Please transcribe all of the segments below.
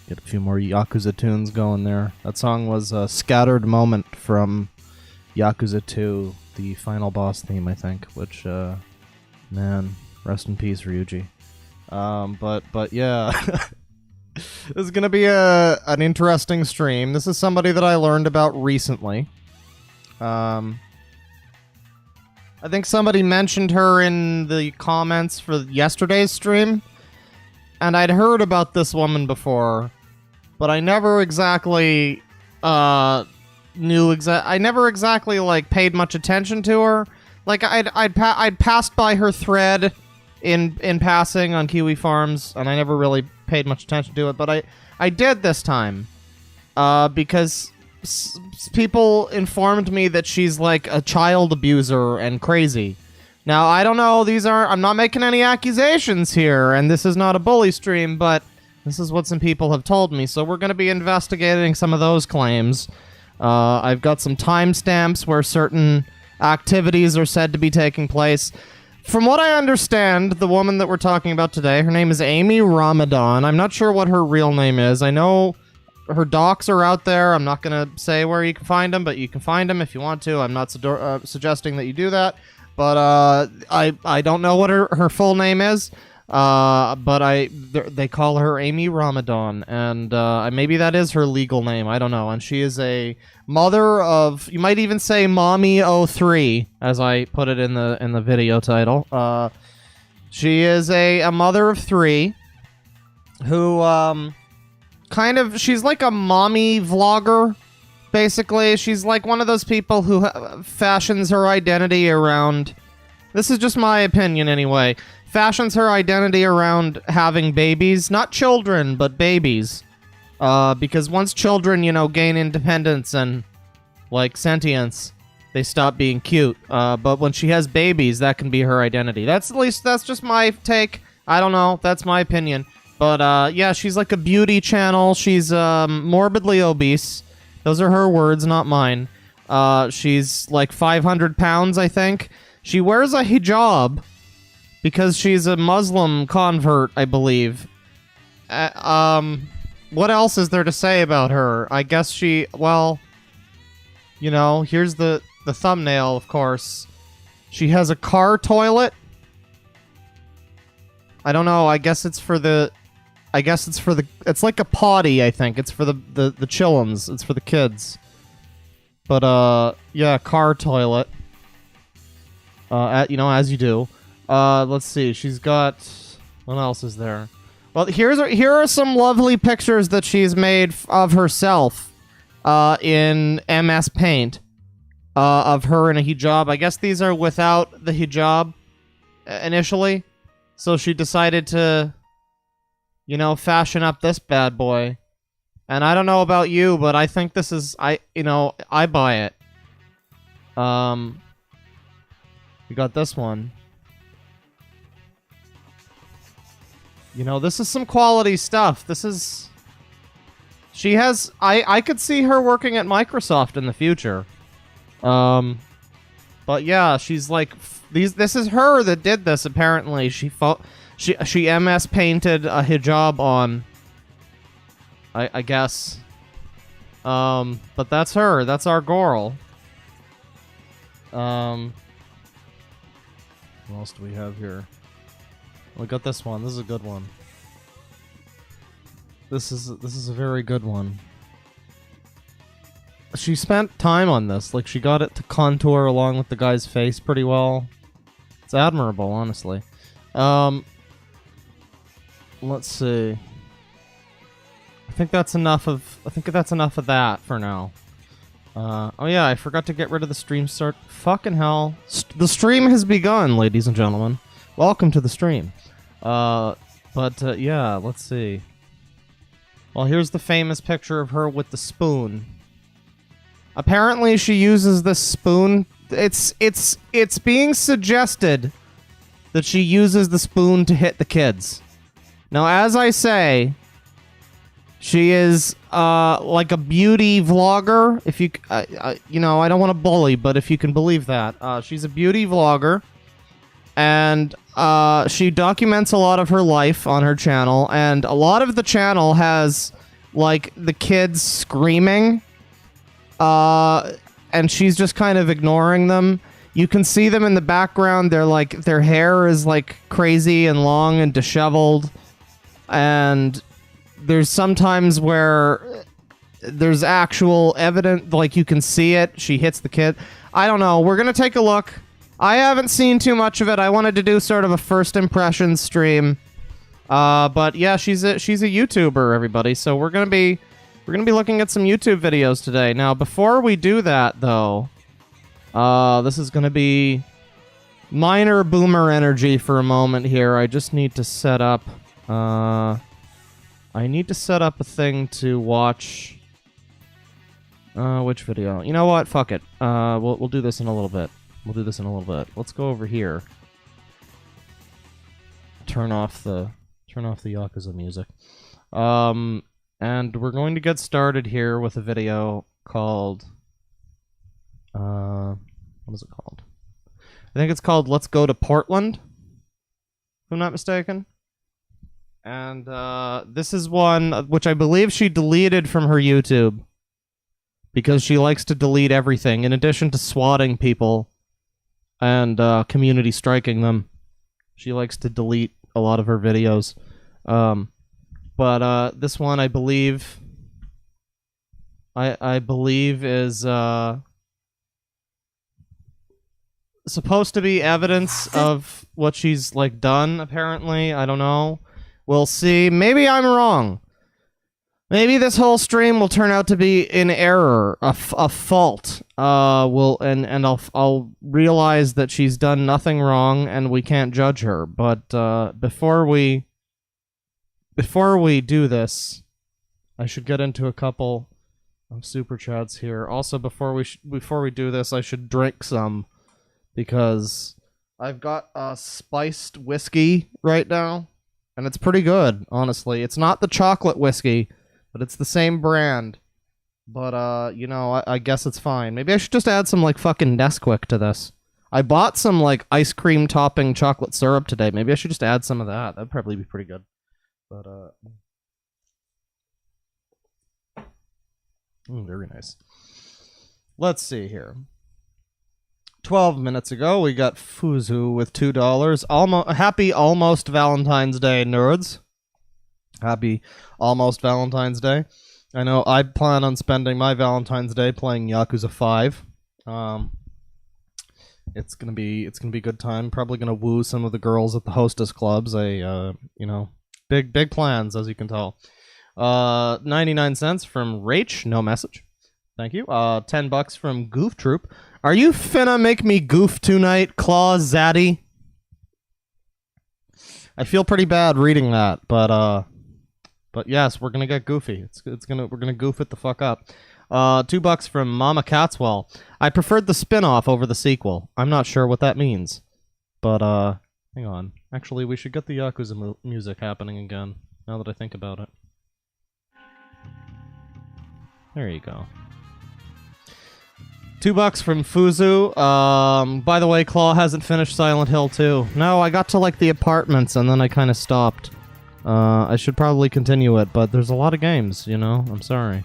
Get a few more Yakuza tunes going there. That song was a scattered moment from Yakuza 2, the final boss theme, I think, which, man, rest in peace, Ryuji. But yeah, this is gonna be an interesting stream. This is somebody that I learned about recently. I think somebody mentioned her in the comments for yesterday's stream, and I'd heard about this woman before, but I never exactly I never exactly like paid much attention to her. Like I'd passed by her thread in passing on Kiwi Farms, and I never really paid much attention to it. But I did this time because people informed me that she's like a child abuser and crazy. Now I don't know. I'm not making any accusations here, and this is not a bully stream, but this is what some people have told me. So we're going to be investigating some of those claims. I've got some timestamps where certain activities are said to be taking place. From what I understand, the woman that we're talking about today, her name is Amy Ramadan. I'm not sure what her real name is. I know her docs are out there. I'm not going to say where you can find them, but you can find them if you want to. I'm not suggesting that you do that. But I don't know what her full name is. But they call her Amy Ramadan, and maybe that is her legal name. I don't know. And she is a mother of, you might even say, Mommy 03, as I put it in the video title. She is a mother of 3 who she's like a mommy vlogger. Basically, she's like one of those people who fashions her identity around. This is just my opinion, anyway. Fashions her identity around having babies. Not children, but babies. Because once children, gain independence and, like, sentience, they stop being cute. But when she has babies, that can be her identity. That's just my take. I don't know. That's my opinion. But, yeah, she's like a beauty channel. She's, morbidly obese. Those are her words, not mine. She's, like, 500 pounds, I think. She wears a hijab because she's a Muslim convert, I believe. What else is there to say about her? I guess here's the thumbnail, of course. She has a car toilet. I don't know, it's like a potty, I think. It's for the chillums. It's for the kids. But, yeah, car toilet. As you do. Let's see. She's got... What else is there? Well, here are some lovely pictures that she's made of herself in MS Paint of her in a hijab. I guess these are without the hijab initially. So she decided to, fashion up this bad boy. And I don't know about you, but I think this is... I buy it. We got this one. This is some quality stuff. She has... I could see her working at Microsoft in the future. But yeah, she's like... This is her that did this, apparently. She MS painted a hijab on. I guess. But that's her. That's our girl. What else do we have here? We got this one. This is a good one. This is a very good one. She spent time on this. Like, she got it to contour along with the guy's face pretty well. It's admirable, honestly. Let's see. I think that's enough of that for now. Oh yeah, I forgot to get rid of the stream start. Fucking hell. The stream has begun, ladies and gentlemen. Welcome to the stream. Yeah, let's see. Well, here's the famous picture of her with the spoon. Apparently she uses this spoon. It's being suggested that she uses the spoon to hit the kids. Now, as I say, she is like a beauty vlogger. If you, I don't want to bully, but if you can believe that, she's a beauty vlogger, and she documents a lot of her life on her channel, and a lot of the channel has like the kids screaming, and she's just kind of ignoring them. You can see them in the background. They're like, their hair is like crazy and long and disheveled, and there's sometimes where there's actual evidence, like you can see it. She hits the kid. I don't know. We're gonna take a look. I haven't seen too much of it. I wanted to do sort of a first impressions stream. But yeah, she's a YouTuber, everybody. So we're gonna be looking at some YouTube videos today. Now, before we do that, though, this is gonna be minor boomer energy for a moment here. I just need to set up. I need to set up a thing to watch. Which video? You know what? Fuck it. We'll do this in a little bit. Let's go over here. Turn off the Yakuza music. And we're going to get started here with a video called what is it called? I think it's called Let's Go to Portland, if I'm not mistaken. And this is one which I believe she deleted from her YouTube because she likes to delete everything in addition to swatting people and community striking them. She likes to delete a lot of her videos. But this one, I believe, I believe is supposed to be evidence of what she's like done. Apparently, I don't know. We'll see. Maybe I'm wrong. Maybe this whole stream will turn out to be in error, a fault. I'll realize that she's done nothing wrong and we can't judge her. But before we do this, I should get into a couple of super chats here. Also, before we do this, I should drink some because I've got a spiced whiskey right now, and it's pretty good. Honestly, it's not the chocolate whiskey, but it's the same brand. But you know, I guess it's fine. Maybe I should just add some like fucking Nesquik to this. I bought some like ice cream topping chocolate syrup today. Maybe I should just add some of that. That'd probably be pretty good. But very nice. Let's see here. 12 minutes ago, we got Fuzu with $2. Happy almost Valentine's Day, nerds. Happy almost Valentine's Day. I know I plan on spending my Valentine's Day playing Yakuza 5. It's gonna be a good time. Probably gonna woo some of the girls at the hostess clubs. You know, big plans, as you can tell. 99 cents from Rach, no message. Thank you. $10 from Goof Troop. Are you finna make me goof tonight, Claw Zaddy? I feel pretty bad reading that, but yes, we're gonna get goofy. We're gonna goof it the fuck up. $2 from Mama Catswell. I preferred the spin-off over the sequel. I'm not sure what that means, but hang on. Actually, we should get the Yakuza music happening again. Now that I think about it. There you go. $2 from Fuzu. By the way, Claw hasn't finished Silent Hill 2. No, I got to like the apartments and then I kind of stopped. I should probably continue it, but there's a lot of games, you know? I'm sorry.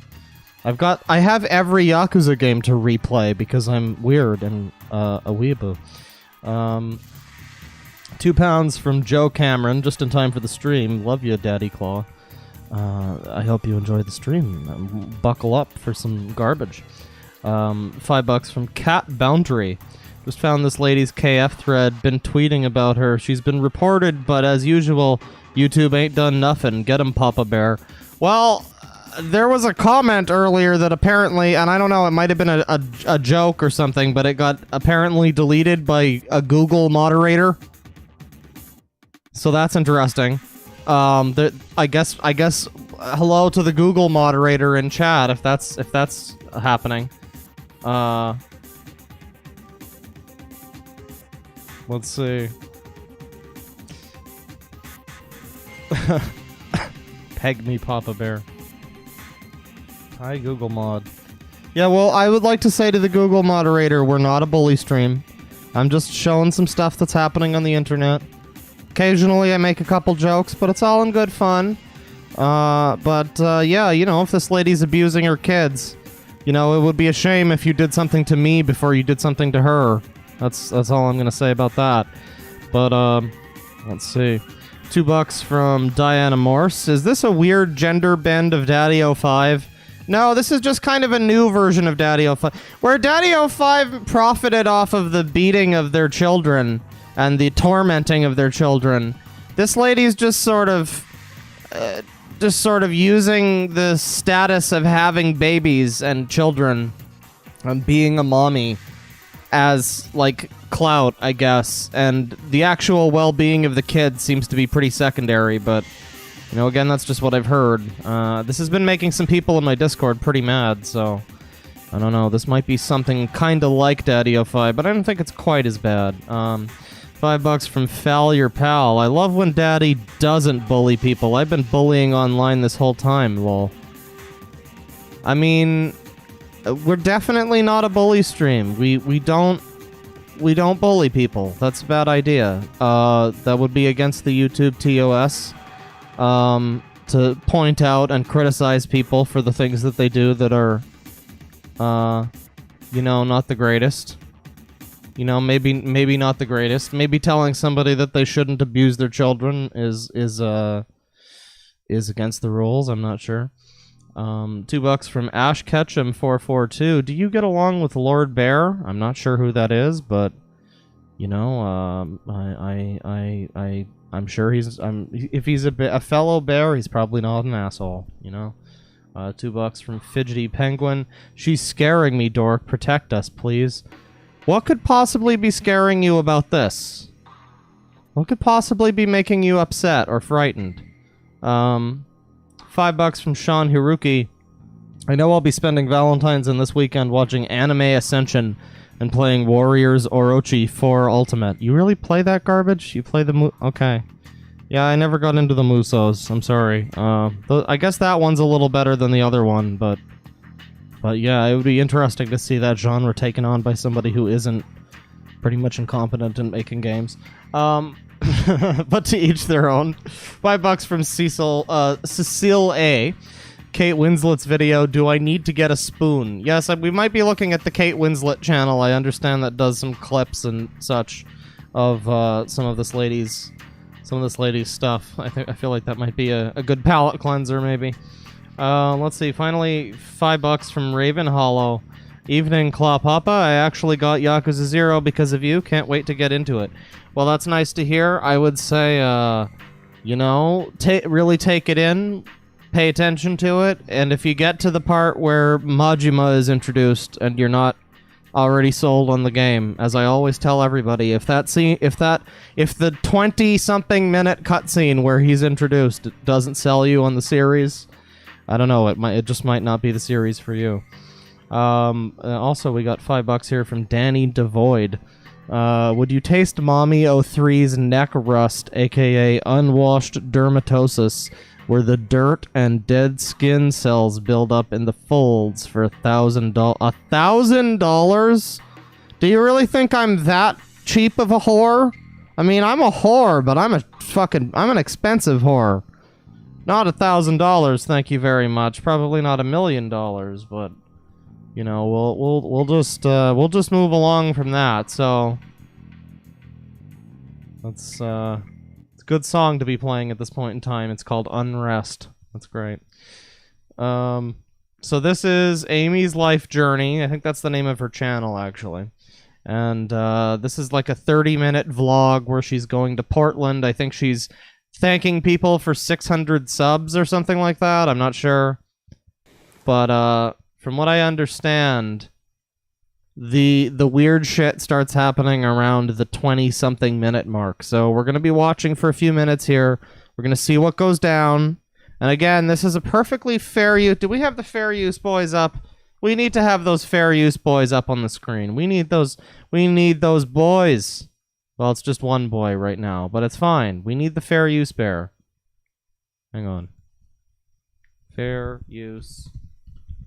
I have every Yakuza game to replay because I'm weird and a weeaboo. £2 from Joe Cameron, just in time for the stream. Love you, Daddy Claw. I hope you enjoyed the stream. Buckle up for some garbage. $5 from Cat Boundary. Just found this lady's KF thread, been tweeting about her. She's been reported, but as usual, YouTube ain't done nothing. Get him, Papa Bear. Well, there was a comment earlier that apparently, and I don't know, it might have been a joke or something, but it got apparently deleted by a Google moderator. So that's interesting. I guess hello to the Google moderator in chat if that's happening. Let's see. Peg me, Papa Bear. Hi, Google mod. Yeah, well, I would like to say to the Google moderator, we're not a bully stream. I'm just showing some stuff that's happening on the internet. Occasionally I make a couple jokes, but it's all in good fun. Yeah, you know, if this lady's abusing her kids, you know, it would be a shame if you did something to me before you did something to her. That's all I'm gonna say about that. But, let's see. $2 from Diana Morse. Is this a weird gender bend of Daddy05? No, this is just kind of a new version of Daddy05, where Daddy05 profited off of the beating of their children and the tormenting of their children. This lady's just sort of using the status of having babies and children and being a mommy as, like, clout, I guess. And the actual well-being of the kid seems to be pretty secondary, but, you know, again, that's just what I've heard. This has been making some people in my Discord pretty mad, so I don't know. This might be something kind of like Daddy05, but I don't think it's quite as bad. $5 from Fal Your Pal. I love when Daddy doesn't bully people. I've been bullying online this whole time, lol. I mean, we're definitely not a bully stream. We don't bully people. That's a bad idea. That would be against the YouTube TOS. To point out and criticize people for the things that they do that are, you know, not the greatest. You know, maybe not the greatest. Maybe telling somebody that they shouldn't abuse their children is against the rules. I'm not sure. $2 from Ash Ketchum 442. Do you get along with Lord Bear? I'm not sure who that is, but you know, I'm sure if he's a fellow bear, he's probably not an asshole. You know. $2 from Fidgety Penguin. She's scaring me, Dork. Protect us, please. What could possibly be scaring you about this? What could possibly be making you upset or frightened? $5 from Sean Hiruki. I know I'll be spending Valentine's and this weekend watching Anime Ascension and playing Warriors Orochi 4 Ultimate. You really play that garbage? You play the okay. Yeah, I never got into the Musos. I'm sorry. I guess that one's a little better than the other one, but yeah, it would be interesting to see that genre taken on by somebody who isn't pretty much incompetent in making games. But to each their own. $5 from Cecile A. Kate Winslet's video, Do I Need to Get a Spoon? Yes, we might be looking at the Kate Winslet channel. I understand that does some clips and such of some of this lady's stuff. I feel like that might be a good palate cleanser, maybe. Let's see. Finally, $5 from Raven Hollow. Evening, Claw Papa. I actually got Yakuza 0 because of you. Can't wait to get into it. Well, that's nice to hear. I would say, you know, really take it in. Pay attention to it. And if you get to the part where Majima is introduced and you're not already sold on the game, as I always tell everybody, if the 20-something minute cutscene where he's introduced doesn't sell you on the series, I don't know, it just might not be the series for you. Also, we got $5 here from Danny Devoid. Would you taste Mommy 03's neck rust, aka unwashed dermatosis, where the dirt and dead skin cells build up in the folds for $1,000? $1,000? Do you really think I'm that cheap of a whore? I mean, I'm a whore, but I'm an expensive whore. Not $1,000, thank you very much. Probably not $1 million, but you know, we'll just move along from that. So that's it's a good song to be playing at this point in time. It's called Unrest. That's great. So this is Amy's life journey. I think that's the name of her channel, actually. And this is like a 30-minute vlog where she's going to Portland. I think she's thanking people for 600 subs or something like that. I'm not sure. But from what I understand, the weird shit starts happening around the 20-something minute mark. So we're going to be watching for a few minutes here. We're going to see what goes down. And again, this is a perfectly fair use. Do we have the fair use boys up? We need to have those fair use boys up on the screen. We need those boys. Well, it's just one boy right now, but it's fine. We need the fair use bear. Hang on. Fair use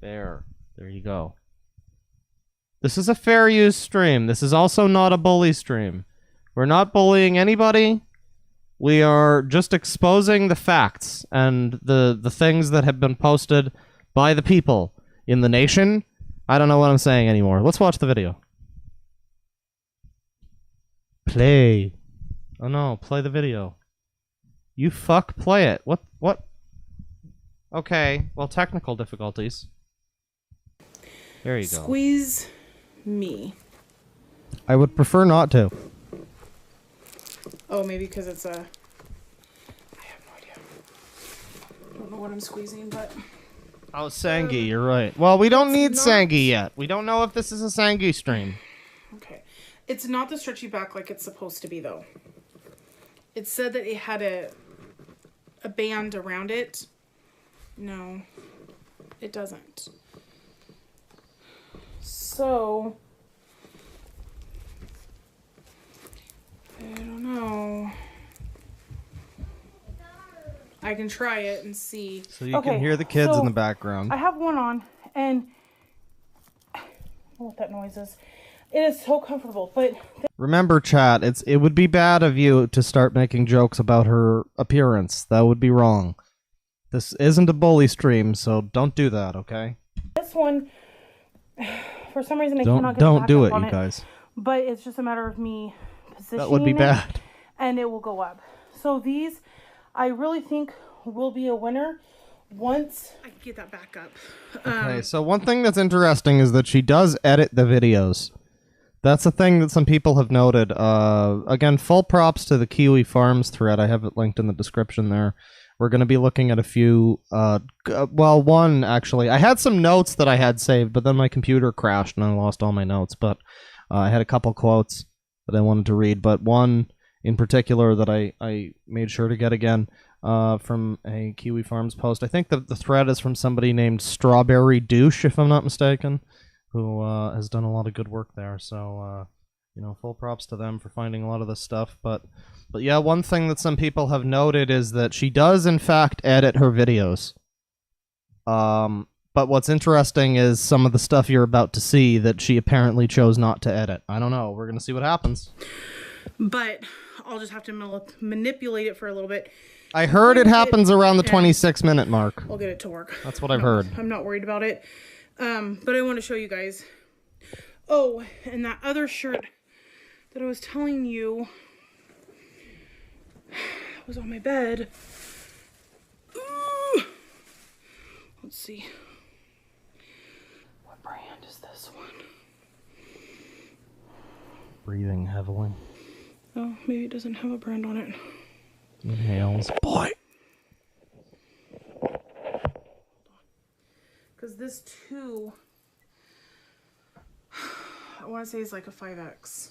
bear. There you go. This is a fair use stream. This is also not a bully stream. We're not bullying anybody. We are just exposing the facts and the things that have been posted by the people in the nation. I don't know what I'm saying anymore. Let's watch the video. Play. Oh no, play the video. You fuck, play it. What? Okay, well, technical difficulties. There you go. Squeeze me. I would prefer not to. Oh, maybe because it's a... I have no idea. I don't know what I'm squeezing, but... Oh, Sangi, you're right. Well, we don't need not... Sangi yet. We don't know if this is a Sangi stream. Okay. It's not the stretchy back like it's supposed to be, though. It said that it had a band around it. No, it doesn't. So... I don't know. I can try it and see. So you can hear the kids in the background. I have one on, and I don't know what that noise is. It is so comfortable, but... Remember, chat, it would be bad of you to start making jokes about her appearance. That would be wrong. This isn't a bully stream, so don't do that, okay? This one, for some reason, I cannot get Don't do it, you guys. But it's just a matter of me positioning that would be bad. And it will go up. So these, I really think, will be a winner once I can get that back up. Okay, so one thing that's interesting is that she does edit the videos. That's a thing that some people have noted. Again, full props to the Kiwi Farms thread. I have it linked in the description there. We're going to be looking at a few... well, one, actually. I had some notes that I had saved, but then my computer crashed and I lost all my notes. But I had a couple quotes that I wanted to read, but one in particular that I made sure to get again from a Kiwi Farms post. I think the thread is from somebody named Strawberry Douche, if I'm not mistaken, who has done a lot of good work there. So, you know, full props to them for finding a lot of this stuff. But yeah, one thing that some people have noted is that she does, in fact, edit her videos. But what's interesting is some of the stuff you're about to see that she apparently chose not to edit. I don't know. We're going to see what happens. But I'll just have to manipulate it for a little bit. I heard it happens around the 26-minute mark. I'll get it to work. That's what I've heard. I'm not worried about it. But I want to show you guys. Oh, and that other shirt that I was telling you was on my bed. Ooh. Let's see. What brand is this one? Breathing heavily. Oh, maybe it doesn't have a brand on it. Inhales. Boy! Because this too, I want to say is like a 5X.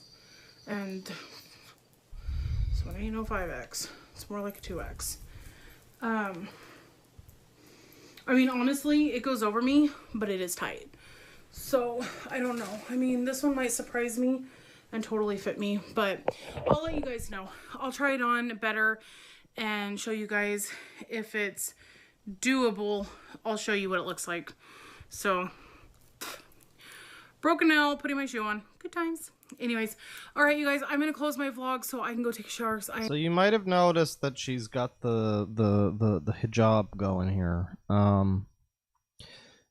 And this one ain't no 5X. It's more like a 2X. I mean, honestly, it goes over me, but it is tight. So, I don't know. I mean, this one might surprise me and totally fit me, but I'll let you guys know. I'll try it on better and show you guys if it's doable. I'll show you what it looks like. So, broken nail, putting my shoe on. Good times. Anyways, all right, you guys, I'm gonna close my vlog so I can go take a shower. So you might have noticed that she's got the hijab going here.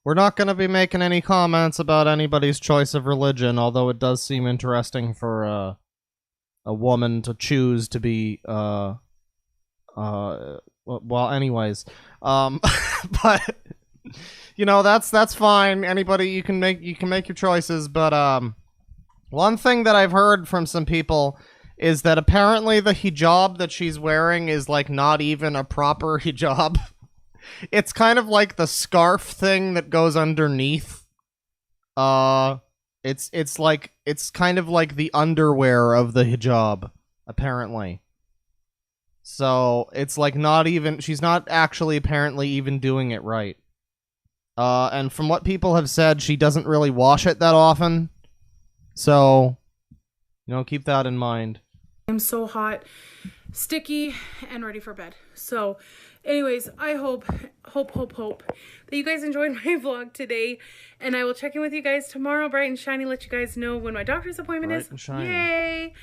We're not gonna be making any comments about anybody's choice of religion, although it does seem interesting for a woman to choose to be well, anyways, but you know, that's fine. Anybody, you can make your choices, but one thing that I've heard from some people is that apparently the hijab that she's wearing is like not even a proper hijab. It's kind of like the scarf thing that goes underneath. It's kind of like the underwear of the hijab, apparently. So it's like not even, she's not actually apparently even doing it right. And from what people have said, she doesn't really wash it that often. So, you know, keep that in mind. I'm so hot, sticky, and ready for bed. So, anyways, I hope that you guys enjoyed my vlog today. And I will check in with you guys tomorrow, bright and shiny, let you guys know when my doctor's appointment is. Bright and shiny. Yay!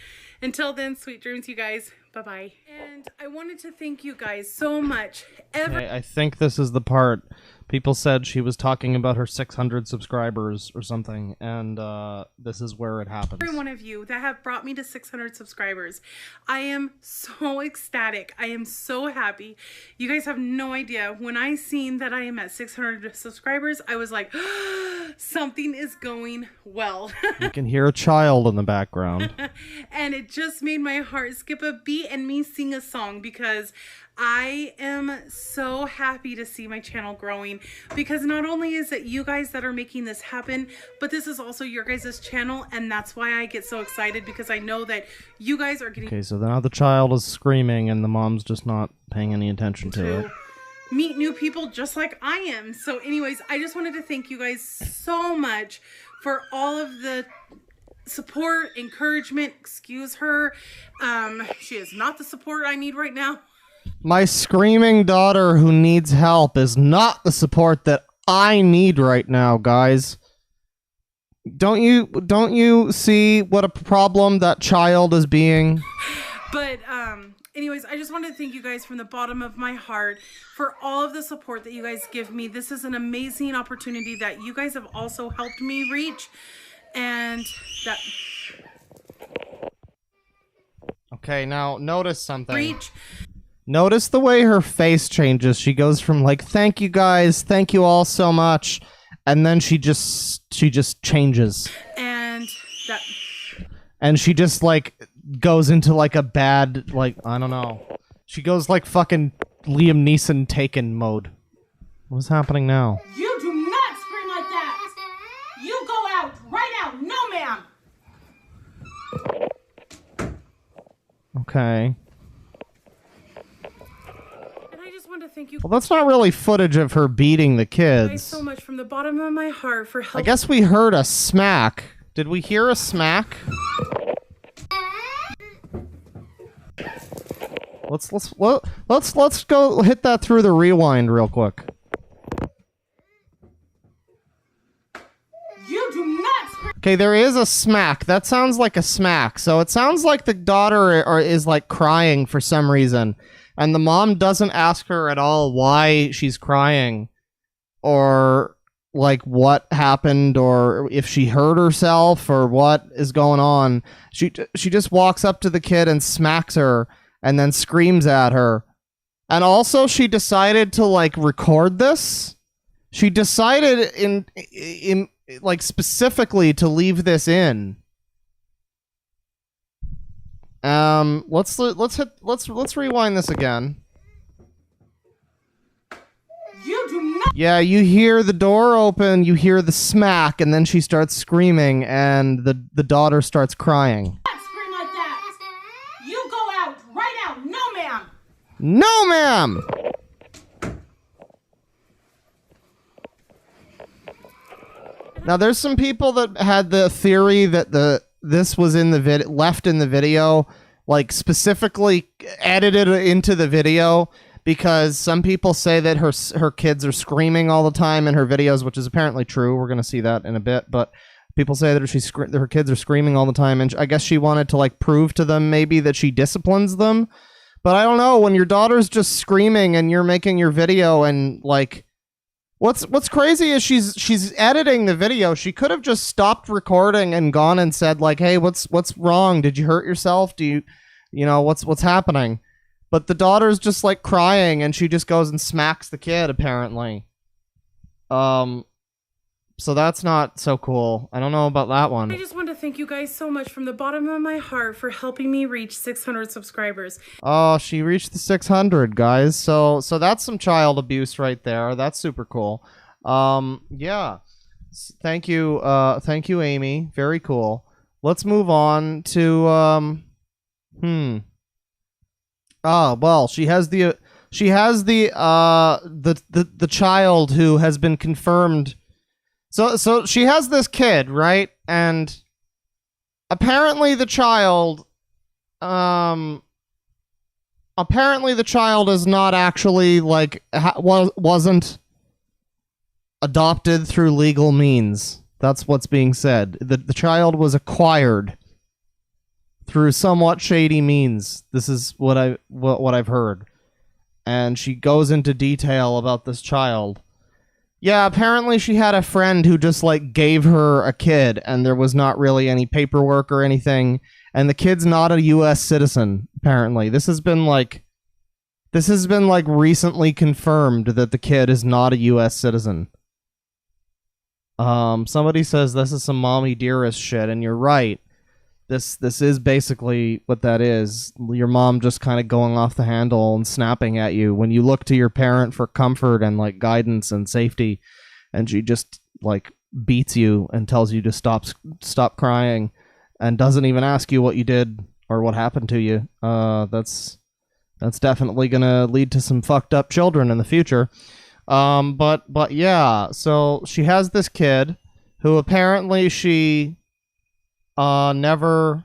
Until then, sweet dreams, you guys. Bye-bye. And I wanted to thank you guys so much. Okay, I think this is the part. People said she was talking about her 600 subscribers or something, and this is where it happens. Every one of you that have brought me to 600 subscribers. I am so ecstatic. I am so happy. You guys have no idea. When I seen that I am at 600 subscribers, I was like, something is going well. You can hear a child in the background. And it just made my heart skip a beat and me sing a song, because I am so happy to see my channel growing, because not only is it you guys that are making this happen, but this is also your guys' channel, and that's why I get so excited, because I know that you guys are getting... Okay, so now the child is screaming and the mom's just not paying any attention to it. Meet new people just like I am. So anyways, I just wanted to thank you guys so much for all of the support, encouragement. Excuse her. She is not the support I need right now. My screaming daughter who needs help is not the support that I need right now, guys. Don't you see what a problem that child is being? But anyways, I just wanted to thank you guys from the bottom of my heart for all of the support that you guys give me. This is an amazing opportunity that you guys have also helped me reach, and that... Okay, now notice something. Notice the way her face changes. She goes from like, thank you guys, thank you all so much, and then she just changes. And she just like goes into like a bad, like, I don't know. She goes like fucking Liam Neeson Taken mode. What's happening now? You do not scream like that! You go out right now! No, ma'am! Okay. To thank you. Well, that's not really footage of her beating the kids. Thanks so much from the bottom of my heart for helping. I guess we heard a smack. Did we hear a smack? Let's go hit that through the rewind real quick. You do not. Okay, there is a smack. That sounds like a smack. So it sounds like the daughter is like crying for some reason. And the mom doesn't ask her at all why she's crying, or like what happened, or if she hurt herself, or what is going on. She just walks up to the kid and smacks her, and then screams at her. And also, she decided to like record this. She decided in like specifically to leave this in. Let's rewind this again. You do not. Yeah, you hear the door open, you hear the smack, and then she starts screaming, and the daughter starts crying. Not scream like that. You go out right now. No, ma'am. No, ma'am. Now, there's some people that had the theory that this was in the left in the video, like specifically edited into the video, because some people say that her kids are screaming all the time in her videos, which is apparently true. We're gonna see that in a bit, but people say that her kids are screaming all the time, and I guess she wanted to like prove to them maybe that she disciplines them. But I don't know, when your daughter's just screaming and you're making your video, and like, What's crazy is she's editing the video. She could have just stopped recording and gone and said like, "Hey, what's wrong? Did you hurt yourself? Do you know what's happening?" But the daughter's just like crying, and she just goes and smacks the kid apparently. So that's not so cool. I don't know about that one. I just want to thank you guys so much from the bottom of my heart for helping me reach 600 subscribers. Oh, she reached the 600, guys. So that's some child abuse right there. That's super cool. Yeah. Thank you, Amy. Very cool. Let's move on to Oh, well, she has the child who has been confirmed. So she has this kid, right? And apparently the child is not actually like wasn't adopted through legal means. That's what's being said. The child was acquired through somewhat shady means. This is what I've heard. And she goes into detail about this child. Yeah, apparently she had a friend who just, like, gave her a kid, and there was not really any paperwork or anything, and the kid's not a U.S. citizen, apparently. This has been, like, recently confirmed that the kid is not a U.S. citizen. Somebody says this is some mommy dearest shit, and you're right. This is basically what that is. Your mom just kind of going off the handle and snapping at you when you look to your parent for comfort and, like, guidance and safety, and she just, like, beats you and tells you to stop crying and doesn't even ask you what you did or what happened to you. That's definitely gonna lead to some fucked up children in the future. But yeah, so she has this kid who apparently she never...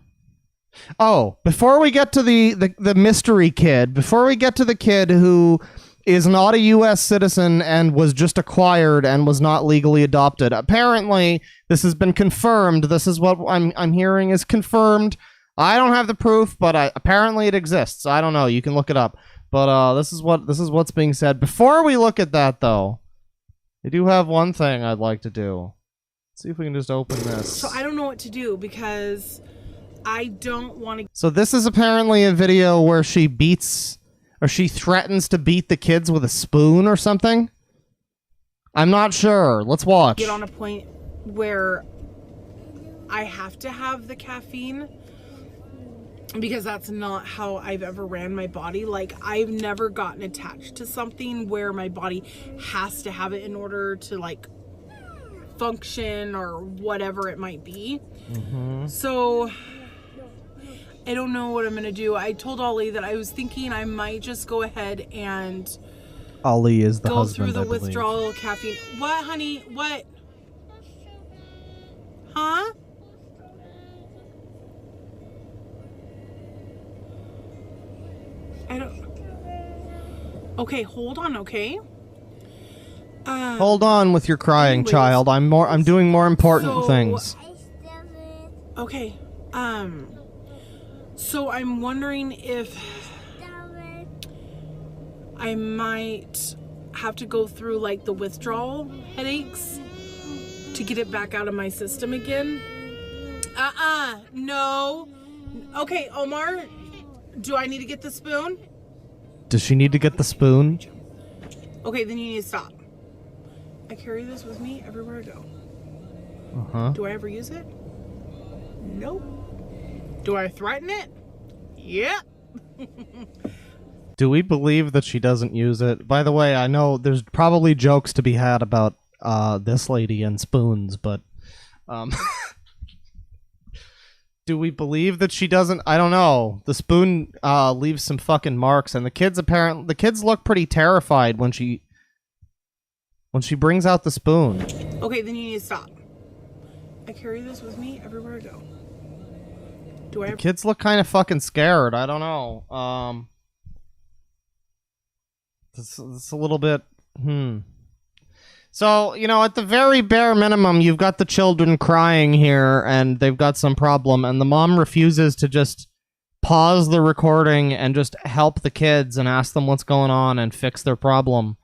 Oh, before we get to the mystery kid, before we get to the kid who is not a U.S. citizen and was just acquired and was not legally adopted, apparently this has been confirmed. This is what I'm hearing is confirmed. I don't have the proof, but apparently it exists. I don't know. You can look it up. But this is what's being said. Before we look at that, though, I do have one thing I'd like to do. Let's see if we can just open this. So I don't know what to do because I don't want to... So this is apparently a video where she beats, or she threatens to beat the kids with a spoon or something. I'm not sure. Let's watch. Get on a point where I have to have the caffeine because that's not how I've ever ran my body. Like, I've never gotten attached to something where my body has to have it in order to, like, function or whatever it might be. So I don't know what I'm gonna do. I told Ollie that I was thinking I might just go ahead and Ollie is the go husband, through the I believe. withdrawal caffeine. What, honey? What? Huh? I don't... Okay, hold on, okay? Hold on with your crying, anyways, child. I'm doing more important things. Okay. So I'm wondering if I might have to go through, like, the withdrawal headaches to get it back out of my system again. No. Okay, Omar, do I need to get the spoon? Does she need to get the spoon? Okay, then you need to stop. I carry this with me everywhere I go. Uh-huh. Do I ever use it? Nope. Do I threaten it? Yep. Do we believe that she doesn't use it? By the way, I know there's probably jokes to be had about this lady and spoons, but do we believe that she doesn't? I don't know. The spoon leaves some fucking marks, and the kids look pretty terrified when she brings out the spoon. Okay, then you need to stop. I carry this with me everywhere I go. Do I? The kids look kind of fucking scared. I don't know. It's a little bit. So, you know, at the very bare minimum, you've got the children crying here, and they've got some problem, and the mom refuses to just pause the recording and just help the kids and ask them what's going on and fix their problem.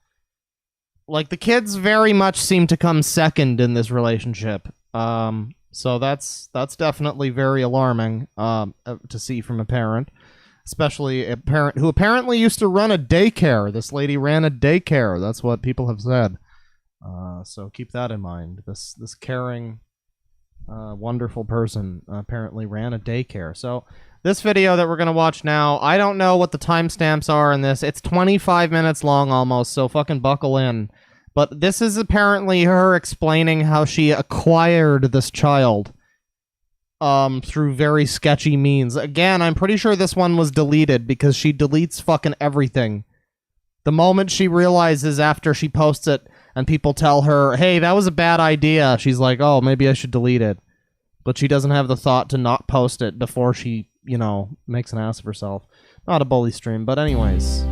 Like, the kids very much seem to come second in this relationship. So that's definitely very alarming to see from a parent. Especially a parent who apparently used to run a daycare. This lady ran a daycare. That's what people have said. So keep that in mind. This caring, wonderful person apparently ran a daycare. So this video that we're going to watch now, I don't know what the timestamps are in this. It's 25 minutes long almost, so fucking buckle in. But this is apparently her explaining how she acquired this child through very sketchy means. Again, I'm pretty sure this one was deleted because she deletes fucking everything. The moment she realizes after she posts it and people tell her, hey, that was a bad idea, she's like, oh, maybe I should delete it. But she doesn't have the thought to not post it before she, you know, makes an ass of herself. Not a bully stream, but anyways.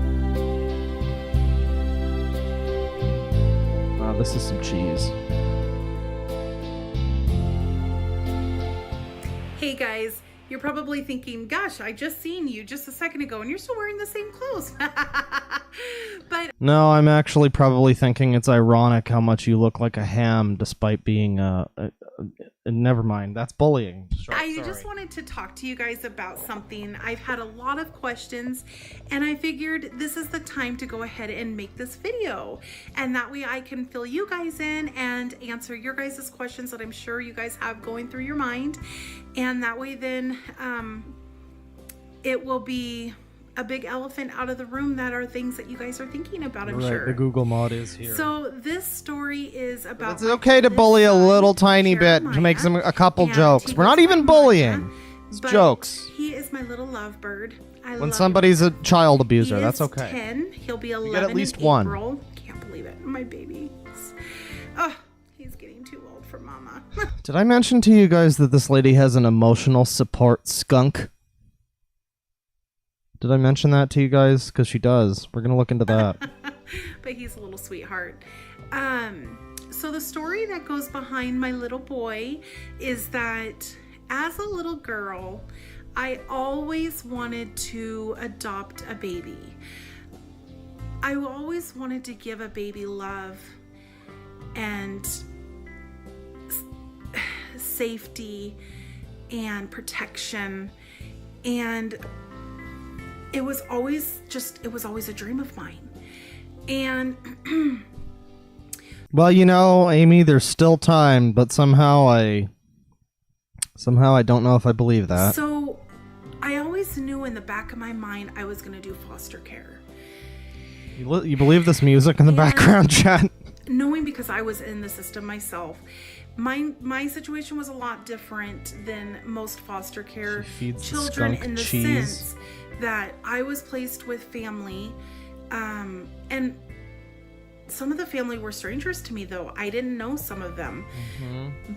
Wow, this is some cheese. Hey guys, You're probably thinking, gosh, I just seen you just a second ago and you're still wearing the same clothes. But No, I'm actually probably thinking it's ironic how much you look like a ham despite being never mind. That's bullying. I just wanted to talk to you guys about something. I've had a lot of questions and I figured this is the time to go ahead and make this video. And that way I can fill you guys in and answer your guys' questions that I'm sure you guys have going through your mind. And that way then it will be a big elephant out of the room that are things that you guys are thinking about, I'm sure. The Google mod is here. So this story is about... It's okay to bully a little tiny bit, to make a couple jokes. We're not even bullying. It's jokes. He is my little lovebird. When somebody's a child abuser, that's okay. 10. He'll be 11 you get at least in one. April. Can't believe it. My baby. Oh, he's getting too old for mama. Did I mention to you guys that this lady has an emotional support skunk? Did I mention that to you guys? Because she does. We're going to look into that. But he's a little sweetheart. So the story that goes behind my little boy is that as a little girl, I always wanted to adopt a baby. I always wanted to give a baby love and safety and protection, and it was always a dream of mine. And well, you know, Amy, there's still time, but somehow I don't know if I believe that. So I always knew in the back of my mind I was going to do foster care. You believe this music in the background, chat? Knowing, because I was in the system myself, my situation was a lot different than most foster care children, in the sense that I was placed with family, and some of the family were strangers to me, though. I didn't know some of them,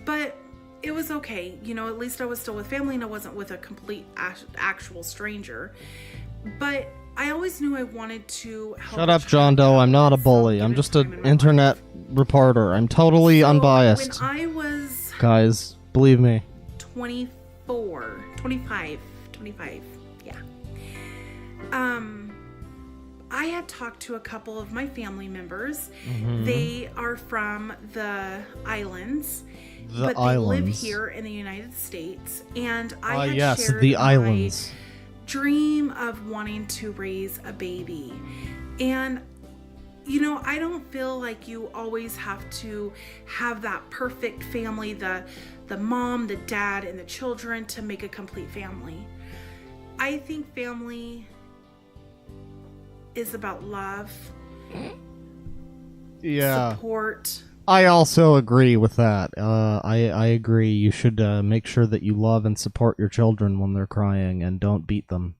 but it was okay. You know, at least I was still with family and I wasn't with a complete actual stranger. But I always knew I wanted to help. Shut up, John Doe. I'm not a bully. I'm just an internet reporter. I'm totally unbiased. When I was... Guys, believe me. 25, yeah. I had talked to a couple of my family members. They are from the islands, but they live here in the United States. And I had shared my dream of wanting to raise a baby. And you know, I don't feel like you always have to have that perfect family, the mom, the dad, and the children to make a complete family. I think family is about love, support. I also agree with that. I agree. You should make sure that you love and support your children when they're crying, and don't beat them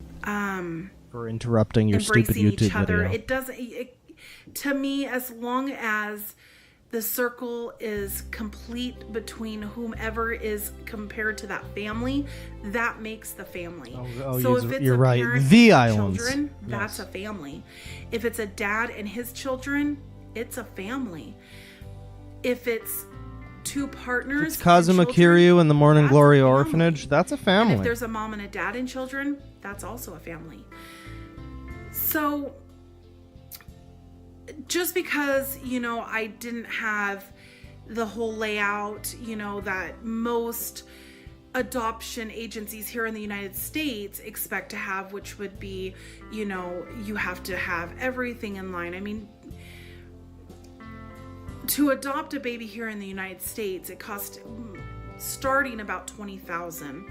for interrupting your stupid YouTube video. It doesn't. To me, as long as the circle is complete between whomever is compared to that family, that makes the family. So if it's you're right. Parent The and islands. Children, that's a family. If it's a dad and his children, it's a family. If it's two partners, it's Kazuma Kiryu and the Morning Glory Orphanage, that's a family. And if there's a mom and a dad and children, that's also a family. So just because, you know, I didn't have the whole layout, you know, that most adoption agencies here in the United States expect to have, which would be, you know, you have to have everything in line. I mean, to adopt a baby here in the United States, it costs starting about $20,000.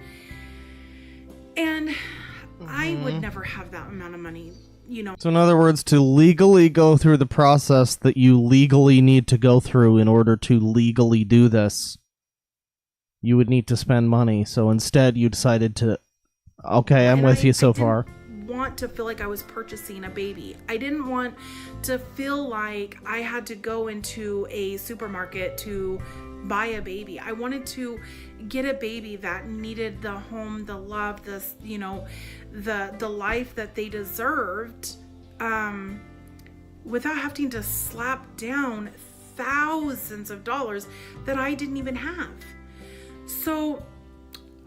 And I would never have that amount of money. You know. So in other words, to legally go through the process that you legally need to go through in order to legally do this, you would need to spend money. So instead you decided to, okay, I'm with you so far. Want to feel like I was purchasing a baby. I didn't want to feel like I had to go into a supermarket to buy a baby. I wanted to get a baby that needed the home, the love, the, you know, the life that they deserved, without having to slap down thousands of dollars that I didn't even have. So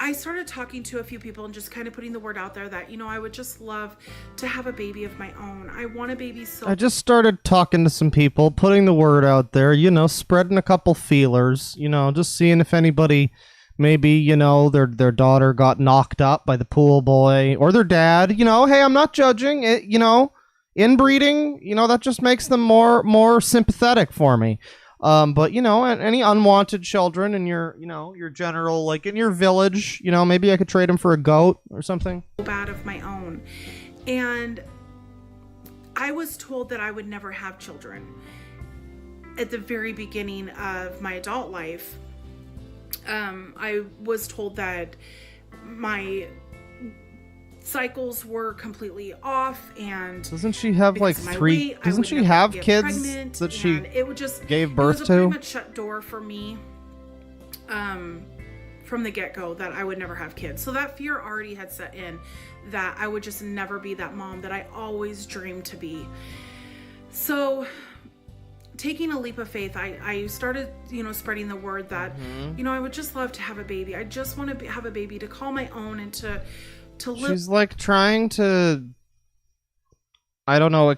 I started talking to a few people and just kind of putting the word out there that, you know, I would just love to have a baby of my own. I want a baby so... I just started talking to some people, putting the word out there, you know, spreading a couple feelers, you know, just seeing if anybody, maybe, you know, their daughter got knocked up by the pool boy, or their dad, you know, hey, I'm not judging it, you know, inbreeding, you know, that just makes them more sympathetic for me. But, you know, any unwanted children in your, you know, your general, like in your village, you know, maybe I could trade them for a goat or something. Bad of my own. And I was told that I would never have children at the very beginning of my adult life. I was told that my cycles were completely off, and doesn't she have like three? Doesn't she have kids that she gave birth to? It was a pretty much shut door for me from the get-go that I would never have kids. So that fear already had set in that I would just never be that mom that I always dreamed to be. So taking a leap of faith, I started, you know, spreading the word that, you know, I would just love to have a baby. I just want to have a baby to call my own and to live. She's like trying to, I don't know,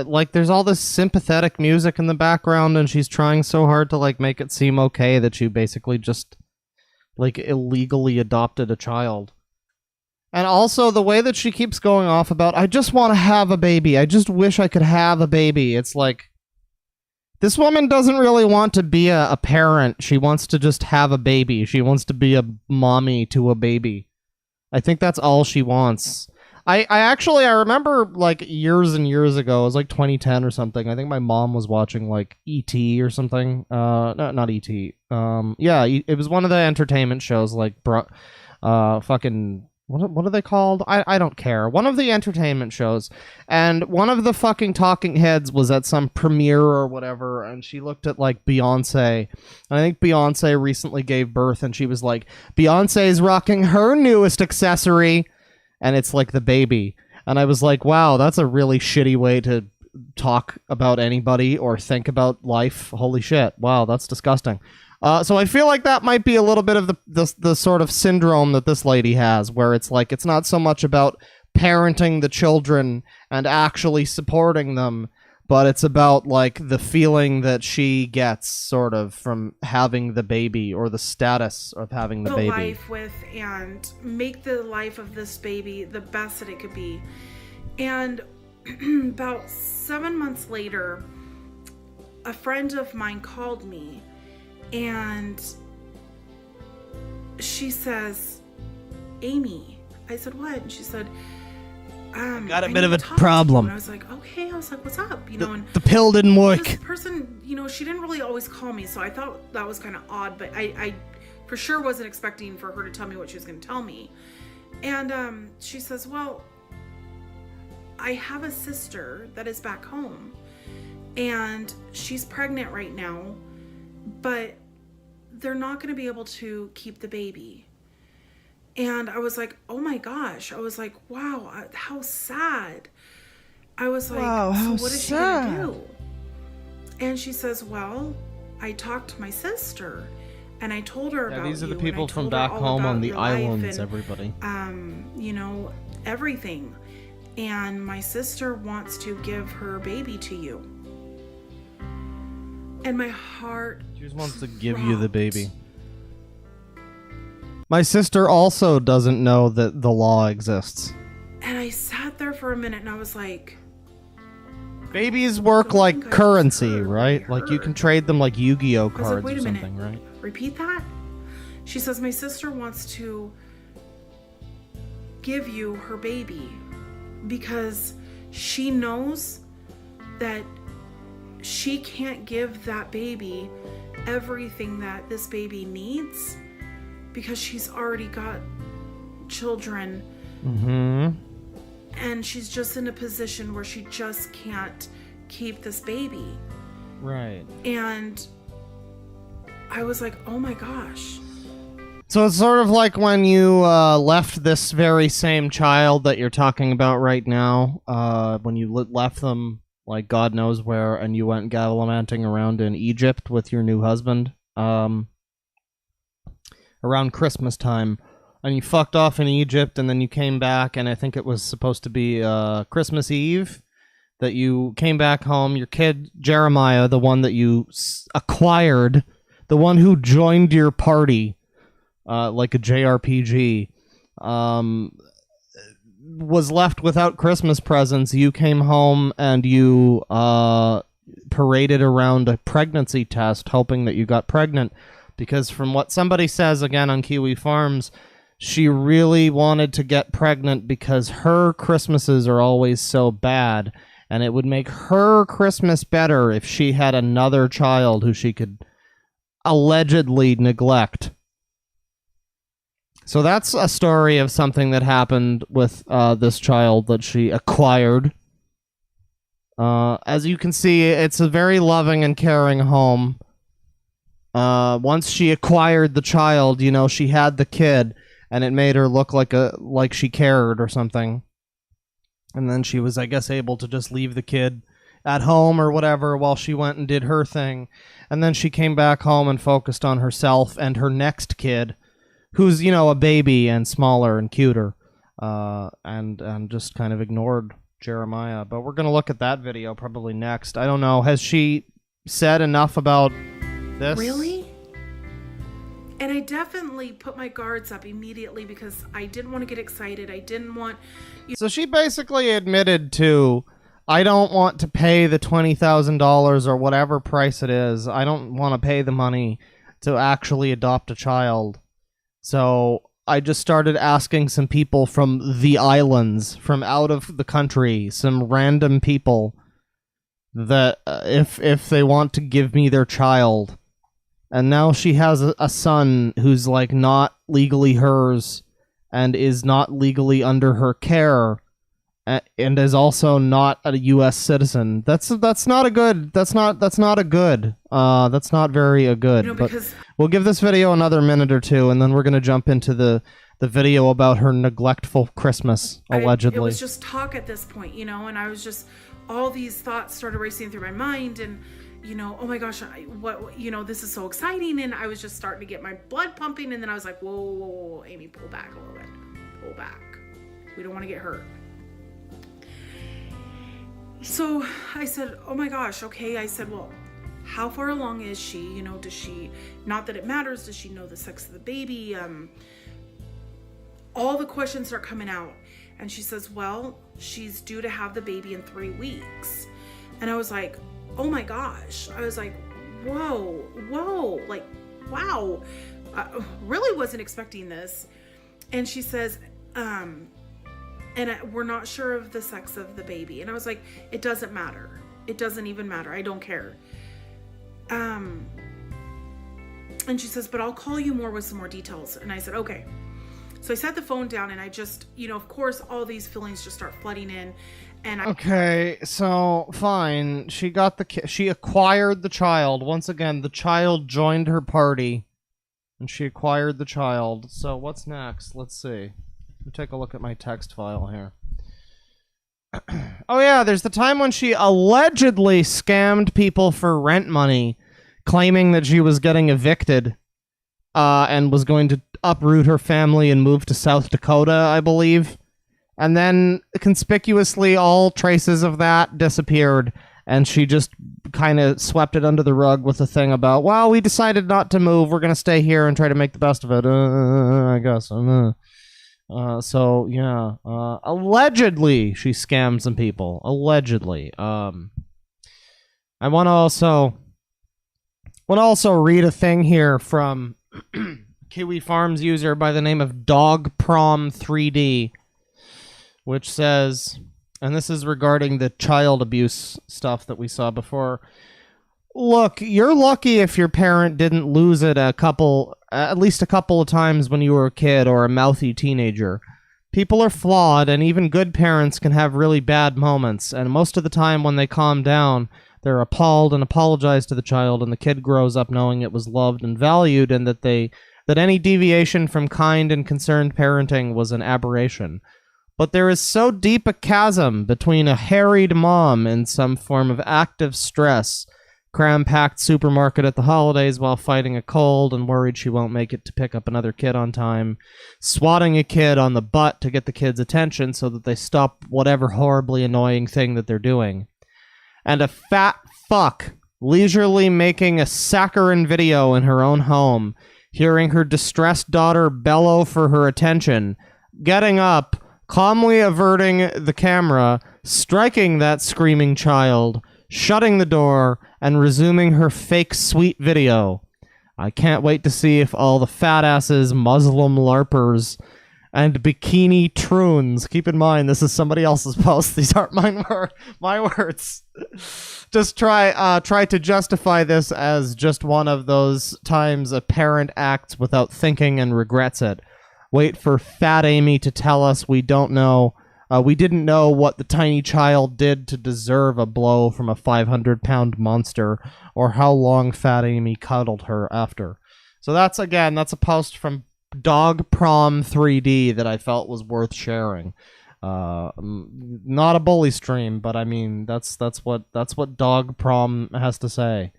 like there's all this sympathetic music in the background, and she's trying so hard to like make it seem okay that you basically just like illegally adopted a child. And also the way that she keeps going off about, I just want to have a baby. I just wish I could have a baby. It's like, this woman doesn't really want to be a parent. She wants to just have a baby. She wants to be a mommy to a baby. I think that's all she wants. I remember like years and years ago, it was like 2010 or something. I think my mom was watching like E.T. or something. No, not E.T. Yeah, it was one of the entertainment shows, like fucking, what are they called? I don't care. One of the entertainment shows. And one of the fucking talking heads was at some premiere or whatever, and she looked at like Beyonce. And I think Beyonce recently gave birth, and she was like, Beyonce's rocking her newest accessory, and it's like the baby. And I was like, wow, that's a really shitty way to talk about anybody or think about life. Holy shit. Wow, that's disgusting. So I feel like that might be a little bit of the sort of syndrome that this lady has, where it's like, it's not so much about parenting the children and actually supporting them, but it's about like the feeling that she gets sort of from having the baby, or the status of having the baby. Life with, and make the life of this baby the best that it could be. And about 7 months later, a friend of mine called me, and she says, Amy. I said, what? And she said, got a bit of a problem. And I was like, okay. I was like, what's up? You know, and the pill didn't work. This person, you know, she didn't really always call me, so I thought that was kind of odd, but I for sure wasn't expecting for her to tell me what she was going to tell me. And she says, well, I have a sister that is back home, and she's pregnant right now, but they're not going to be able to keep the baby. And I was like, oh my gosh. I was like, wow, how sad. I was like, wow, so what is she going to do? And she says, well, I talked to my sister, and I told her about you. These are the people from back home on the islands, everybody. You know, everything. And my sister wants to give her baby to you. And my heart She just wants to give you the baby. My sister also doesn't know that the law exists. And I sat there for a minute and I was like... Babies work like currency, right? Like you can trade them like Yu-Gi-Oh cards or something, right? Repeat that? She says, my sister wants to give you her baby because she knows that she can't give that baby everything that this baby needs because she's already got children. And she's just in a position where she just can't keep this baby. Right. And I was like, oh my gosh. So it's sort of like when you left this very same child that you're talking about right now, when you left them, like God knows where, and you went gallivanting around in Egypt with your new husband, around Christmas time. and you fucked off in Egypt, and then you came back, and I think it was supposed to be Christmas Eve, that you came back home. Your kid, Jeremiah, the one that you acquired, the one who joined your party, like a JRPG, was left without Christmas presents. You came home, and you paraded around a pregnancy test, hoping that you got pregnant, because from what somebody says, again, on Kiwi Farms, she really wanted to get pregnant because her Christmases are always so bad, and it would make her Christmas better if she had another child who she could allegedly neglect. So that's a story of something that happened with this child that she acquired. As you can see, it's a very loving and caring home. Once she acquired the child, you know, she had the kid, and it made her look like she cared or something. And then she was, I guess, able to just leave the kid at home or whatever while she went and did her thing. And then she came back home and focused on herself and her next kid, who's, you know, a baby and smaller and cuter, and just kind of ignored Jeremiah. But we're going to look at that video probably next. I don't know. Has she said enough about this? Really? And I definitely put my guards up immediately because I didn't want to get excited. I didn't want... So she basically admitted to, I don't want to pay the $20,000 or whatever price it is. I don't want to pay the money to actually adopt a child. So I just started asking some people from the islands, from out of the country, some random people, that if they want to give me their child. And now she has a son who's like not legally hers and is not legally under her care, and is also not a U.S. citizen. That's not a good. That's not a good. That's not very a good. You know, but because we'll give this video another minute or two, and then we're gonna jump into the video about her neglectful Christmas, allegedly. It was just talk at this point, you know, and I was just, all these thoughts started racing through my mind, and you know, oh my gosh, what, you know, this is so exciting, and I was just starting to get my blood pumping, and then I was like, whoa, Amy, pull back a little bit, pull back. We don't want to get hurt. So I said, oh my gosh, okay. I said, well, how far along is she? You know, does she, not that it matters, does she know the sex of the baby? All the questions are coming out. And she says, well, she's due to have the baby in 3 weeks. And I was like, oh my gosh. I was like, whoa, like, wow. I really wasn't expecting this. And she says, we're not sure of the sex of the baby. And I was like, it doesn't matter. It doesn't even matter. I don't care. And she says, but I'll call you more with some more details. And I said, okay. So I set the phone down, and I just, you know, of course, all these feelings just start flooding in. And okay, so fine. She got she acquired the child. Once again, the child joined her party, and she acquired the child. So what's next? Let's see. Let me take a look at my text file here. Oh yeah, there's the time when she allegedly scammed people for rent money, claiming that she was getting evicted, and was going to uproot her family and move to South Dakota, I believe. And then, conspicuously, all traces of that disappeared, and she just kind of swept it under the rug with a thing about, well, we decided not to move, we're going to stay here and try to make the best of it, I guess. So, yeah. Allegedly, she scammed some people. Allegedly. I want to also read a thing here from Kiwi Farms user by the name of DogProm3D, which says, and this is regarding the child abuse stuff that we saw before. Look, you're lucky if your parent didn't lose it at least a couple of times when you were a kid or a mouthy teenager. People are flawed, and even good parents can have really bad moments, and most of the time when they calm down, they're appalled and apologize to the child, and the kid grows up knowing it was loved and valued, and that any deviation from kind and concerned parenting was an aberration. But there is so deep a chasm between a harried mom and some form of active stress cram-packed supermarket at the holidays while fighting a cold and worried she won't make it to pick up another kid on time, swatting a kid on the butt to get the kid's attention so that they stop whatever horribly annoying thing that they're doing, and a fat fuck leisurely making a saccharine video in her own home, hearing her distressed daughter bellow for her attention, getting up, calmly averting the camera, striking that screaming child, shutting the door, and resuming her fake sweet video. I can't wait to see if all the fat asses, Muslim LARPers, and bikini troons, keep in mind this is somebody else's post, these aren't my words, just try to justify this as just one of those times a parent acts without thinking and regrets it. Wait for Fat Amy to tell us we didn't know what the tiny child did to deserve a blow from a 500-pound monster, or how long Fat Amy cuddled her after. So that's a post from Dog Prom 3D that I felt was worth sharing. Not a bully stream, but I mean that's what Dog Prom has to say.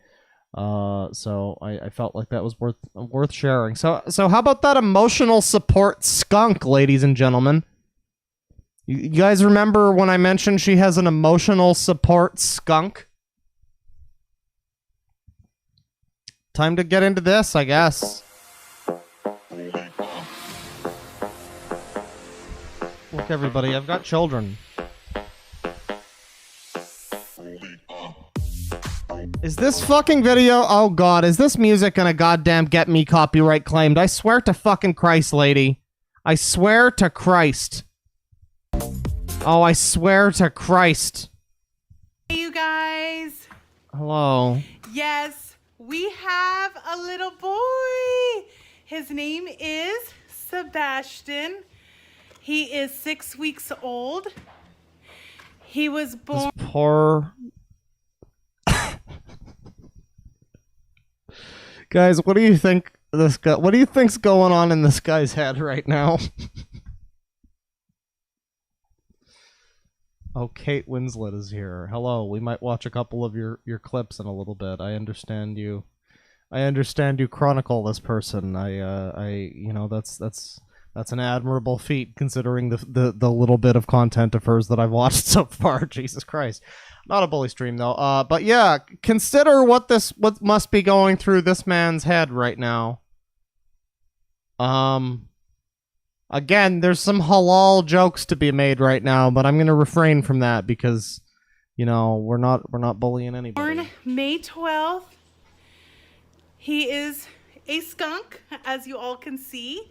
So I felt like that was worth sharing. So how about that emotional support skunk, ladies and gentlemen? You guys remember when I mentioned she has an emotional support skunk? Time to get into this, I guess. Look, everybody, I've got children. Is this fucking video? Oh god, is this music gonna goddamn get me copyright claimed? I swear to fucking Christ, lady. I swear to Christ. Oh, I swear to Christ. Hey, you guys. Hello. Yes, we have a little boy. His name is Sebastian. He is 6 weeks old. He was born. This poor... Guys, what do you think what do you think's going on in this guy's head right now? Oh, Kate Winslet is here. Hello. We might watch a couple of your clips in a little bit. I understand you chronicle this person. You know, that's an admirable feat considering the little bit of content of hers that I've watched so far. Jesus Christ. Not a bully stream though. But yeah, consider what must be going through this man's head right now. Again, there's some halal jokes to be made right now, but I'm going to refrain from that because, you know, we're not bullying anybody. Born May 12th. He is a skunk, as you all can see.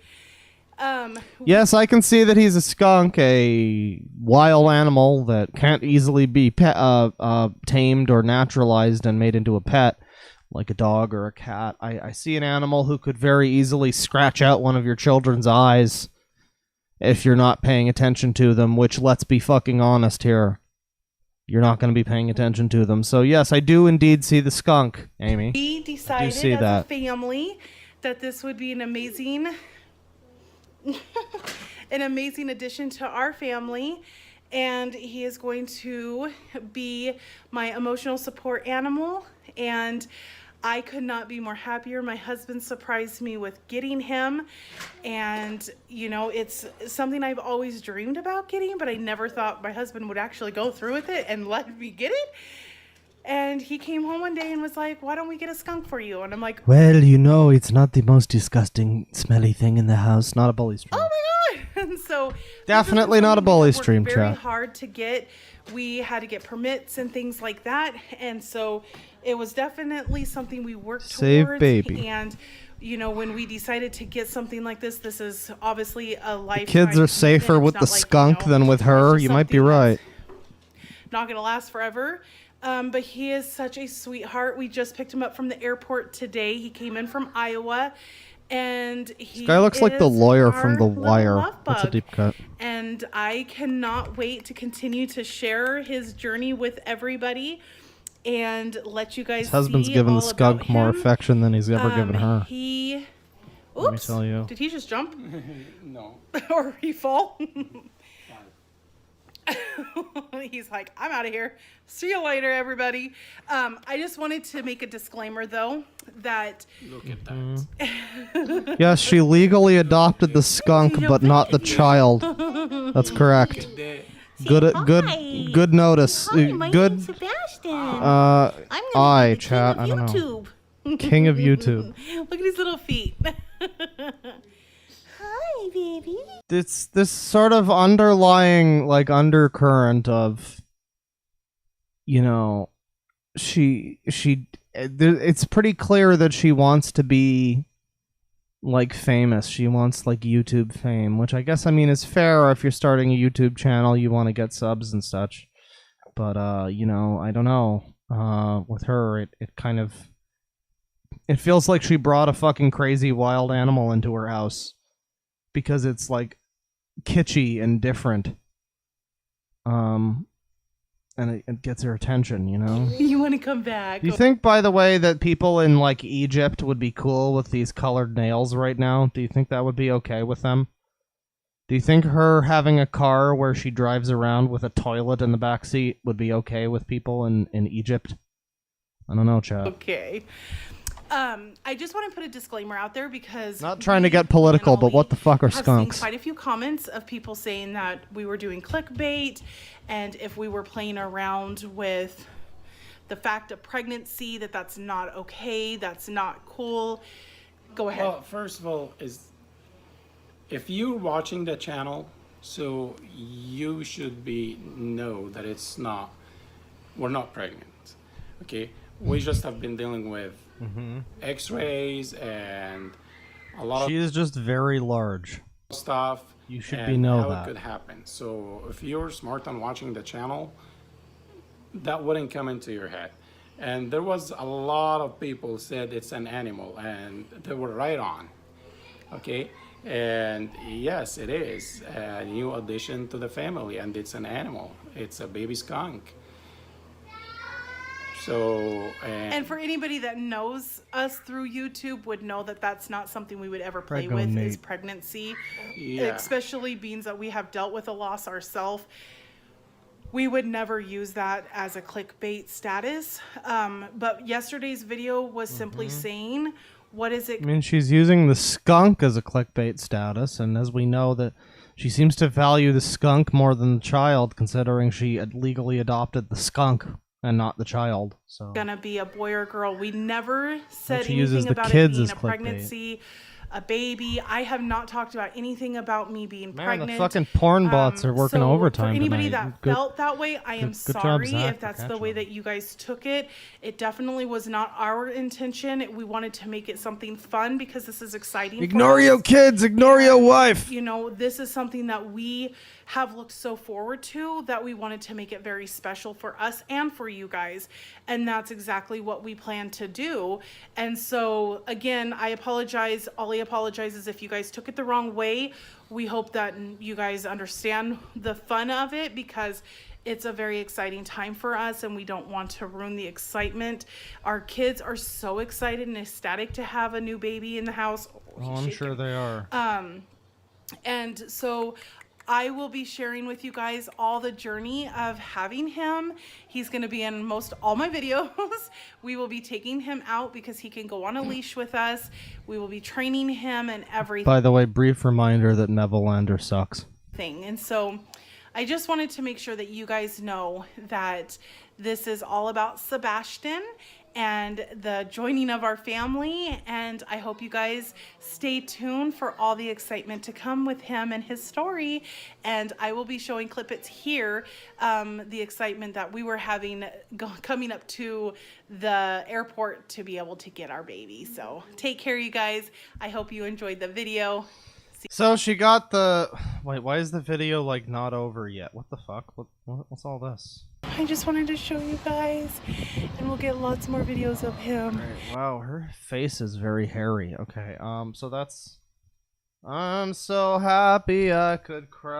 Yes, I can see that he's a skunk, a wild animal that can't easily be tamed or naturalized and made into a pet, like a dog or a cat. I see an animal who could very easily scratch out one of your children's eyes if you're not paying attention to them, which, let's be fucking honest here, you're not going to be paying attention to them. So yes, I do indeed see the skunk, Amy. We decided as a family that this would be an amazing addition to our family, and he is going to be my emotional support animal, and I could not be more happier. My husband surprised me with getting him, and you know, it's something I've always dreamed about getting, but I never thought my husband would actually go through with it and let me get it. And he came home one day and was like, why don't we get a skunk for you? And I'm like, well, you know, it's not the most disgusting, smelly thing in the house. Not a bully stream. oh my god. And so definitely not a bully stream, very chat. hard to get. We had to get permits and things like that, and so it was definitely something we worked Save towards. baby. And you know, when we decided to get something like this is obviously a lifetime. The kids are safer with the skunk than with her. You might be right. Not gonna last forever. But he is such a sweetheart. We just picked him up from the airport today. He came in from Iowa, and he This guy looks like the lawyer from The little Wire. love That's a bug. deep cut. And I cannot wait to continue to share his journey with everybody and let you guys His husband's see given the all skunk about more him. affection than he's ever given her. He... Let me Oops. tell you. Did he just jump? No. Or he fall? He's like, I'm out of here. See you later, everybody. I just wanted to make a disclaimer, though, that... Look at that. Yes, she legally adopted the skunk, but not the child. That's correct. Good notice. Hi, my Good. name's Sebastian. I'm gonna be the chat. king I of don't know. YouTube. King of YouTube. Look at his little feet. Hi, baby. It's this sort of underlying, like, undercurrent of, you know, it's pretty clear that she wants to be, like, famous. She wants, like, YouTube fame, which I guess, I mean, is fair. If you're starting a YouTube channel, you want to get subs and such. But, you know, I don't know. With her, it kind of... It feels like she brought a fucking crazy wild animal into her house. Because it's, like, kitschy and different. And it gets her attention, you know? You want to come back? Do you think, by the way, that people in, like, Egypt would be cool with these colored nails right now? Do you think that would be okay with them? Do you think her having a car where she drives around with a toilet in the back seat would be okay with people in Egypt? I don't know, chat. Okay. I just want to put a disclaimer out there because... Not trying to get political, but what the fuck are I've seen skunks? quite a few comments of people saying that we were doing clickbait and if we were playing around with the fact of pregnancy, that's not okay, that's not cool. Go ahead. Well, first of all, if you're watching the channel, so you should know that we're not pregnant. Okay? We just have been dealing with x-rays and a lot She is just very large. of stuff. You should and know how that. it could happen. So if you're smart on watching the channel, that wouldn't come into your head. And there was a lot of people said it's an animal, and they were right on. Okay? And yes, it is a new addition to the family, and it's an animal. It's a baby skunk. So, and for anybody that knows us through YouTube would know that that's not something we would ever play Prego with is Nate. pregnancy. Yeah. Especially being that we have dealt with a loss ourselves. We would never use that as a clickbait status. But yesterday's video was simply saying, what is it? I mean, she's using the skunk as a clickbait status, and as we know that she seems to value the skunk more than the child, considering she had legally adopted the skunk and not the child. So Gonna be a boy or girl. We never said she uses anything the about kids it being as a clickbait. pregnancy, a baby. I have not talked about anything about me being Man, pregnant. the fucking porn bots are working so overtime for anybody tonight. that Good- felt that way, I am good job, sorry Zach, if for that's the catching way them. that you guys took it. It definitely was not our intention. We wanted to make it something fun because this is exciting. Ignore for your us. kids, ignore your wife. You know, this is something that we have looked so forward to that we wanted to make it very special for us and for you guys. And that's exactly what we plan to do. And so, again, I apologize. Ollie apologizes if you guys took it the wrong way. We hope that you guys understand the fun of it because it's a very exciting time for us and we don't want to ruin the excitement. Our kids are so excited and ecstatic to have a new baby in the house. Oh, I'm sure they are. And so I will be sharing with you guys all the journey of having him. He's going to be in all my videos. We will be taking him out because he can go on a leash with us. We will be training him and everything. By the way, brief reminder that Neville Lander sucks. And so I just wanted to make sure that you guys know that this is all about Sebastian and the joining of our family, and I hope you guys stay tuned for all the excitement to come with him and his story. And I will be showing clippets here, the excitement that we were having coming up to the airport to be able to get our baby. So take care, you guys. I hope you enjoyed the video. So she got the... Wait, why is the video, like, not over yet? What the fuck? What's all this? I just wanted to show you guys, and we'll get lots more videos of him. Right, wow, her face is very hairy. Okay, so that's... I'm so happy I could cry.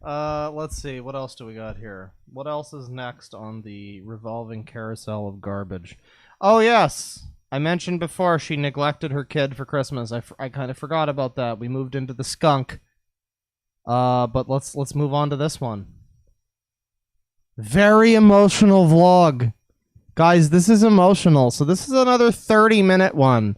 Let's see, what else do we got here? What else is next on the revolving carousel of garbage? Oh, yes! I mentioned before she neglected her kid for Christmas. I kind of forgot about that. We moved into the skunk. But let's move on to this one. Very emotional vlog. Guys, this is emotional. So this is another 30-minute one.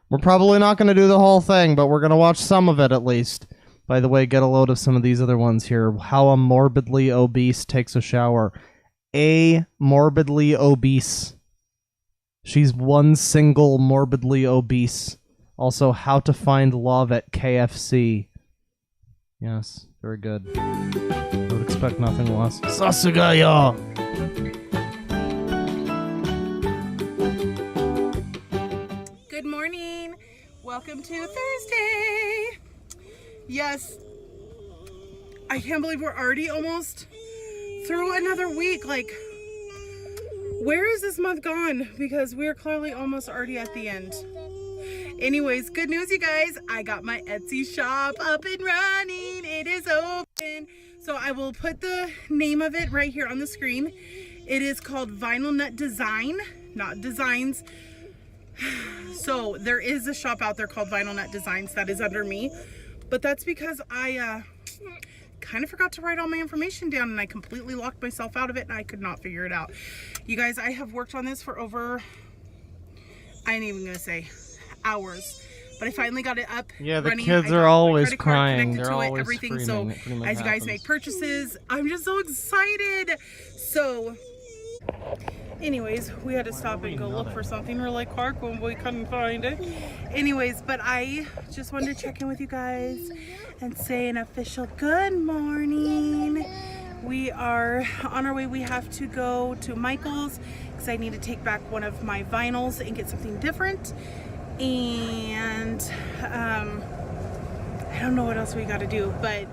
We're probably not going to do the whole thing, but we're going to watch some of it at least. By the way, get a load of some of these other ones here. How a morbidly obese takes a shower. A morbidly obese. She's one single morbidly obese. Also, how to find love at KFC. Yes, very good. I would expect nothing less. Sasugaya! Good morning. Welcome to Thursday. Yes. I can't believe we're already almost through another week. Like, where is this month gone? Because we're clearly almost already at the end. Anyways, good news, you guys. I got my Etsy shop up and running. It is open. So I will put the name of it right here on the screen. It is called Vinyl Nut Design, not Designs. So there is a shop out there called Vinyl Nut Designs that is under me. But that's because I kind of forgot to write all my information down and I completely locked myself out of it and I could not figure it out. You guys, I have worked on this for over, I ain't even gonna say hours, but I finally got it up. Yeah, the running. kids I got are my always credit card crying. connected They're to it, always everything. screaming. So It pretty much as you guys happens. make purchases, I'm just so excited. So anyways, we had to stop and go look for something really quick when we couldn't find it. Anyways, but I just wanted to check in with you guys and say an official good morning. We are on our way. We have to go to Michael's because I need to take back one of my vinyls and get something different. And I don't know what else we got to do, but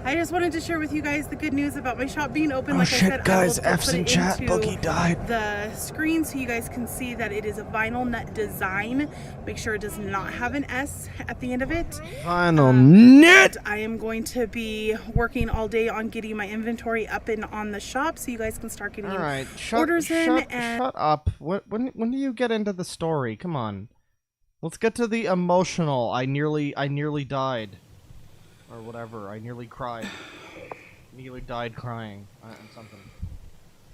I just wanted to share with you guys the good news about my shop being open. Oh like shit, I said, guys, I will F's put in it chat. into Boogie died. the screen so you guys can see that it is a vinyl nut design. Make sure it does not have an S at the end of it. Vinyl nut! I am going to be working all day on getting my inventory up and on the shop so you guys can start getting Alright, orders in. And shut up. When do you get into the story? Come on. Let's get to the emotional. I nearly died. Or whatever. I nearly cried. Nearly died crying. Something.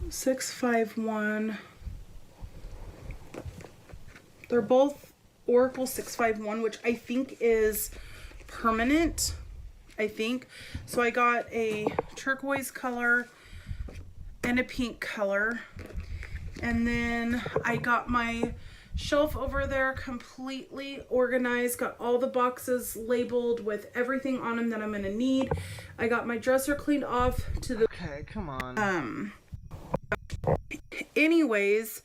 651. They're both Oracle 651, which I think is permanent. I think. So I got a turquoise color and a pink color. And then I got my shelf over there completely organized, got all the boxes labeled with everything on them that I'm gonna need. I got my dresser cleaned off to the Okay, come on. anyways,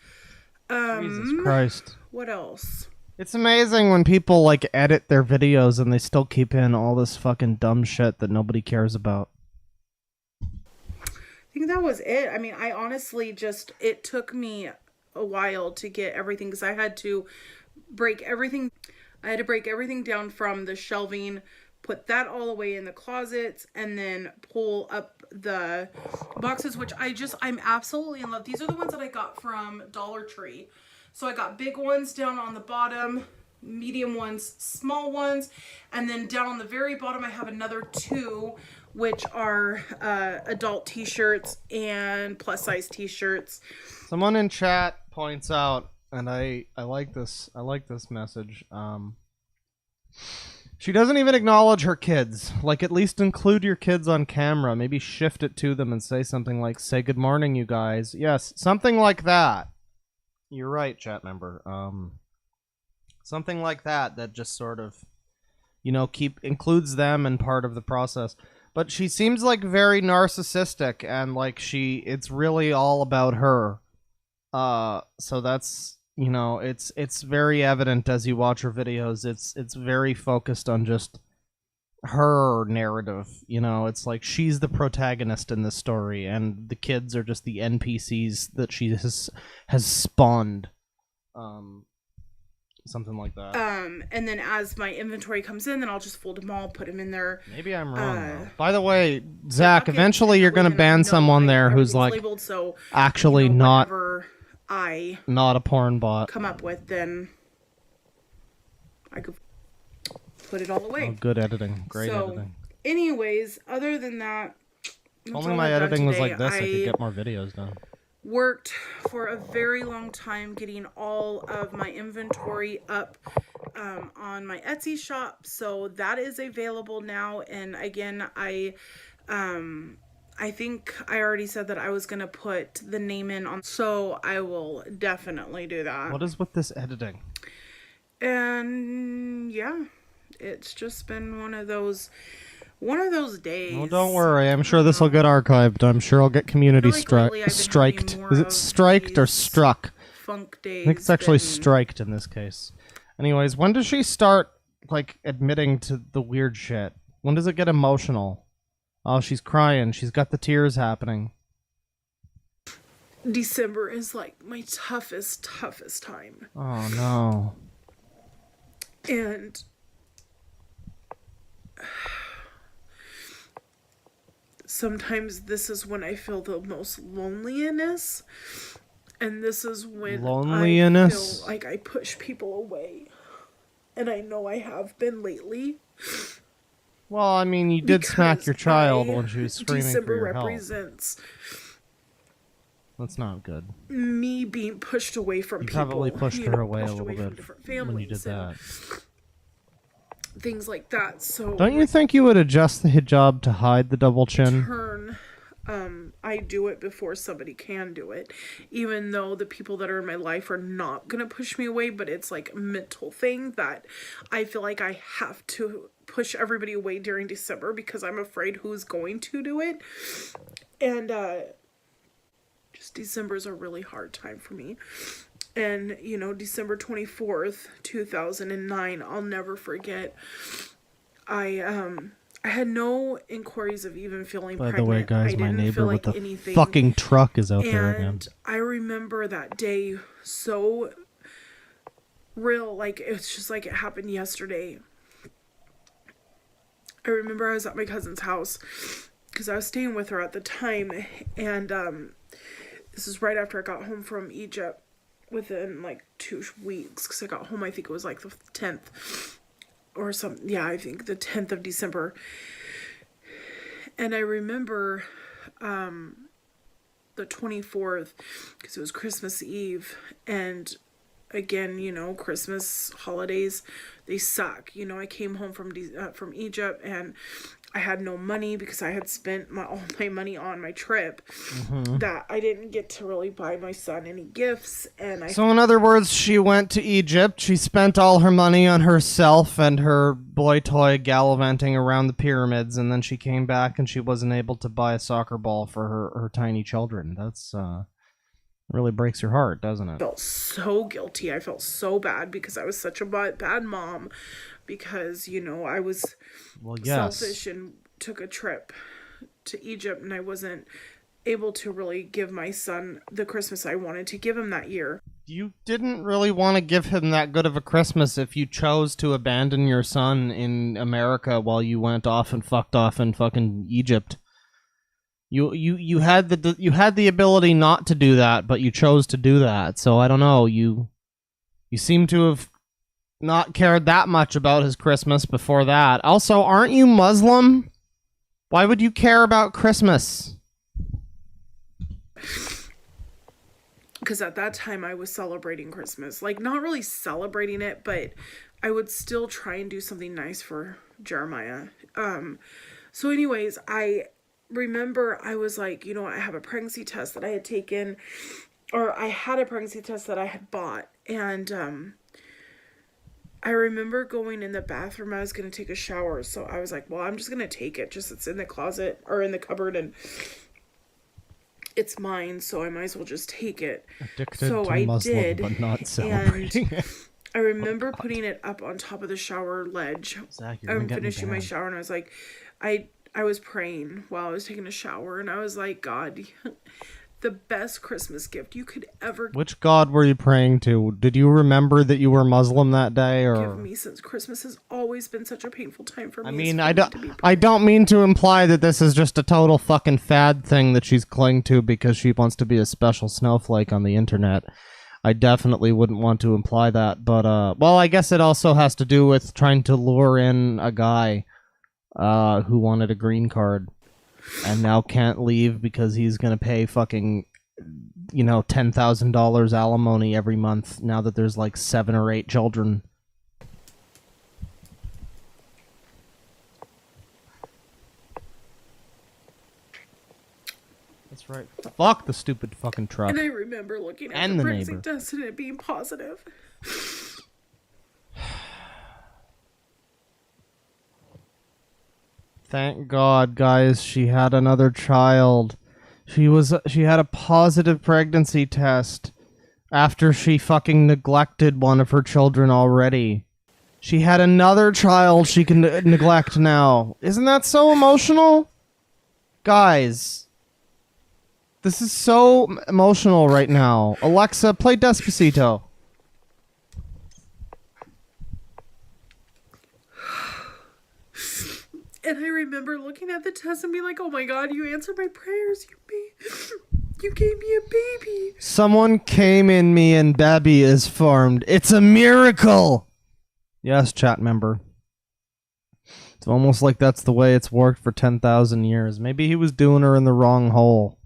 Jesus Christ. what else? It's amazing when people like edit their videos and they still keep in all this fucking dumb shit that nobody cares about. I think that was it. I mean, I honestly just, it took me a while to get everything because I had to break everything. I had to break everything down from the shelving, put that all away in the closets, and then pull up the boxes, which I'm absolutely in love. These are the ones that I got from Dollar Tree. So I got big ones down on the bottom, medium ones, small ones, and then down on the very bottom I have another two, which are adult t-shirts and plus size t-shirts. Someone in chat points out, and I like this message. She doesn't even acknowledge her kids. Like, at least include your kids on camera. Maybe shift it to them and say something like, "Say good morning, you guys." Yes, something like that. You're right, chat member. Something like that just sort of, includes them in part of the process. But she seems like very narcissistic and like it's really all about her. So that's, it's very evident as you watch her videos. It's very focused on just her narrative. It's like she's the protagonist in this story and the kids are just the NPCs that she has spawned. Something like that. And then as my inventory comes in, then I'll just fold them all, put them in there. Maybe I'm wrong. Though. By the way, Zach, eventually you're gonna ban someone there who's like labeled, so actually not a porn bot. Come up with, then I could put it all away. Oh, good editing. Great So, editing. anyways, other than that, If that's only all my I've done editing was today. like this, I could get more videos done. Worked for a very long time getting all of my inventory up on my Etsy shop, so that is available now. And again, I think I already said that I was gonna put the name in on, so I will definitely do that. What is with this editing? And yeah, it's just been one of those days. Well, don't worry. I'm sure this will get archived. I'm sure I'll get community lately I've been having striked. more Is it of striked or these struck? Funk days. I think it's actually than- striked in this case. Anyways, when does she start, like, admitting to the weird shit? When does it get emotional? Oh, she's crying. She's got the tears happening. December is like my toughest time. Oh, no. And sometimes this is when I feel the most loneliness. And this is when I feel like I push people away. And I know I have been lately. Well, I mean, you did smack your child when she was screaming December for your help. represents That's not good. me being pushed away from You people. probably pushed her away a pushed little from bit different when you did families and that. things like that. So Don't you think you would adjust the hijab to hide the double chin? turn, I do it before somebody can do it, even though the people that are in my life are not gonna push me away. But it's like a mental thing that I feel like I have to push everybody away during December because I'm afraid who's going to do it. And just December's a really hard time for me. And December 24th 2009, I'll never forget. I had no inquiries of even feeling By pregnant. the way, guys, my I didn't neighbor feel with like the anything. fucking truck is out there again. And I remember that day so real, like it's just like it happened yesterday. I remember I was at my cousin's house because I was staying with her at the time, and this is right after I got home from Egypt, within like 2 weeks, because I got home, I think it was like the 10th or something. Yeah, I think the 10th of December. And I remember the 24th, because it was Christmas Eve, and again, Christmas holidays, they suck. I came home from Egypt, and I had no money because I had spent all my money on my trip. That I didn't get to really buy my son any gifts. And So in other words, she went to Egypt, she spent all her money on herself and her boy toy gallivanting around the pyramids, and then she came back and she wasn't able to buy a soccer ball for her tiny children. That's really breaks your heart, doesn't it? I felt so guilty. I felt so bad because I was such a bad mom, because I was selfish and took a trip to Egypt, and I wasn't able to really give my son the Christmas I wanted to give him that year. You didn't really want to give him that good of a Christmas if you chose to abandon your son in America while you went off and fucked off in fucking Egypt. You had the ability not to do that, but you chose to do that. So I don't know. You seem to have not cared that much about his Christmas before that. Also, aren't you Muslim? Why would you care about Christmas? Because at that time I was celebrating Christmas. Like, not really celebrating it, but I would still try and do something nice for Jeremiah. So anyways, I remember I was like, I have a pregnancy test that I had taken, or I had a pregnancy test that I had bought, and I remember going in the bathroom. I was going to take a shower, so I was like, well, I'm just going to take it. Just, it's in the closet or in the cupboard, and it's mine, so I might as well just take it. Addicted so to I Muslim, did, but not celebrating it. I remember putting it up on top of the shower ledge. Zach, you're gonna I'm get me finishing my banned. shower, and I was like, I was praying while I was taking a shower, and I was like, God, the best Christmas gift you could ever Which god were you praying to? Did you remember that you were Muslim that day, or? give me, since Christmas has always been such a painful time for me. I is mean, for I me don't. to be I don't mean to imply that this is just a total fucking fad thing that she's clinging to because she wants to be a special snowflake on the internet. I definitely wouldn't want to imply that, but well, I guess it also has to do with trying to lure in a guy who wanted a green card and now can't leave because he's gonna pay fucking, $10,000 alimony every month now that there's like 7 or 8 children. That's right. Fuck the stupid fucking truck. And I remember looking at And the the pregnancy neighbor. test and it being positive. Thank God, guys, she had another child. She had a positive pregnancy test after she fucking neglected one of her children already. She had another child she can neglect now. Isn't that so emotional? Guys, this is so emotional right now. Alexa, play Despacito. And I remember looking at the test and being like, oh my God, you answered my prayers. You gave me a baby. Someone came in me and baby is formed. It's a miracle! Yes, chat member. It's almost like that's the way it's worked for 10,000 years. Maybe he was doing her in the wrong hole.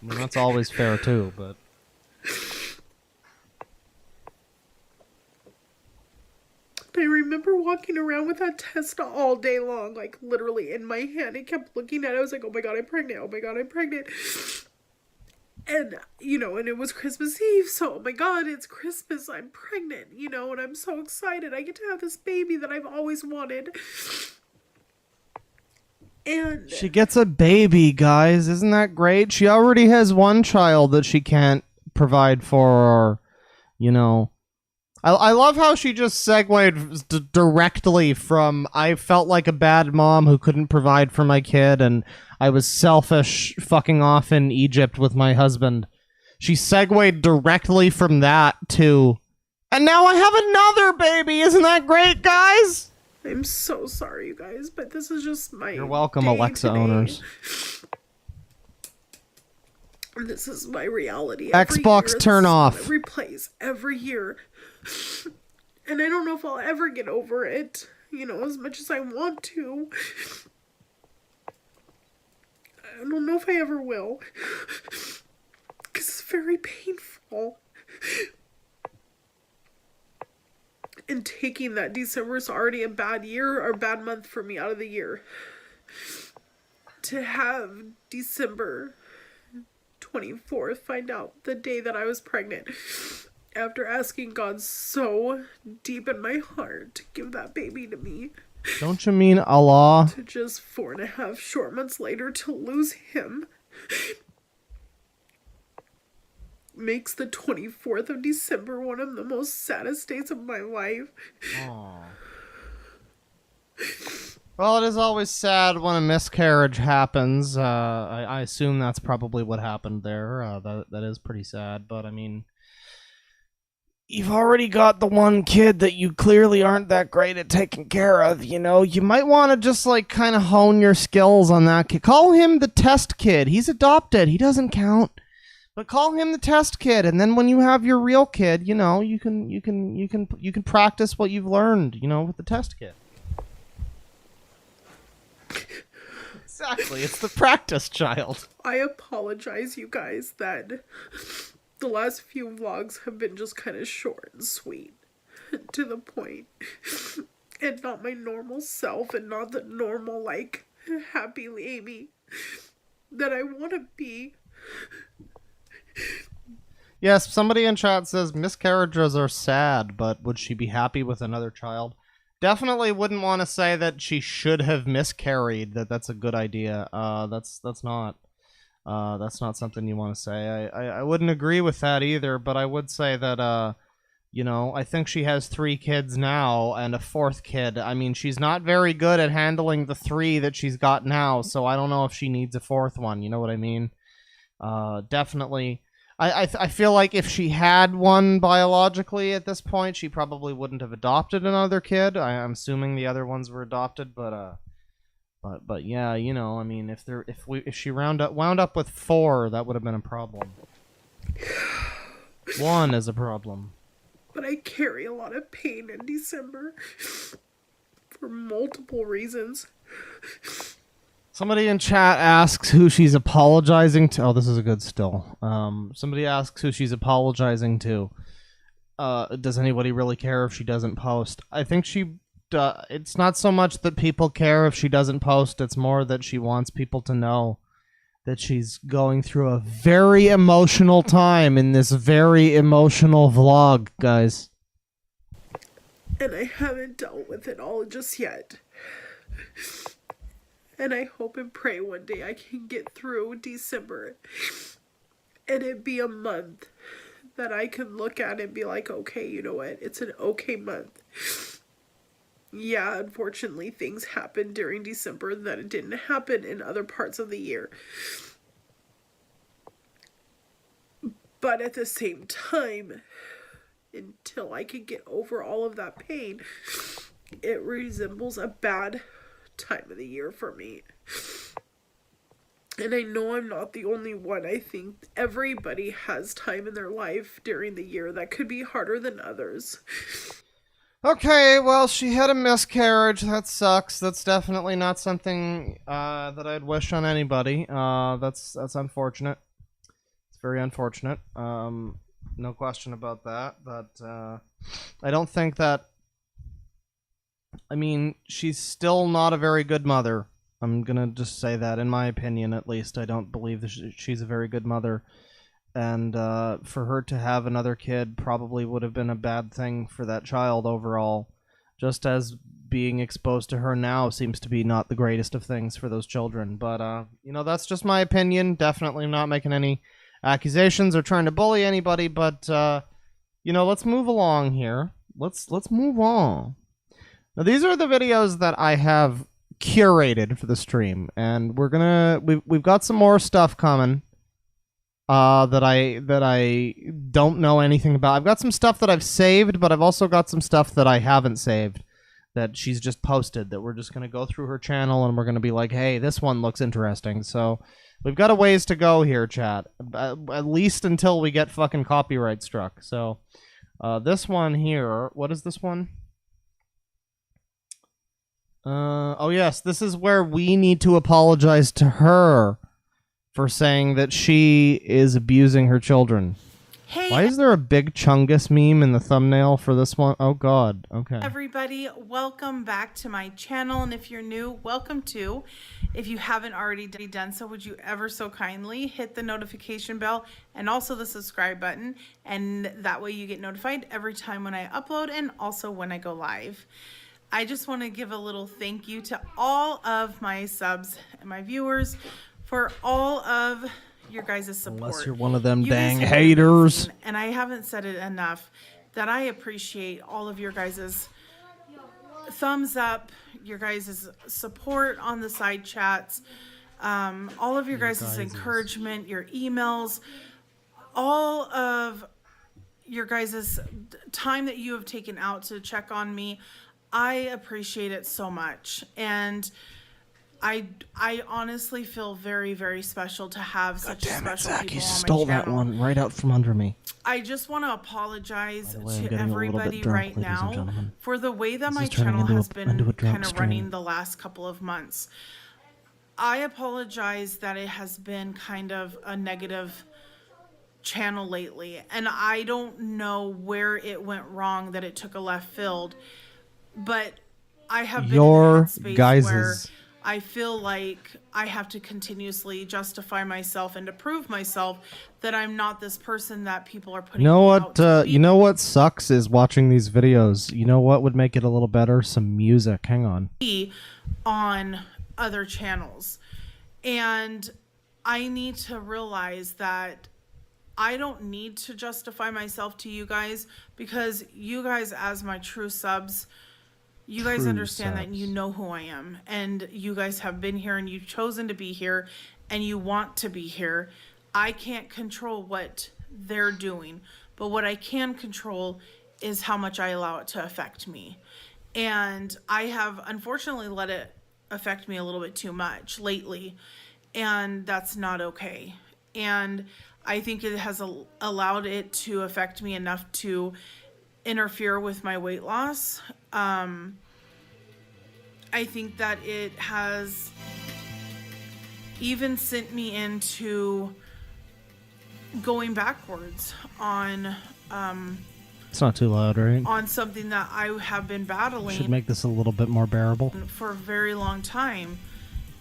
I mean, that's always fair too, but... I remember walking around with that test all day long, like literally in my hand. I kept looking at it. I was like, oh my God, I'm pregnant. Oh my God, I'm pregnant. And, and it was Christmas Eve. So, oh my God, it's Christmas. I'm pregnant, and I'm so excited. I get to have this baby that I've always wanted. And she gets a baby, guys. Isn't that great? She already has one child that she can't provide for, I love how she just segued directly from I felt like a bad mom who couldn't provide for my kid and I was selfish fucking off in Egypt with my husband. She segued directly from that to, and now I have another baby. Isn't that great, guys? I'm so sorry, you guys, but this is just my You're welcome, day Alexa today. owners. This is my reality. Xbox turn off. Every place, every year. And I don't know if I'll ever get over it, as much as I want to. I don't know if I ever will. Because it's very painful. And taking that December is already a bad year or bad month for me out of the year. To have December 24th find out the day that I was pregnant. After asking God so deep in my heart to give that baby to me. Don't you mean Allah? To just 4.5 short months later to lose him. Makes the 24th of December one of the most saddest days of my life. Aww. Well, it is always sad when a miscarriage happens. I assume that's probably what happened there. That is pretty sad, but I mean... You've already got the one kid that you clearly aren't that great at taking care of, you might want to just, kind of hone your skills on that kid. Call him the test kid. He's adopted. He doesn't count. But call him the test kid, and then when you have your real kid, you can practice what you've learned, with the test kid. Exactly. It's the practice child. I apologize, you guys, that... the last few vlogs have been just kind of short and sweet. To the point. And not my normal self and not the normal, happy Amy that I want to be. Yes, somebody in chat says miscarriages are sad, but would she be happy with another child? Definitely wouldn't want to say that she should have miscarried, that's a good idea. That's not something you want to say. I wouldn't agree with that either, but I would say that, I think she has 3 kids now and a 4th kid. I mean, she's not very good at handling the 3 that she's got now, so I don't know if she needs a 4th one, you know what I mean? Definitely. I feel like if she had one biologically at this point, she probably wouldn't have adopted another kid. I'm assuming the other ones were adopted, But yeah, I mean, if she wound up with 4, that would have been a problem. 1 is a problem. But I carry a lot of pain in December. for multiple reasons. Somebody in chat asks who she's apologizing to. Oh, this is a good still. Somebody asks who she's apologizing to. Does anybody really care if she doesn't post? I think it's not so much that people care if she doesn't post. It's more that she wants people to know that she's going through a very emotional time in this very emotional vlog, guys. And I haven't dealt with it all just yet. And I hope and pray one day I can get through December and it be a month that I can look at and be like, okay, you know what? It's an okay month. Yeah, unfortunately, things happened during December that it didn't happen in other parts of the year. But at the same time, until I can get over all of that pain, it resembles a bad time of the year for me. And I know I'm not the only one. I think everybody has time in their life during the year that could be harder than others. Okay, well, she had a miscarriage. That sucks. That's definitely not something that I'd wish on anybody. That's unfortunate. It's very unfortunate. No question about that. But I don't think that... I mean, she's still not a very good mother. I'm gonna just say that, in my opinion, at least. I don't believe that she's a very good mother. And for her to have another kid probably would have been a bad thing for that child overall. Just as being exposed to her now seems to be not the greatest of things for those children. But, you know, that's just my opinion. Definitely not making any accusations or trying to bully anybody. But, you know, let's move along here. Let's move on. Now, these are the videos that I have curated for the stream. And we've got some more stuff coming. That I don't know anything about. I've got some stuff that I've saved, but I've also got some stuff that I haven't saved that she's just posted that we're just going to go through her channel and we're going to be like, hey, this one looks interesting. So we've got a ways to go here, chat. At least until we get fucking copyright struck. So this one here, what is this one? Oh yes, this is where we need to apologize to her for saying that she is abusing her children. Hey, why is there a big Chungus meme in the thumbnail for this one? Oh god, okay. everybody, welcome back to my channel, and if you're new, welcome to. If you haven't already done so, would you ever so kindly hit the notification bell and also the subscribe button, and that way you get notified every time when I upload and also when I go live. I just want to give a little thank you to all of my subs and my viewers for all of your guys' support. Unless you're one of them You dang guys have been haters. amazing, and I haven't said it enough that I appreciate all of your guys' thumbs up, your guys' support on the side chats, all of your guys' encouragement, your emails, all of your guys' time that you have taken out to check on me. I appreciate it so much. And I honestly feel very, very special to have such special people on my You stole that channel. one right out from under me. I just want to apologize By the way, I'm to getting a little bit everybody drunk, right ladies and now gentlemen. for the way that This my is turning channel into has a been drunk kind of stream. running the last couple of months. I apologize that it has been kind of a negative channel lately, and I don't know where it went wrong that it took a left field, but I have been in Your a headspace guys's- where I feel like I have to continuously justify myself and to prove myself that I'm not this person that people are putting You know me what? out to be. You know what sucks is watching these videos. You know what would make it a little better? Some music. Hang on. On other channels. And I need to realize that I don't need to justify myself to you guys, because you guys, as my true subs, you guys True understand that subs. you know who I am, and you guys have been here and you've chosen to be here and you want to be here. I can't control what they're doing, but what I can control is how much I allow it to affect me. And I have unfortunately let it affect me a little bit too much lately, and that's not okay. And I think it has allowed it to affect me enough to interfere with my weight loss. I think that it has even sent me into going backwards on It's not too loud, right? on something that I have been battling Should make this a little bit more bearable. for a very long time.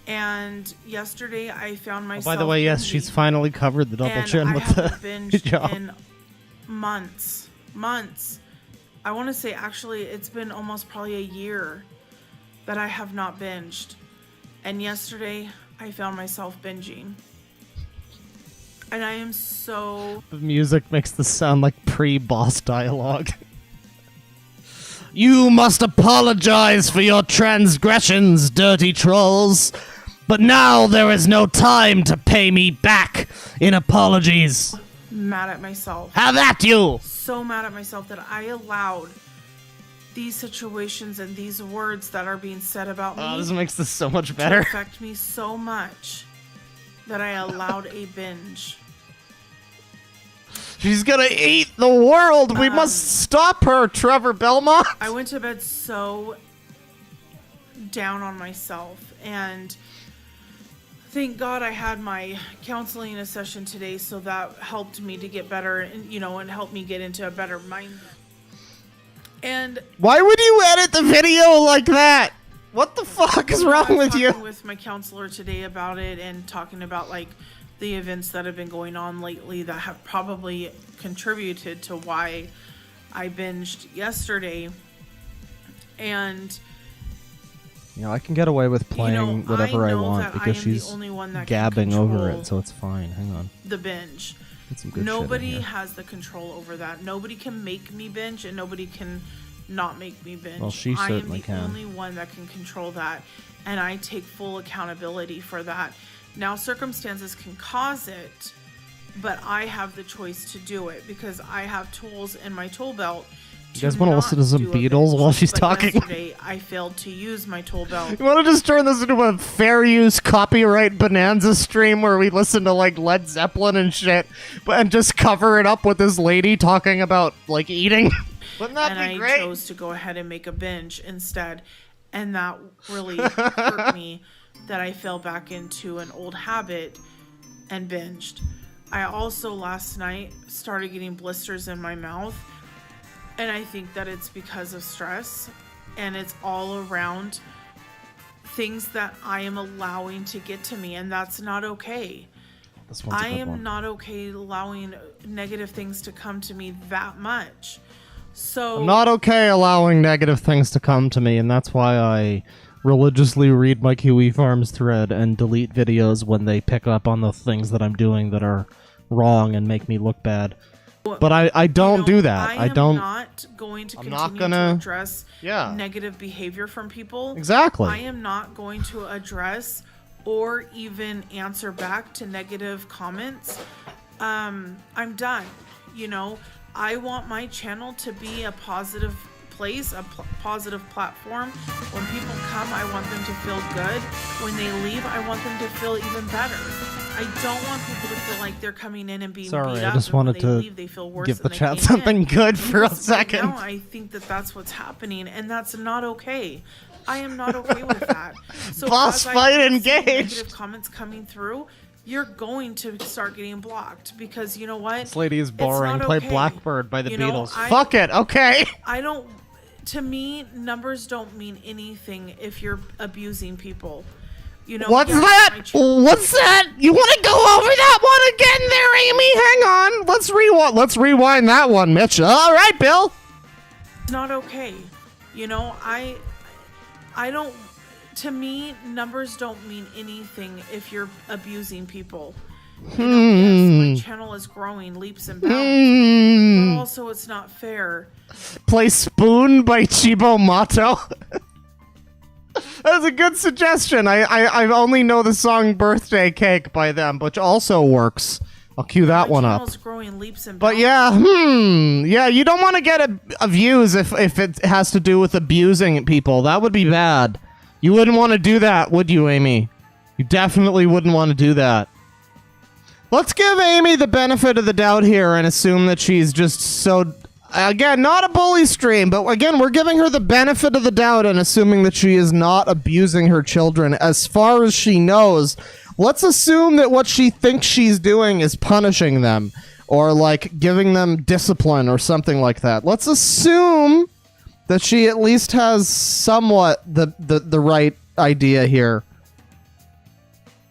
And yesterday I found myself. By the way, yes, binging, she's finally covered the double and chin I with haven't the binged job. in months. I want to say actually it's been almost probably a year that I have not binged. And yesterday I found myself binging. And I am so... The music makes this sound like pre-boss dialogue. You must apologize for your transgressions, dirty trolls. But now there is no time to pay me back in apologies. mad at myself. Have at you! So mad at myself that I allowed these situations and these words that are being said about me Oh, this makes this so much to better. affect me so much that I allowed a binge. She's gonna eat the world! We must stop her, Trevor Belmont! I went to bed so down on myself, and thank God I had my counseling session today, so that helped me to get better, and and helped me get into a better mind. And Why would you edit the video like that? What the fuck is wrong with you? I was talking with my counselor today about it, and talking about like the events that have been going on lately that have probably contributed to why I binged yesterday. And I can get away with playing whatever I know want that because I am she's the only one that gabbing can over control it, so it's fine. Hang on. the binge. Get some good shit in Nobody here. has the control over that. Nobody can make me binge, and nobody can not make me binge. Well, she certainly I can. am the only one that can control that, and I take full accountability for that. Now, circumstances can cause it, but I have the choice to do it because I have tools in my tool belt. You guys want to not listen to some do a Beatles binge. while she's But talking? Yesterday, I failed to use my tool belt. You want to just turn this into a fair use copyright bonanza stream where we listen to like Led Zeppelin and shit, and just cover it up with this lady talking about like eating? Wouldn't that And be I great? chose to go ahead and make a binge instead, and that really hurt me. That I fell back into an old habit and binged. I also last night started getting blisters in my mouth, and I think that it's because of stress, and it's all around things that I am allowing to get to me, and that's not okay. This one's a I good am one. not okay allowing negative things to come to me that much. So I'm not okay allowing negative things to come to me, and that's why I religiously read my Kiwi Farms thread and delete videos when they pick up on the things that I'm doing that are wrong and make me look bad. But I don't do that. I don't. I'm not going to I'm continue not gonna- to address Yeah. negative behavior from people. Exactly. I am not going to address or even answer back to negative comments. I'm done. I want my channel to be a positive place, a positive platform. When people come, I want them to feel good. When they leave, I want them to feel even better. I don't want people to feel like they're coming in and being Sorry, beat I up, just and when wanted they to leave, they feel worse give than the they chat came something in. good for a Because right second. now, I think that that's what's happening, and that's not okay. I am not okay with that. So Boss as I fight see engaged. Negative comments coming through, you're going to start getting blocked because you know what? This lady is It's boring. not Play okay. Blackbird by the Beatles. I- Fuck it. Okay. I don't. To me, numbers don't mean anything if you're abusing people. What's yes, that? my ch- What's that? You want to go over that one again there, Amy? Hang on. Let's rewind that one, Mitch. All right, Bill. It's not okay. I don't. To me, numbers don't mean anything if you're abusing people. Yes, my channel is growing leaps and bounds, but also it's not fair. Play Spoon by Chibo Mato. That's a good suggestion. I only know the song Birthday Cake by them, which also works. I'll cue that My one up. channel's growing leaps and But bounds. yeah, you don't want to get a views if it has to do with abusing people. That would be bad. You wouldn't want to do that, would you, Amy? You definitely wouldn't want to do that. Let's give Amy the benefit of the doubt here and assume that she's just so again, not a bully stream, but again, we're giving her the benefit of the doubt and assuming that she is not abusing her children as far as she knows. Let's assume that what she thinks she's doing is punishing them or like giving them discipline or something like that. Let's assume that she at least has somewhat the right idea here.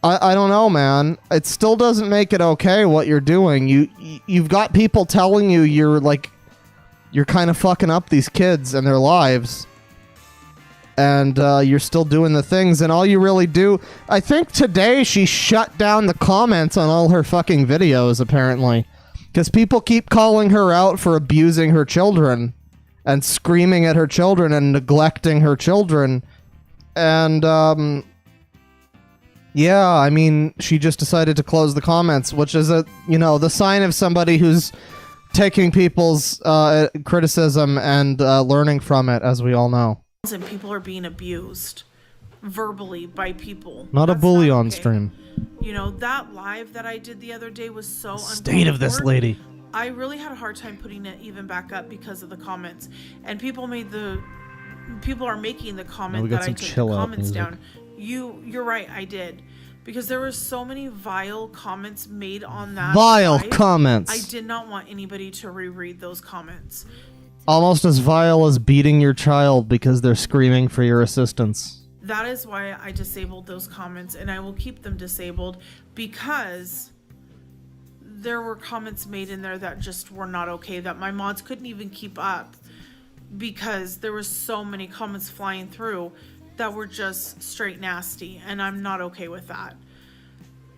I don't know, man. It still doesn't make it okay what you're doing. You've got people telling you you're kind of fucking up these kids and their lives, and you're still doing the things, and all you really do... I think today she shut down the comments on all her fucking videos, apparently, because people keep calling her out for abusing her children and screaming at her children and neglecting her children, and yeah, I mean, she just decided to close the comments, which is the sign of somebody who's taking people's criticism and learning from it, as we all know. And people are being abused verbally by people. Not a bully on stream. You know, that live that I did the other day was so State of this lady. I really had a hard time putting it even back up because of the comments. And people are making the comment that I took the comments down. You're right, I did. Because there were so many vile comments made on that Vile live, comments. I did not want anybody to reread those comments. Almost as vile as beating your child because they're screaming for your assistance. That is why I disabled those comments, and I will keep them disabled because there were comments made in there that just were not okay, that my mods couldn't even keep up because there were so many comments flying through that were just straight nasty, and I'm not okay with that.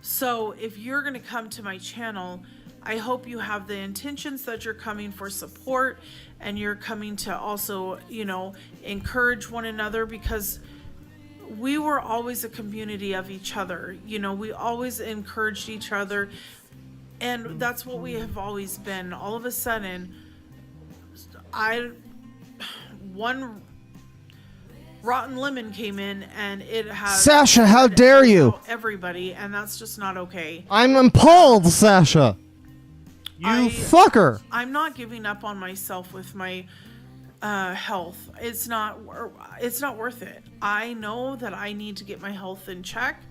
So if you're going to come to my channel, I hope you have the intentions that you're coming for support and you're coming to also, encourage one another, because we were always a community of each other. We always encouraged each other, and that's what we have always been. All of a sudden, one rotten lemon came in and it has Sasha, how dare you? Everybody, and that's just not okay. I'm appalled, Sasha. You fucker. I'm not giving up on myself with my health. It's not worth it. I know that I need to get my health in check,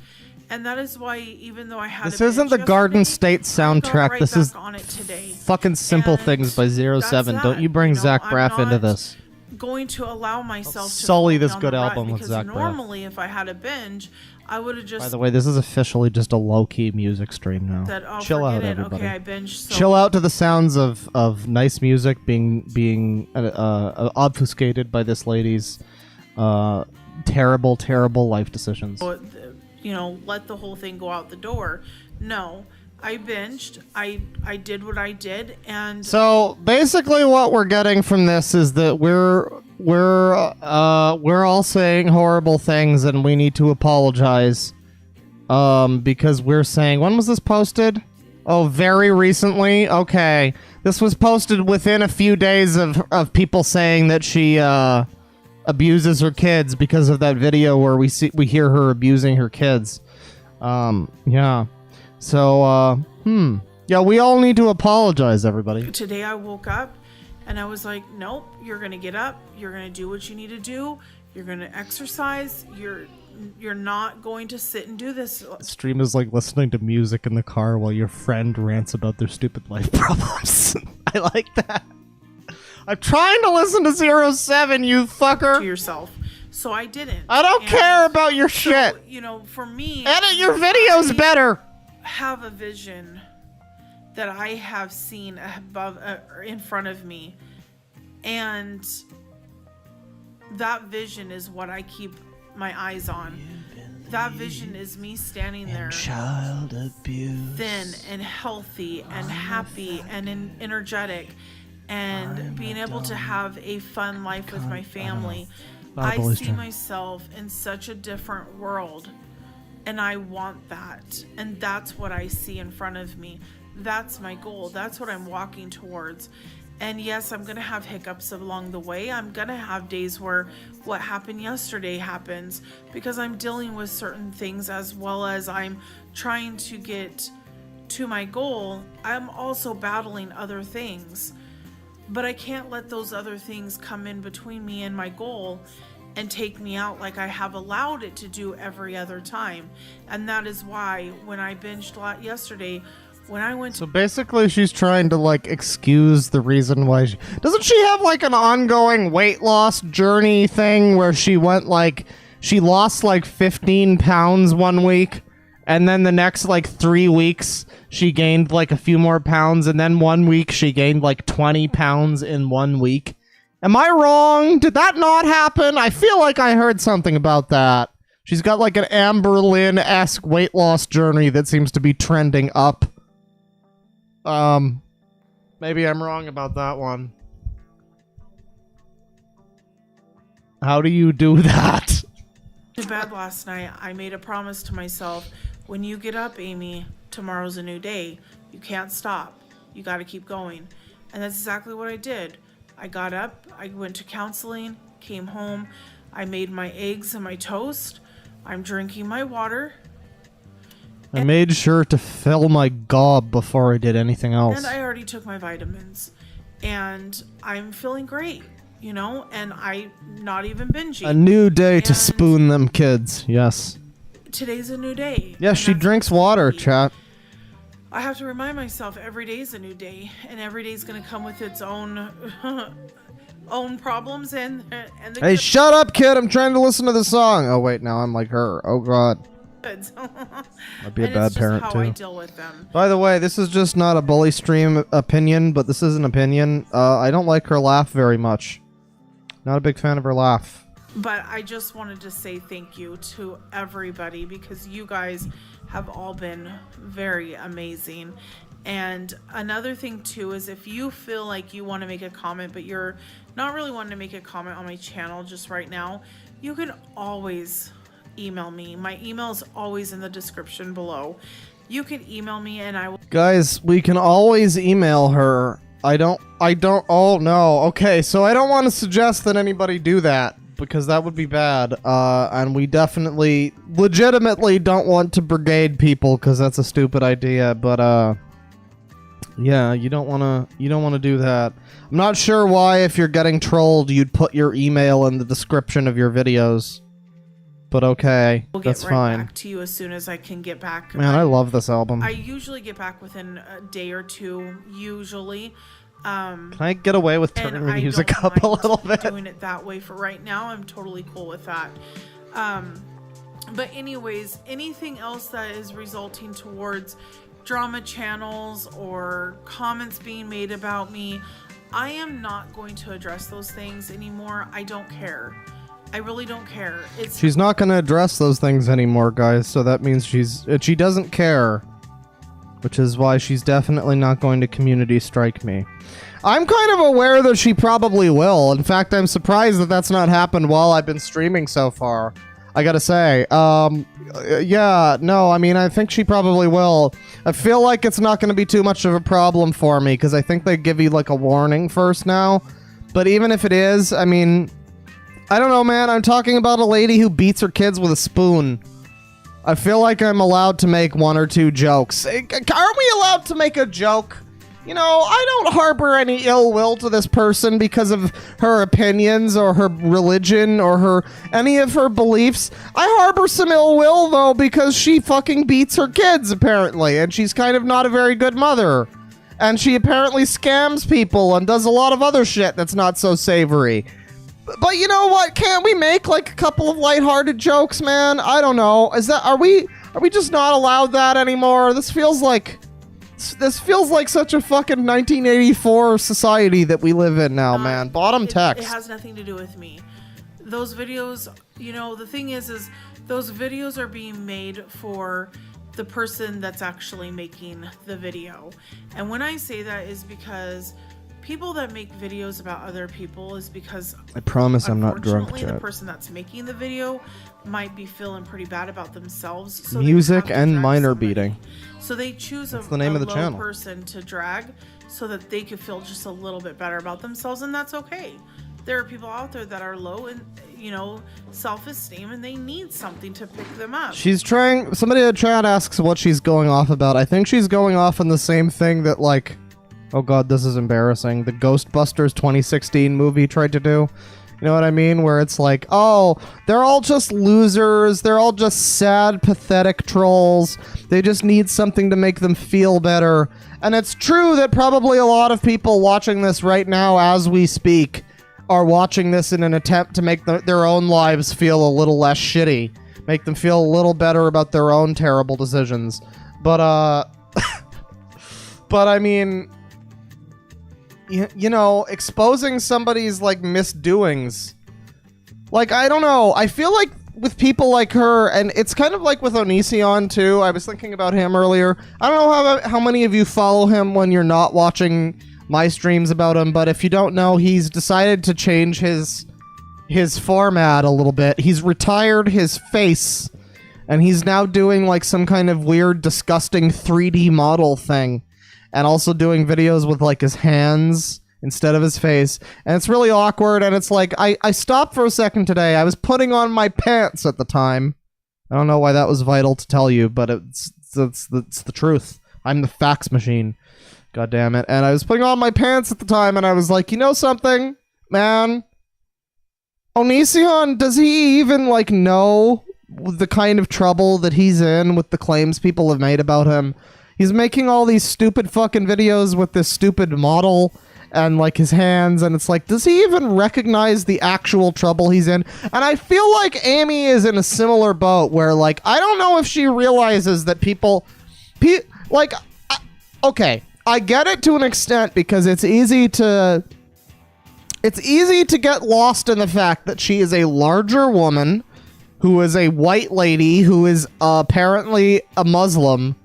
and that is why, even though I had this isn't the Garden State soundtrack. This is on it today. Fucking Simple Things by 07. Don't you bring Zach Braff into this. Going to allow myself to sully this good album with Zach Braff. Normally, if I had a binge, I would have just... By the way, this is officially just a low-key music stream now. Chill out, everybody. Okay, I binged so... Chill out to the sounds of nice music being obfuscated by this lady's terrible, terrible life decisions. Let the whole thing go out the door. No, I binged. I did what I did, and... So, basically what we're getting from this is that we're all saying horrible things and we need to apologize. Because we're saying... When was this posted? Oh, very recently? Okay. This was posted within a few days of people saying that she abuses her kids because of that video where we hear her abusing her kids. Yeah. So, yeah, we all need to apologize, everybody. Today I woke up and I was like, nope, you're going to get up. You're going to do what you need to do. You're going to exercise. You're not going to sit and do this. Stream is like listening to music in the car while your friend rants about their stupid life problems. I like that. I'm trying to listen to 07, you fucker. To yourself. So I didn't. I don't care about your shit. For me... Edit your videos better. Have a vision that I have seen above in front of me, and that vision is what I keep my eyes on. That vision is me standing there, child abuse, thin and healthy and happy and energetic, and being able to have a fun life with my family. I see myself in such a different world. And I want that. And that's what I see in front of me. That's my goal. That's what I'm walking towards. And yes, I'm going to have hiccups along the way. I'm going to have days where what happened yesterday happens because I'm dealing with certain things as well as I'm trying to get to my goal. I'm also battling other things. but I can't let those other things come in between me and my goal and take me out like I have allowed it to do every other time. And that is why when I binged yesterday, when I went So basically she's trying to like excuse the reason why doesn't she have like an ongoing weight loss journey thing where she went like she lost like 15 pounds one week and then the next like 3 weeks she gained like a few more pounds and then 1 week she gained like 20 pounds in 1 week. Am I wrong? Did that not happen? I feel like I heard something about that. She's got like an Amber Lynn-esque weight loss journey that seems to be trending up. Maybe I'm wrong about that one. How do you do that? to bed last night, I made a promise to myself, when you get up, Amy, tomorrow's a new day. You can't stop. You got to keep going. And that's exactly what I did. I got up, I went to counseling, came home, I made my eggs and my toast. I'm drinking my water. I made sure to fill my gob before I did anything else. And I already took my vitamins. And I'm feeling great, you know, and I'm not even binging. A new day to And spoon them kids, yes. Today's a new day. Yes, and she that's drinks what water, it's gonna chat. be. I have to remind myself every day is a new day, and every day is going to come with its own own problems and the Hey, shut up, kid! I'm trying to listen to the song. Oh wait, now I'm like her. Oh god, goods. I'd be a And bad it's just parent how too. I deal with them. By the way, this is just not a bully stream opinion, but this is an opinion. I don't like her laugh very much. Not a big fan of her laugh. But I just wanted to say thank you to everybody because you guys have all been very amazing. And another thing too is if you feel like you want to make a comment but you're not really wanting to make a comment on my channel just right now, you can always email me. My email is always in the description below. You can email me and I will. Guys, we can always email her. I don't, oh no. Okay, so I don't want to suggest that anybody do that because that would be bad. And we definitely, legitimately don't want to brigade people because that's a stupid idea, but, yeah, you don't want to do that. I'm not sure why if you're getting trolled, you'd put your email in the description of your videos. But okay, We'll that's get right fine. back to you as soon as I can get back. Man, I love this album. I usually get back within a day or two, usually. Can I get away with And turning the I music don't up a mind little bit? doing it that way for right now. I'm totally cool with that. But anyways, anything else that is resulting towards drama channels or comments being made about me, I am not going to address those things anymore. I don't care. I really don't care. She's not going to address those things anymore, guys, so that means she doesn't care. Which is why she's definitely not going to community strike me. I'm kind of aware that she probably will. In fact, I'm surprised that that's not happened while I've been streaming so far. I gotta say. Yeah, no, I mean, I think she probably will. I feel like it's not going to be too much of a problem for me, because I think they give you, like, a warning first now. But even if it is, I mean, I don't know, man. I'm talking about a lady who beats her kids with a spoon. I feel like I'm allowed to make one or two jokes. Aren't we allowed to make a joke? You know, I don't harbor any ill will to this person because of her opinions or her religion or any of her beliefs. I harbor some ill will, though, because she fucking beats her kids, apparently, and she's kind of not a very good mother. And she apparently scams people and does a lot of other shit that's not so savory. But you know what? Can't we make like a couple of lighthearted jokes, man? I don't know. Are we just not allowed that anymore? This feels like such a fucking 1984 society that we live in now, man. Bottom text. It has nothing to do with me. Those videos, you know, the thing is those videos are being made for the person that's actually making the video. And when I say that is because people that make videos about other people is because I promise I'm not drunk, unfortunately, Chad. the person that's making the video might be feeling pretty bad about themselves. So Music they have to and drag minor somebody. beating. So they choose That's the name of the low channel. person to drag so that they could feel just a little bit better about themselves, and that's okay. There are people out there that are low in, you know, self-esteem, and they need something to pick them up. She's trying. Somebody in chat asks what she's going off about. I think she's going off on the same thing that, like, Oh god, this is embarrassing. The Ghostbusters 2016 movie tried to do. You know what I mean? Where it's like, oh, they're all just losers. They're all just sad, pathetic trolls. They just need something to make them feel better. And it's true that probably a lot of people watching this right now as we speak are watching this in an attempt to make their own lives feel a little less shitty. Make them feel a little better about their own terrible decisions. But, but I mean... You know, exposing somebody's, like, misdoings. Like, I don't know. I feel like with people like her, and it's kind of like with Onision, too. I was thinking about him earlier. I don't know how many of you follow him when you're not watching my streams about him, but if you don't know, he's decided to change his format a little bit. He's retired his face, and he's now doing, like, some kind of weird, disgusting 3D model thing. And also doing videos with, like, his hands instead of his face. And it's really awkward, and it's like, I stopped for a second today. I was putting on my pants at the time. I don't know why that was vital to tell you, but it's the truth. I'm the fax machine. God damn it. And I was putting on my pants at the time, and I was like, you know something, man? Onision, does he even, like, know the kind of trouble that he's in with the claims people have made about him? He's making all these stupid fucking videos with this stupid model and, like, his hands, and it's like, does he even recognize the actual trouble he's in? And I feel like Amy is in a similar boat where, like, I don't know if she realizes that okay, I get it to an extent because it's easy to get lost in the fact that she is a larger woman who is a white lady who is apparently a Muslim.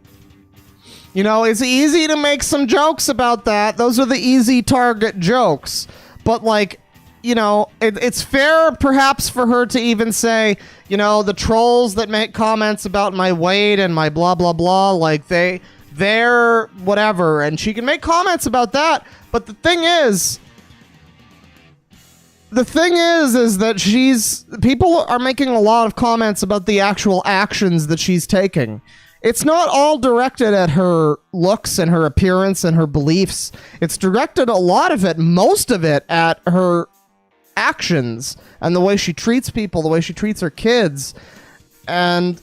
You know, it's easy to make some jokes about that. Those are the easy target jokes. But, like, you know, it's fair perhaps for her to even say, you know, the trolls that make comments about my weight and my blah, blah, blah, like, they're whatever. And she can make comments about that. But the thing is that people are making a lot of comments about the actual actions that she's taking. It's not all directed at her looks and her appearance and her beliefs. It's directed most of it, at her actions and the way she treats people, the way she treats her kids. And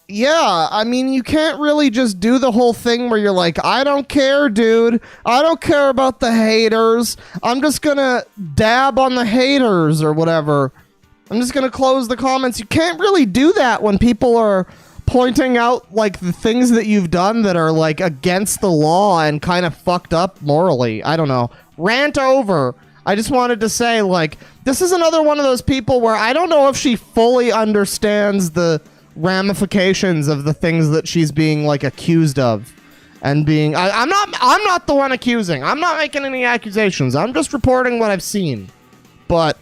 yeah, I mean, you can't really just do the whole thing where you're like, I don't care, dude. I don't care about the haters. I'm just gonna dab on the haters or whatever. I'm just gonna close the comments. You can't really do that when people are pointing out, like, the things that you've done that are, like, against the law and kind of fucked up morally. I don't know. Rant over. I just wanted to say, like, this is another one of those people where I don't know if she fully understands the ramifications of the things that she's being, like, accused of. And being... I'm not the one accusing. I'm not making any accusations. I'm just reporting what I've seen. But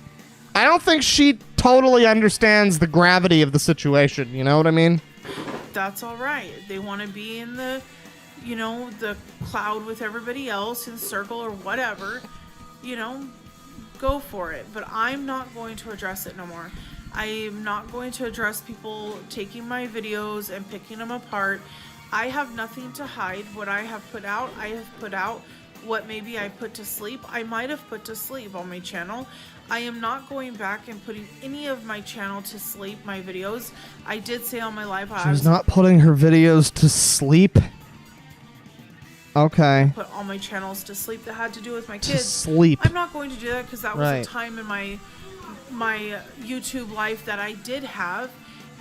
I don't think she totally understands the gravity of the situation. You know what I mean? That's all right. They want to be in the, you know, the cloud with everybody else, in the circle or whatever, you know, go for it. But I'm not going to address it no more. I am not going to address people taking my videos and picking them apart. I have nothing to hide. What I have put out, I have put out. What maybe I put to sleep, I might have put to sleep on my channel. I am not going back and putting any of my channel to sleep, my videos. I did say on my live... She's not putting her videos to sleep? Okay. Put all my channels to sleep that had to do with my kids. To sleep. I'm not going to do that because that was right. a time in my YouTube life that I did have.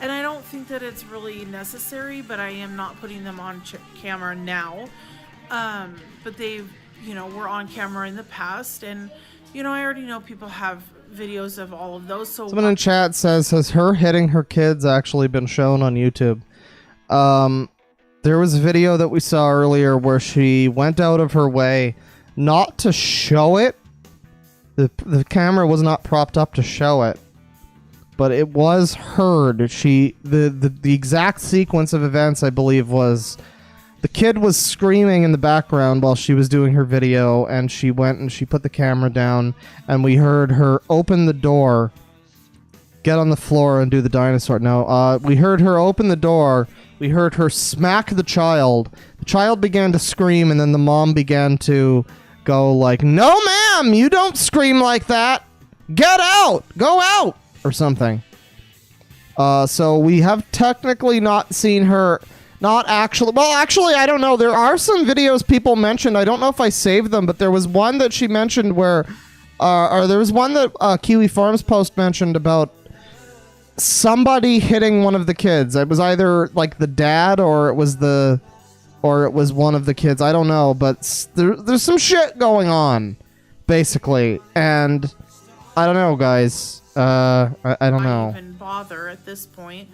And I don't think that it's really necessary, but I am not putting them on camera now. But they, you know, were on camera in the past, and you know, I already know people have videos of all of those. So someone in chat says, has her hitting her kids actually been shown on YouTube? There was a video that we saw earlier where she went out of her way not to show it. The camera was not propped up to show it, but it was heard. The exact sequence of events, I believe, was the kid was screaming in the background while she was doing her video, and she went and she put the camera down, and we heard her open the door, get on the floor, and do the dinosaur. No, we heard her open the door. We heard her smack the child. The child began to scream, and then the mom began to go like, "No, ma'am, you don't scream like that. Get out, go out," or something. So we have technically not seen her. Not actually. Well, actually, I don't know. There are some videos people mentioned. I don't know if I saved them, but there was one that she mentioned where, or there was one that Kiwi Farms Post mentioned about somebody hitting one of the kids. It was either like the dad or it was one of the kids. I don't know, but there's some shit going on, basically, and I don't know, guys. I don't know. Even bother at this point.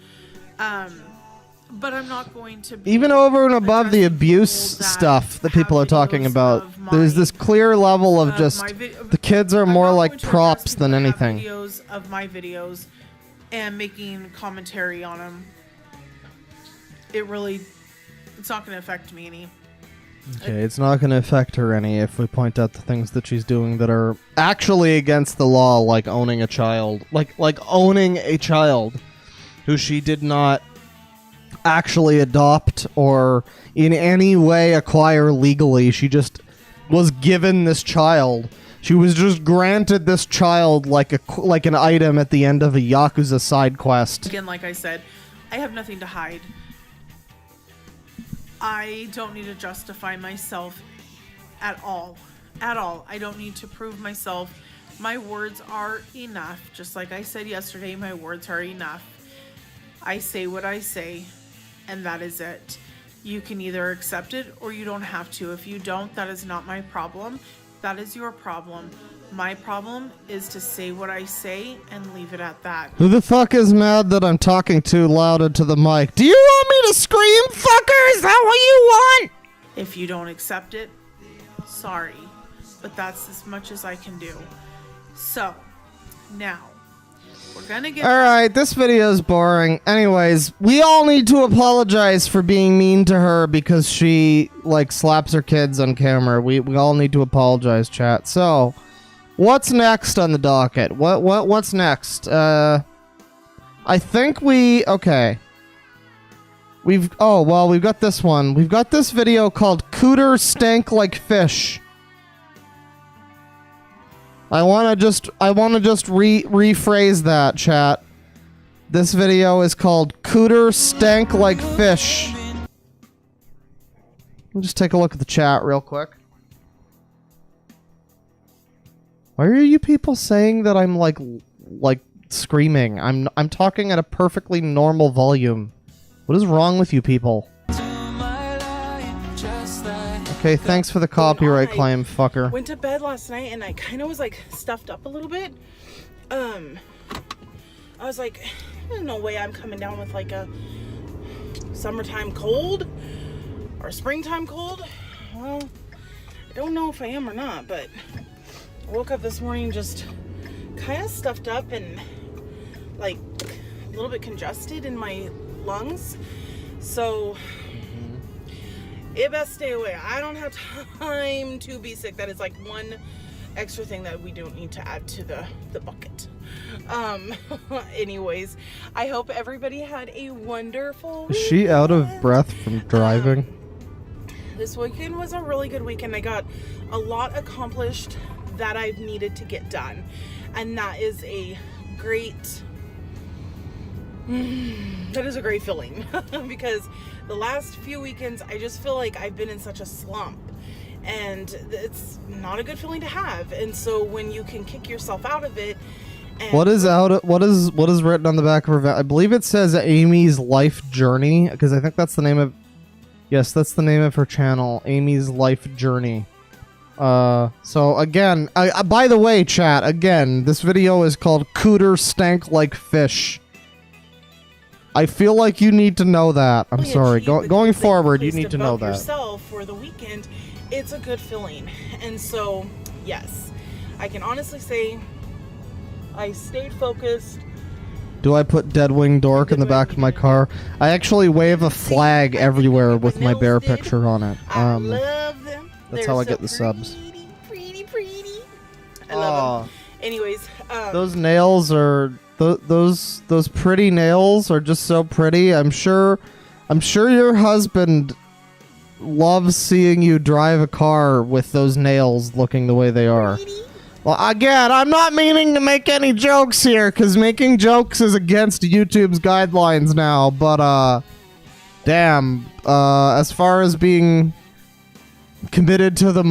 But I'm not going to be even over and above the abuse stuff that people are talking about. There's this clear level of just the kids are more like props than anything. Videos of my videos and making commentary on them. It's not going to affect me any. Okay, it's not going to affect her any if we point out the things that she's doing that are actually against the law, like owning a child, like owning a child who she did not actually adopt or in any way acquire legally. She just was given this child. She was just granted this child like an item at the end of a Yakuza side quest. Again, like I said, I have nothing to hide. I don't need to justify myself at all. At all. I don't need to prove myself. My words are enough. Just like I said yesterday, my words are enough. I say what I say, and that is it. You can either accept it or you don't have to. If you don't, that is not my problem. That is your problem. My problem is to say what I say and leave it at that. Who the fuck is mad that I'm talking too loud into the mic? Do you want me to scream, fucker? Is that what you want? If you don't accept it, sorry. But that's as much as I can do. So, now, we're gonna get... Alright, this video is boring. Anyways, we all need to apologize for being mean to her because she, slaps her kids on camera. We all need to apologize, chat. So, what's next on the docket? What's next? I think okay. We've got this one. We've got this video called Cooter Stank Like Fish. I wanna just rephrase that, chat. This video is called Cooter Stank Like Fish. Let me just take a look at the chat real quick. Why are you people saying that I'm like screaming? I'm talking at a perfectly normal volume. What is wrong with you people? Okay, thanks for the copyright claim, fucker. Went to bed last night and I kind of was stuffed up a little bit. I was like, there's no way I'm coming down with a summertime cold or springtime cold. Well, I don't know if I am or not, but I woke up this morning just kind of stuffed up and a little bit congested in my lungs. So it best stay away. I don't have time to be sick. That is one extra thing that we don't need to add to the bucket. Anyways, I hope everybody had a wonderful weekend. Is she out of breath from driving? This weekend was a really good weekend. I got a lot accomplished that I've needed to get done. And that is a great feeling because the last few weekends I just feel like I've been in such a slump and it's not a good feeling to have. And so when you can kick yourself out of it and what is written on the back of her I believe it says Amy's Life Journey, because I think that's the name of that's the name of her channel, Amy's Life Journey. So again, by the way, chat, again, this video is called Cooter Stank Like Fish. I feel like you need to know that. I'm sorry. Going forward, you need to know that. Yourself for the weekend, it's a good feeling. And so, yes, I can honestly say I stayed focused. Do I put Deadwing Dork in the back of my car? I actually wave a flag everywhere with my bear picture on it. I love them. That's how I get the subs. Pretty. I love them. Anyways, those nails are those pretty nails are just so pretty. I'm sure your husband love seeing you drive a car with those nails looking the way they are. Well, again, I'm not meaning to make any jokes here, because making jokes is against YouTube's guidelines now, but, damn, as far as being committed to the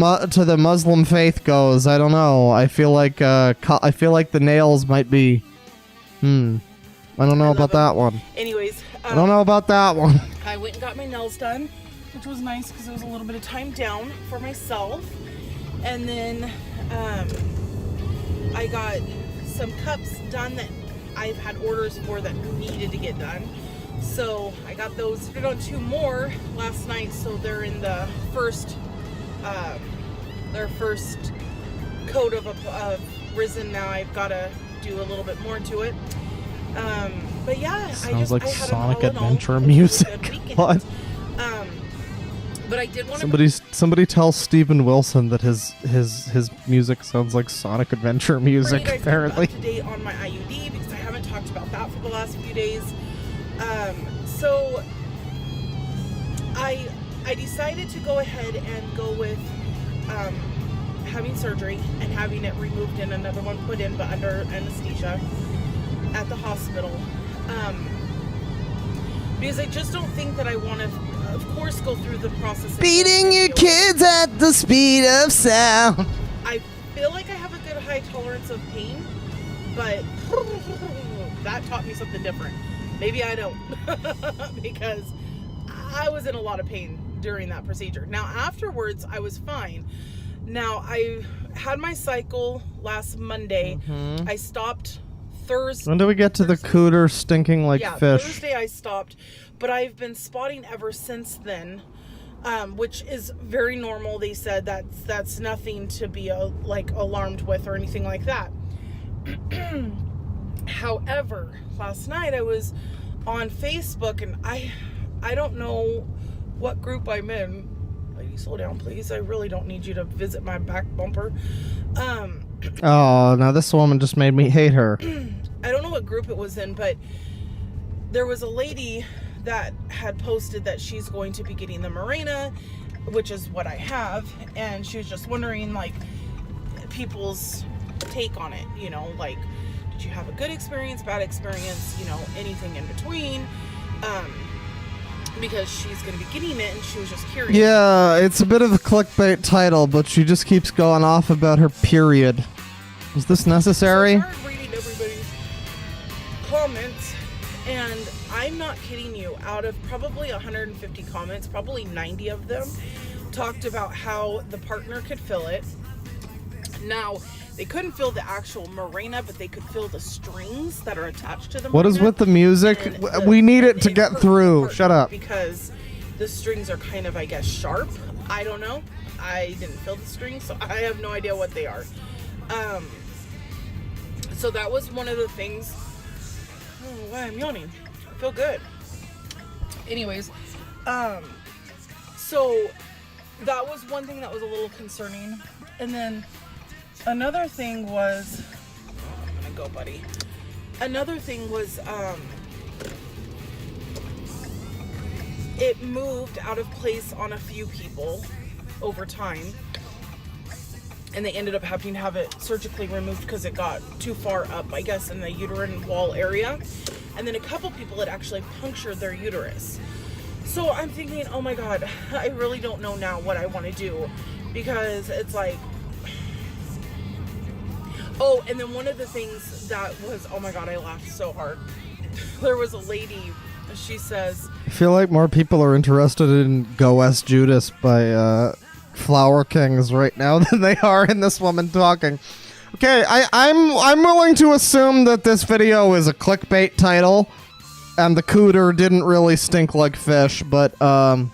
Muslim faith goes, I don't know. I feel like the nails might be, I don't know about that one. Anyways, I don't know about that one. I went and got my nails done, which was nice because it was a little bit of time down for myself. And then I got some cups done that I've had orders for that needed to get done. So I got those. Did on 2 more last night, so they're in the first, their first coat of resin. Now I've got to do a little bit more to it. But yeah, Sounds like I had Sonic an all-in-all Adventure really music. good weekend. What? But I did want to. Somebody tell Steven Wilson that his music sounds like Sonic Adventure music. Apparently. Up to date on my IUD because I haven't talked about that for the last few days. So I decided to go ahead and go with having surgery and having it removed and another one put in, but under anesthesia at the hospital. Because I just don't think that I want to, of course, go through the process of Beating your kids at the speed of sound. I feel like I have a good high tolerance of pain, but that taught me something different. Maybe I don't, because I was in a lot of pain during that procedure. Now, afterwards, I was fine. Now, I had my cycle last Monday. I stopped Thursday. When do we get to the cooter stinking like fish? Thursday I stopped, but I've been spotting ever since then, which is very normal. They said that's nothing to be alarmed with or anything like that. However, last night I was on Facebook and I don't know what group I'm in. Lady, slow down, please. I really don't need you to visit my back bumper. Oh, now this woman just made me hate her. I don't know what group it was in, but there was a lady that had posted that she's going to be getting the Mirena, which is what I have, and she was just wondering, like, people's take on it, you know, like, did you have a good experience, bad experience, you know, anything in between, because she's going to be getting it, and she was just curious. Yeah, it's a bit of a clickbait title, but she just keeps going off about her period. Is this necessary? So I started reading everybody's comments, and I'm not kidding you, out of probably 150 comments, probably 90 of them talked about how the partner could fill it. Now, they couldn't feel the actual Mirena, but they could feel the strings that are attached to the Mirena. What is with the music? We need it to get through. Shut up. Because the strings are kind of, I guess, sharp. I don't know. I didn't feel the strings, so I have no idea what they are. So that was one of the things. Oh, why I'm yawning. I feel good. Anyways, so that was one thing that was a little concerning. And then another thing was, I'm gonna go, buddy. Another thing was, it moved out of place on a few people over time. And they ended up having to have it surgically removed because it got too far up, I guess, in the uterine wall area. And then a couple people had actually punctured their uterus. So I'm thinking, oh my God, I really don't know now what I want to do, because it's like, oh, and then one of the things that was, oh my God, I laughed so hard. There was a lady, she says, I feel like more people are interested in Go West Judas by Flower Kings right now than they are in this woman talking. Okay, I'm willing to assume that this video is a clickbait title, and the cooter didn't really stink like fish, but I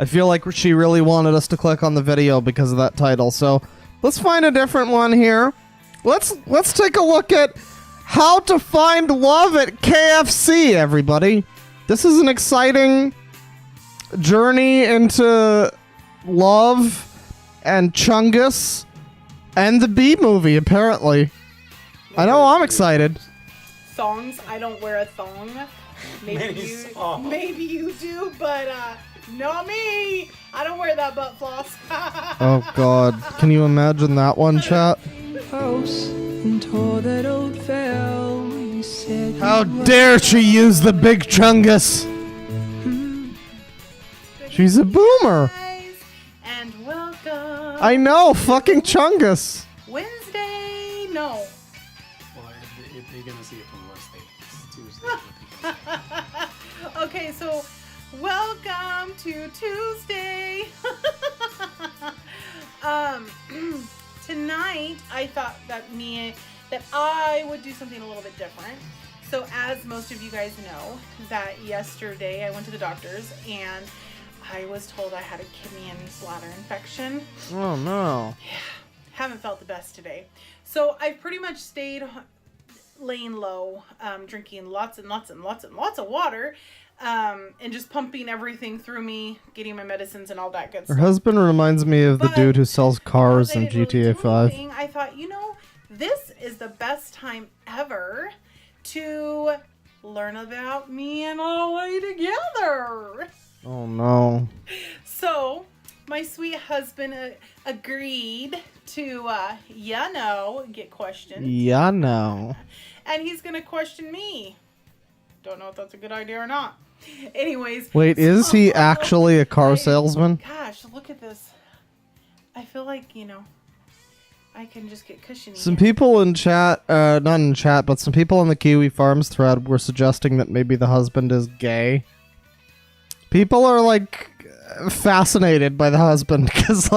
feel like she really wanted us to click on the video because of that title. So let's find a different one here. Let's take a look at how to find love at KFC, everybody. This is an exciting journey into love and Chungus and the Bee Movie, apparently. I know I'm excited. thongs. I don't wear a thong. Maybe you do, but Not me. I don't wear that butt floss. Oh God, can you imagine that one, chat? House and tore that old fell. You said How dare she use the big chungus? She's a boomer. Guys, and welcome. I know, fucking chungus. Wednesday. No. Well, you're gonna see it from Wednesday. It's Tuesday. Okay, so welcome to Tuesday. Tonight I thought that I would do something a little bit different. So as most of you guys know, that yesterday I went to the doctor's and I was told I had a kidney and bladder infection. Oh no. Haven't felt the best today. So I've pretty much stayed laying low, drinking lots and lots and lots and lots of water, and just pumping everything through me, getting my medicines and all that good Her stuff. husband reminds me of the But dude who sells cars because I in didn't really GTA do 5. anything, I thought, this is the best time ever to learn about me and LA together. Oh no. So, my sweet husband agreed to, get questioned. Yeah, no. And he's going to question me. Don't know if that's a good idea or not. Anyways. Wait, is he so actually a car I- salesman? Gosh, look at this. I feel like, I can just get cushiony. Some people in chat, not in chat, but some people in the Kiwi Farms thread were suggesting that maybe the husband is gay. People are, like, fascinated by the husband, because,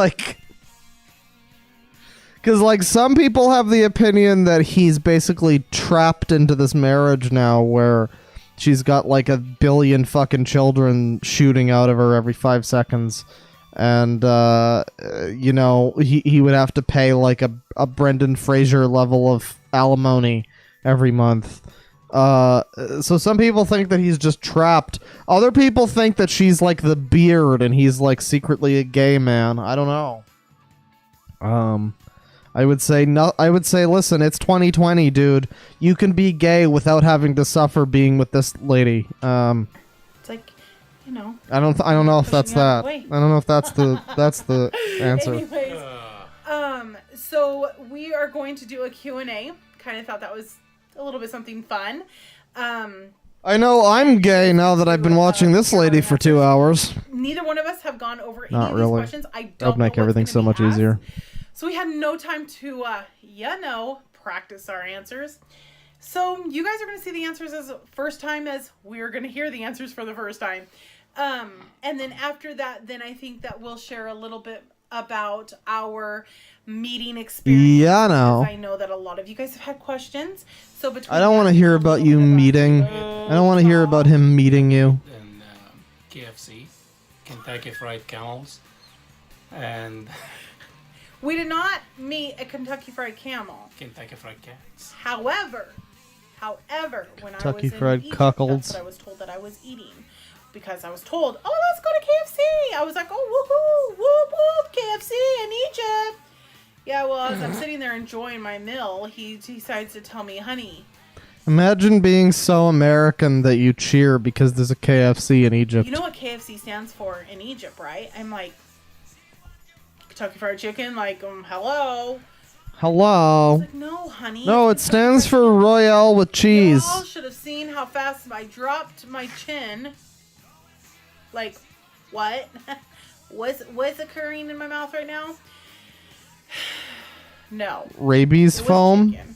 some people have the opinion that he's basically trapped into this marriage now where she's got, like, 1 billion fucking children shooting out of her every 5 seconds. And, he would have to pay, like, a Brendan Fraser level of alimony every month. So some people think that he's just trapped. Other people think that she's, like, the beard and he's, like, secretly a gay man. I don't know. I would say, listen, it's 2020, dude. You can be gay without having to suffer being with this lady. It's like, I don't know if that's pushing out that. of the I way. don't know if that's the answer. Anyways, so we are going to do a Q&A. Kind of thought that was a little bit something fun. I know I'm gay now that I've been watching this lady for 2 hours. Neither one of us have gone over any Not of these really. questions. I That don't would make know what's everything gonna so be much asked. easier. So we had no time to, practice our answers. So you guys are going to see the answers as first time as we're going to hear the answers for the first time. And then after that, then I think that we'll share a little bit about our meeting experience. Yeah, no. Because I know that a lot of you guys have had questions. So between I don't want to that hear and a about little you bit meeting. I don't want to hear about him meeting you. And KFC, Kentucky Fried Camels, and We did not meet a Kentucky Fried Camel. Kentucky Fried Cats. However, when Kentucky I was Fried in Egypt, Cuckolds. that's what I was told that I was eating. Because I was told, oh, let's go to KFC. I was like, oh, woohoo, whoop, whoop, KFC in Egypt. Yeah, well, as I'm sitting there enjoying my meal, he decides to tell me, honey, Imagine being so American that you cheer because there's a KFC in Egypt. you know what KFC stands for in Egypt, right? I'm like, Kentucky Fried Chicken, like, hello. Hello. Like, no, honey. No, it stands for Royale with cheese. You all should have seen how fast I dropped my chin. Like, what? What's occurring in my mouth right now? No. Rabies It was foam. chicken.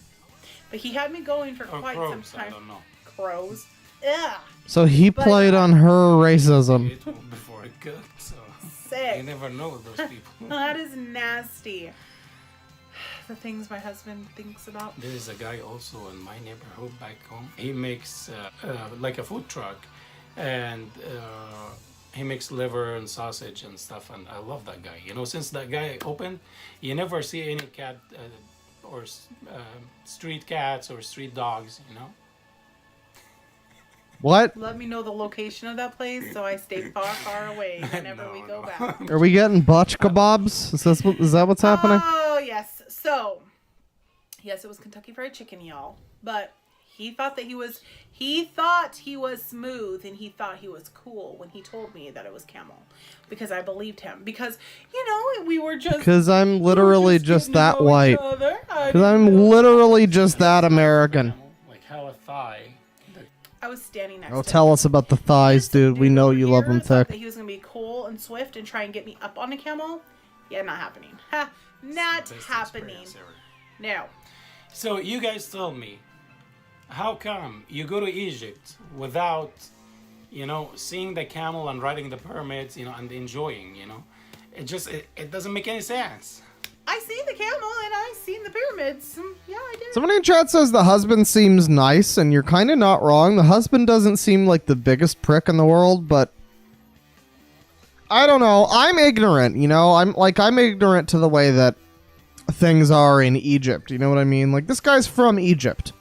But he had me going for Or quite crows, some I time. don't know. Crows. Ugh. So he But, played on her racism. It before it cooked, so you Sick. never know with those people. That is nasty. The things my husband thinks about. There is a guy also in my neighborhood back home. He makes like a food truck, and he makes liver and sausage and stuff. And I love that guy. Since that guy opened, you never see any cat or street cats or street dogs. What? Let me know the location of that place so I stay far away whenever we go back. Are we getting botch kebabs? Is that what's happening? Oh, yes. So, yes, it was Kentucky Fried Chicken, y'all. But He thought he was smooth, and he thought he was cool when he told me that it was camel, because I believed him, because we were just, Because I'm literally just getting to that know each white. other. Because I'm literally just that American. Like how a thigh. I was standing next Oh, to tell him. us about the thighs, dude. We know you love them Thought thick. that he was gonna be cool and swift and try and get me up on a camel. Yeah, not happening. Ha, not Best happening. experience ever. No. So you guys tell me, how come you go to Egypt without, seeing the camel and riding the pyramids, and enjoying, it doesn't make any sense. I seen the camel and I seen the pyramids. Yeah, I did. Somebody in chat says the husband seems nice, and you're kind of not wrong. The husband doesn't seem like the biggest prick in the world, but I don't know. I'm ignorant, I'm ignorant to the way that things are in Egypt. You know what I mean? Like, this guy's from Egypt.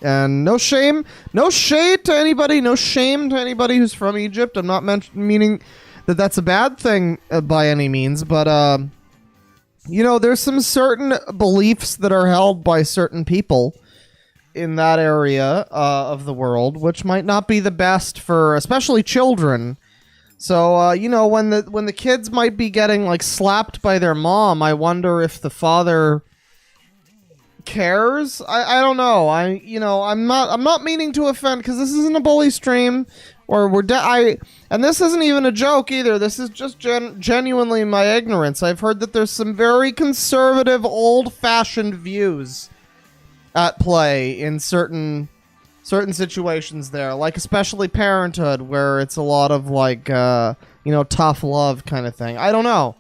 And no shade to anybody, who's from Egypt. I'm not meaning that that's a bad thing by any means, but there's some certain beliefs that are held by certain people in that area of the world, which might not be the best for especially children. So when the kids might be getting like slapped by their mom, I wonder if the father cares. I don't know. I'm not meaning to offend, because this isn't a bully stream, or and this isn't even a joke either. This is just genuinely my ignorance. I've heard that there's some very conservative, old-fashioned views at play in certain situations there, like especially parenthood, where it's a lot of like tough love kind of thing. I don't know.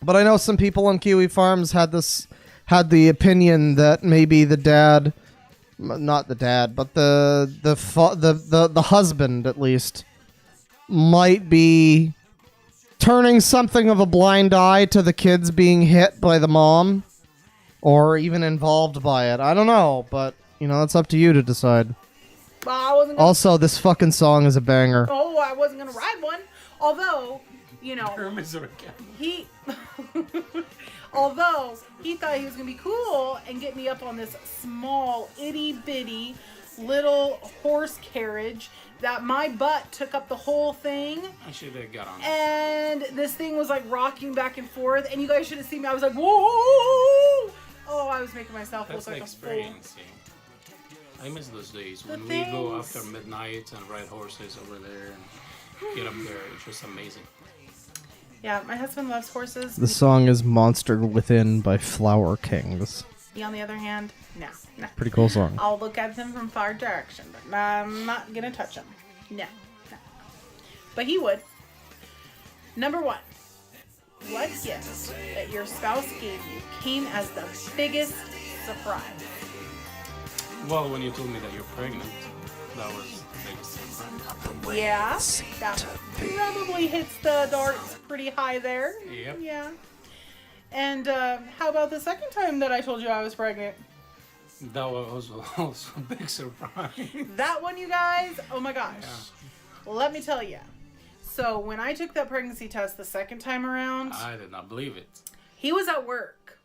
But I know some people on Kiwi Farms had the opinion that maybe the dad, not the dad, but the husband at least, might be turning something of a blind eye to the kids being hit by the mom, or even involved by it. I don't know, but it's up to you to decide. Well, I wasn't gonna, Also, this fucking song is a banger. oh, I wasn't gonna ride one. Although, Pyramids are a camel. he although he thought he was gonna be cool and get me up on this small itty bitty little horse carriage that my butt took up the whole thing, I should have got on. and this thing was like rocking back and forth, and you guys should have seen me. I was like, whoa! Oh, I was making myself That's look the like a fool. experience. I miss those days when we go after midnight and ride horses over there and get up there. It's just amazing. Yeah, my husband loves horses. The song is Monster Within by Flower Kings. Me, on the other hand, no. Pretty cool song. I'll look at them from far direction, but I'm not gonna touch them. No. But he would. Number 1. What gift that your spouse gave you came as the biggest surprise? Well, when you told me that you're pregnant, that was the biggest surprise. Yeah, that probably hits the darts pretty high there. Yep. Yeah. And how about the second time that I told you I was pregnant? That was also a big surprise. That one, you guys, oh my gosh. Yeah. Let me tell you. So when I took that pregnancy test the second time around, I did not believe it. he was at work.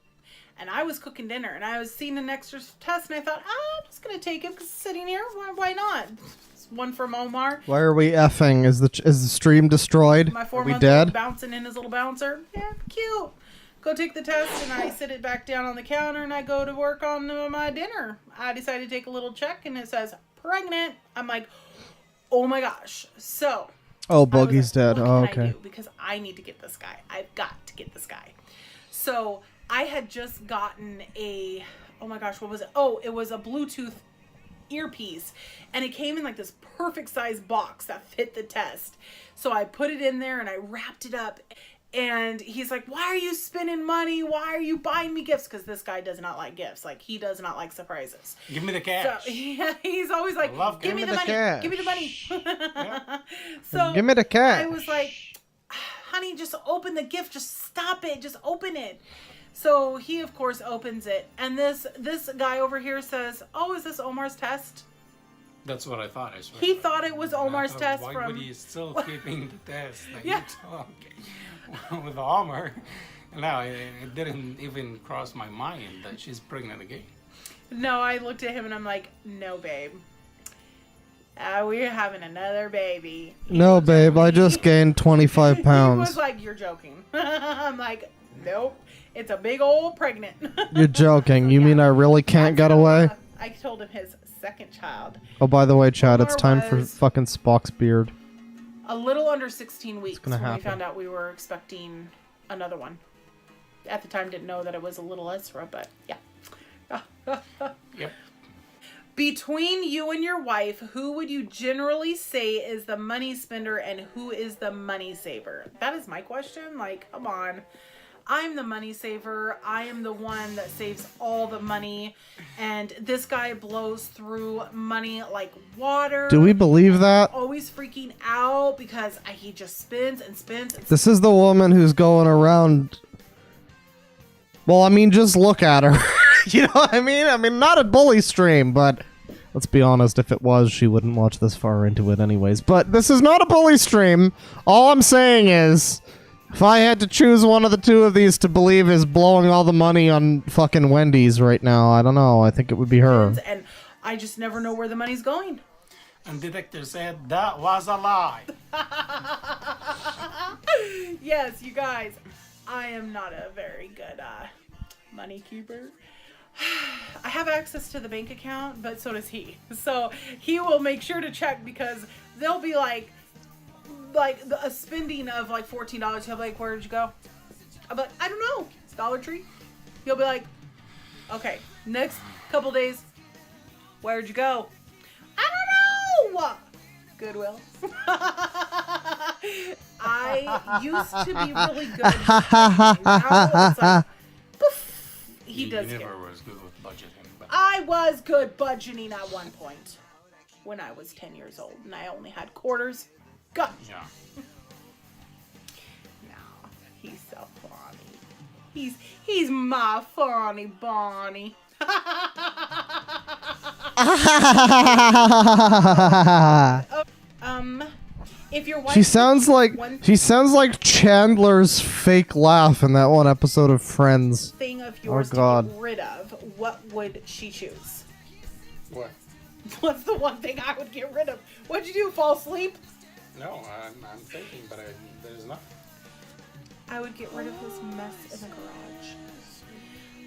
And I was cooking dinner, and I was seeing an extra test, and I thought, I'm just going to take it because it's sitting here. Why not? It's one from Omar. Why are we effing? Is the stream destroyed? My Are we 4-month-old dead? bouncing in his little bouncer. Yeah, cute. Go take the test, and I sit it back down on the counter, and I go to work on my dinner. I decided to take a little check, and it says, pregnant. I'm like, oh my gosh. So. Oh, Boogie's dead. What Oh, can I okay. do? Because I need to get this guy. I've got to get this guy. So I had just gotten oh my gosh, what was it? Oh, it was a Bluetooth earpiece, and it came in like this perfect size box that fit the test. So I put it in there and I wrapped it up, and he's like, why are you spending money? Why are you buying me gifts? Because this guy does not like gifts. Like, he does not like surprises. Give me the cash. So yeah, he's always like, give me the money. cash. Give me the money. Yeah. So Give me the cash. I was like, honey, just open the gift. Just stop it. Just open it. So he, of course, opens it. And this guy over here says, oh, is this Omar's test? That's what I thought. I swear. He thought it was Omar's I thought, test why from... would he still keeping the test that Yeah. you took with Omar? No, it didn't even cross my mind that she's pregnant again. No, I looked at him and I'm like, no, babe. We're having another baby. No, babe, I just gained 25 He pounds. was like, you're joking. I'm like, nope. It's a big old pregnant. You're joking. You mean I really can't get away? I told him his second child. Oh, by the way, Chad, it's time for was- fucking Spock's beard. A little under 16 weeks gonna when we happen. found out we were expecting another one. At the time, didn't know that it was a little Ezra, but yeah. Yep. Between you and your wife, who would you generally say is the money spender and who is the money saver? That is my question. Like, come on. I'm the money saver. I am the one that saves all the money. And this guy blows through money like water. Do we believe that? Always freaking out because he just spins and spins and This is the woman who's going around... Well, I mean, just look at her. You know what I mean? I mean, not a bully stream, but... Let's be honest, if it was, she wouldn't watch this far into it anyways. But this is not a bully stream. All I'm saying is... If I had to choose one of the two of these to believe is blowing all the money on fucking Wendy's right now, I don't know. I think it would be her. spins, and I just never know where the money's going. And detective said that was a lie. Yes, you guys, I am not a very good money keeper. I have access to the bank account, but so does he. So he will make sure to check because they'll be like a spending of like $14. He'll be like, where did you go? I'm like, I don't know. Dollar Tree. He'll be like, okay, next couple days, where'd you go? I don't know. Goodwill. I used to be really good at budgeting. Now it's like, poof, he does You care. never was good with budgeting. But I was good budgeting at one point when I was 10 years old and I only had quarters. God. yeah. No, he's so funny. He's my funny Bonnie. If your wife She sounds like Chandler's fake laugh in that one episode of Friends. thing of yours to God. get rid of, what would she choose? What? What's the one thing I would get rid of? What'd you do? Fall asleep? No, I'm thinking, but there's not. I would get rid of his mess in the garage.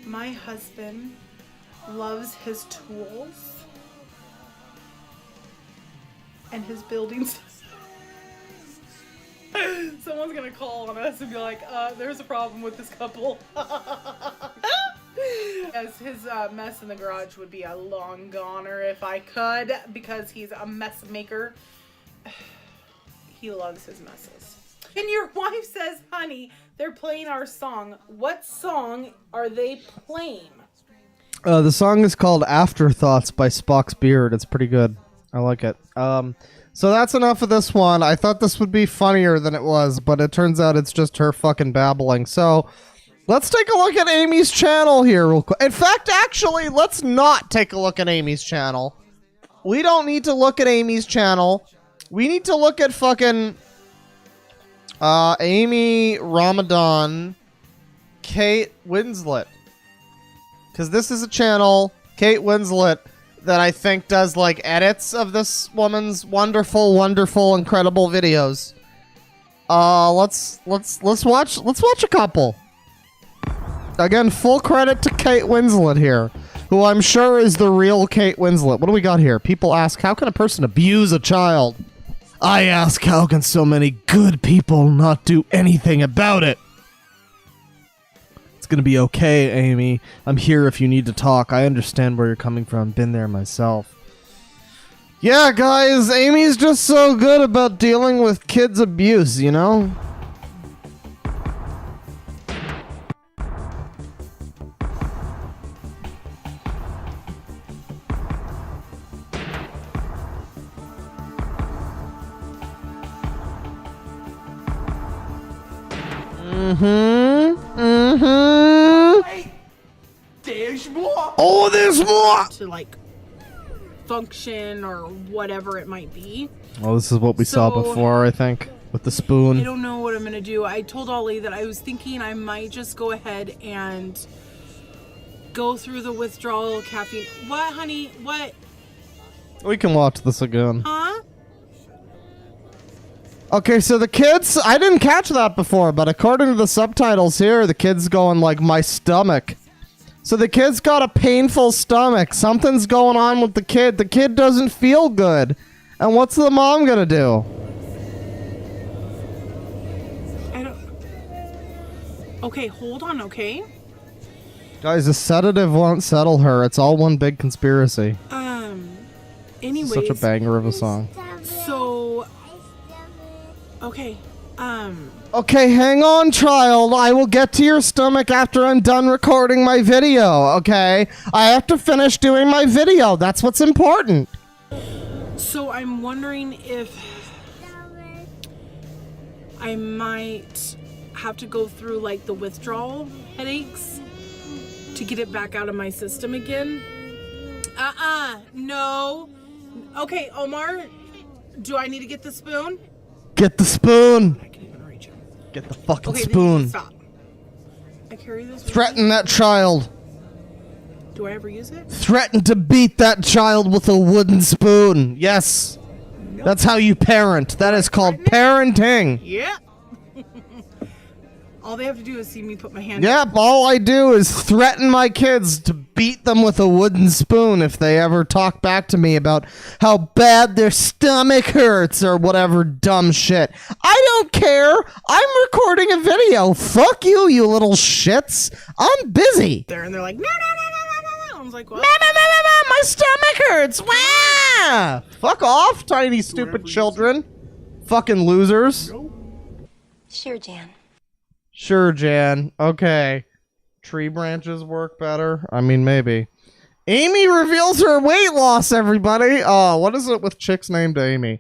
My husband loves his tools and his buildings. Someone's gonna call on us and be like, there's a problem with this couple. Yes, his mess in the garage would be a long goner if I could, because he's a mess maker. He loves his messes. And your wife says, honey, they're playing our song. What song are they playing? The song is called Afterthoughts by Spock's Beard. It's pretty good. I like it. So that's enough of this one. I thought this would be funnier than it was, but it turns out it's just her fucking babbling. So let's take a look at Amy's channel here real quick. In fact, actually, let's not take a look at Amy's channel. We don't need to look at Amy's channel. We need to look at fucking Amy, Ramadan, Kate Winslet. Because this is a channel, Kate Winslet, that I think does like edits of this woman's wonderful, incredible videos. Let's watch a couple. Again, full credit to Kate Winslet here, who I'm sure is the real Kate Winslet. What do we got here? People ask, how can a person abuse a child? I ask, how can so many good people not do anything about it? It's gonna be okay, Amy. I'm here if you need to talk. I understand where you're coming from. Been there myself. Yeah, guys, Amy's just so good about dealing with kids' abuse, you know? There's more. Oh, there's more! To like function or whatever it might be. Well, this is what we saw So- before, I think, with the I spoon. don't know what I'm gonna do. I told Ollie that I was thinking I might just go ahead and go through the withdrawal caffeine. What, honey? What? We can watch this again. Huh? Okay, so the kids, I didn't catch that before, but according to the subtitles here, the kid's going like, my stomach. So the kid's got a painful stomach. Something's going on with the kid. The kid doesn't feel good. And what's the mom gonna do? I don't... Okay, hold on, okay? Guys, a sedative won't settle her. It's all one big conspiracy. Anyways. Such a banger of a song. So... Okay, Okay, hang on, child. I will get to your stomach after I'm done recording my video, okay? I have to finish doing my video. That's what's important. So I'm wondering if I might have to go through like the withdrawal headaches to get it back out of my system again. No. Okay, Omar, do I need to get the spoon? Get the spoon. I can even reach him. Get the fucking Okay, then you spoon. can stop. I carry this. Threaten that child. Do I ever use it? Threaten to beat that child with a wooden spoon. Yes. That's how you parent. That is called parenting. Yeah. All they have to do is see me put my hand. Yep, all I do is threaten my kids to beat them with a wooden spoon if they ever talk back to me about how bad their stomach hurts or whatever dumb shit. I don't care. I'm recording a video. Fuck you, you little shits. I'm busy. There, and they're like, no, no, no, no, no, no. I was like, what? My stomach hurts. Wah! Fuck off, tiny stupid children. Fucking losers. Sure, Jan. Sure, Jan. Okay. Tree branches work better? I mean, maybe. Amy reveals her weight loss, everybody! Oh, what is it with chicks named Amy?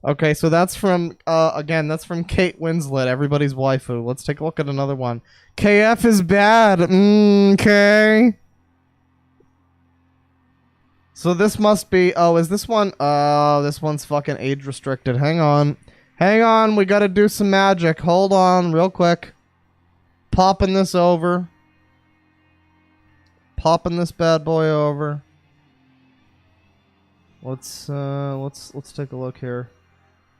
Okay, so that's from, again, that's from Kate Winslet, everybody's waifu. Let's take a look at another one. KF is bad. Okay. So this must be, oh, is this one? Oh, this one's fucking age restricted. Hang on. Hang on, we gotta do some magic. Hold on, real quick. Popping this over. Popping this bad boy over. Let's take a look here.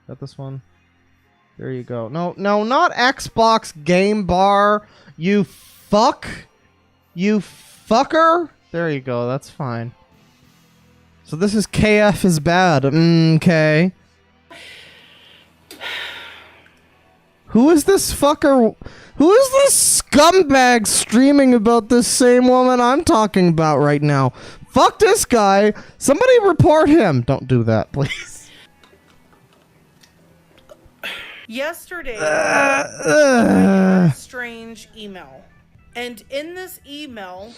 Got this one. There you go. No, not Xbox Game Bar. You fuck. You fucker. There you go. That's fine. So this is KF is bad. Okay. Who is this fucker? Who is this scumbag streaming about this same woman I'm talking about right now? Fuck this guy. Somebody report him. Don't do that, please. Yesterday, I got a strange email. And in this email,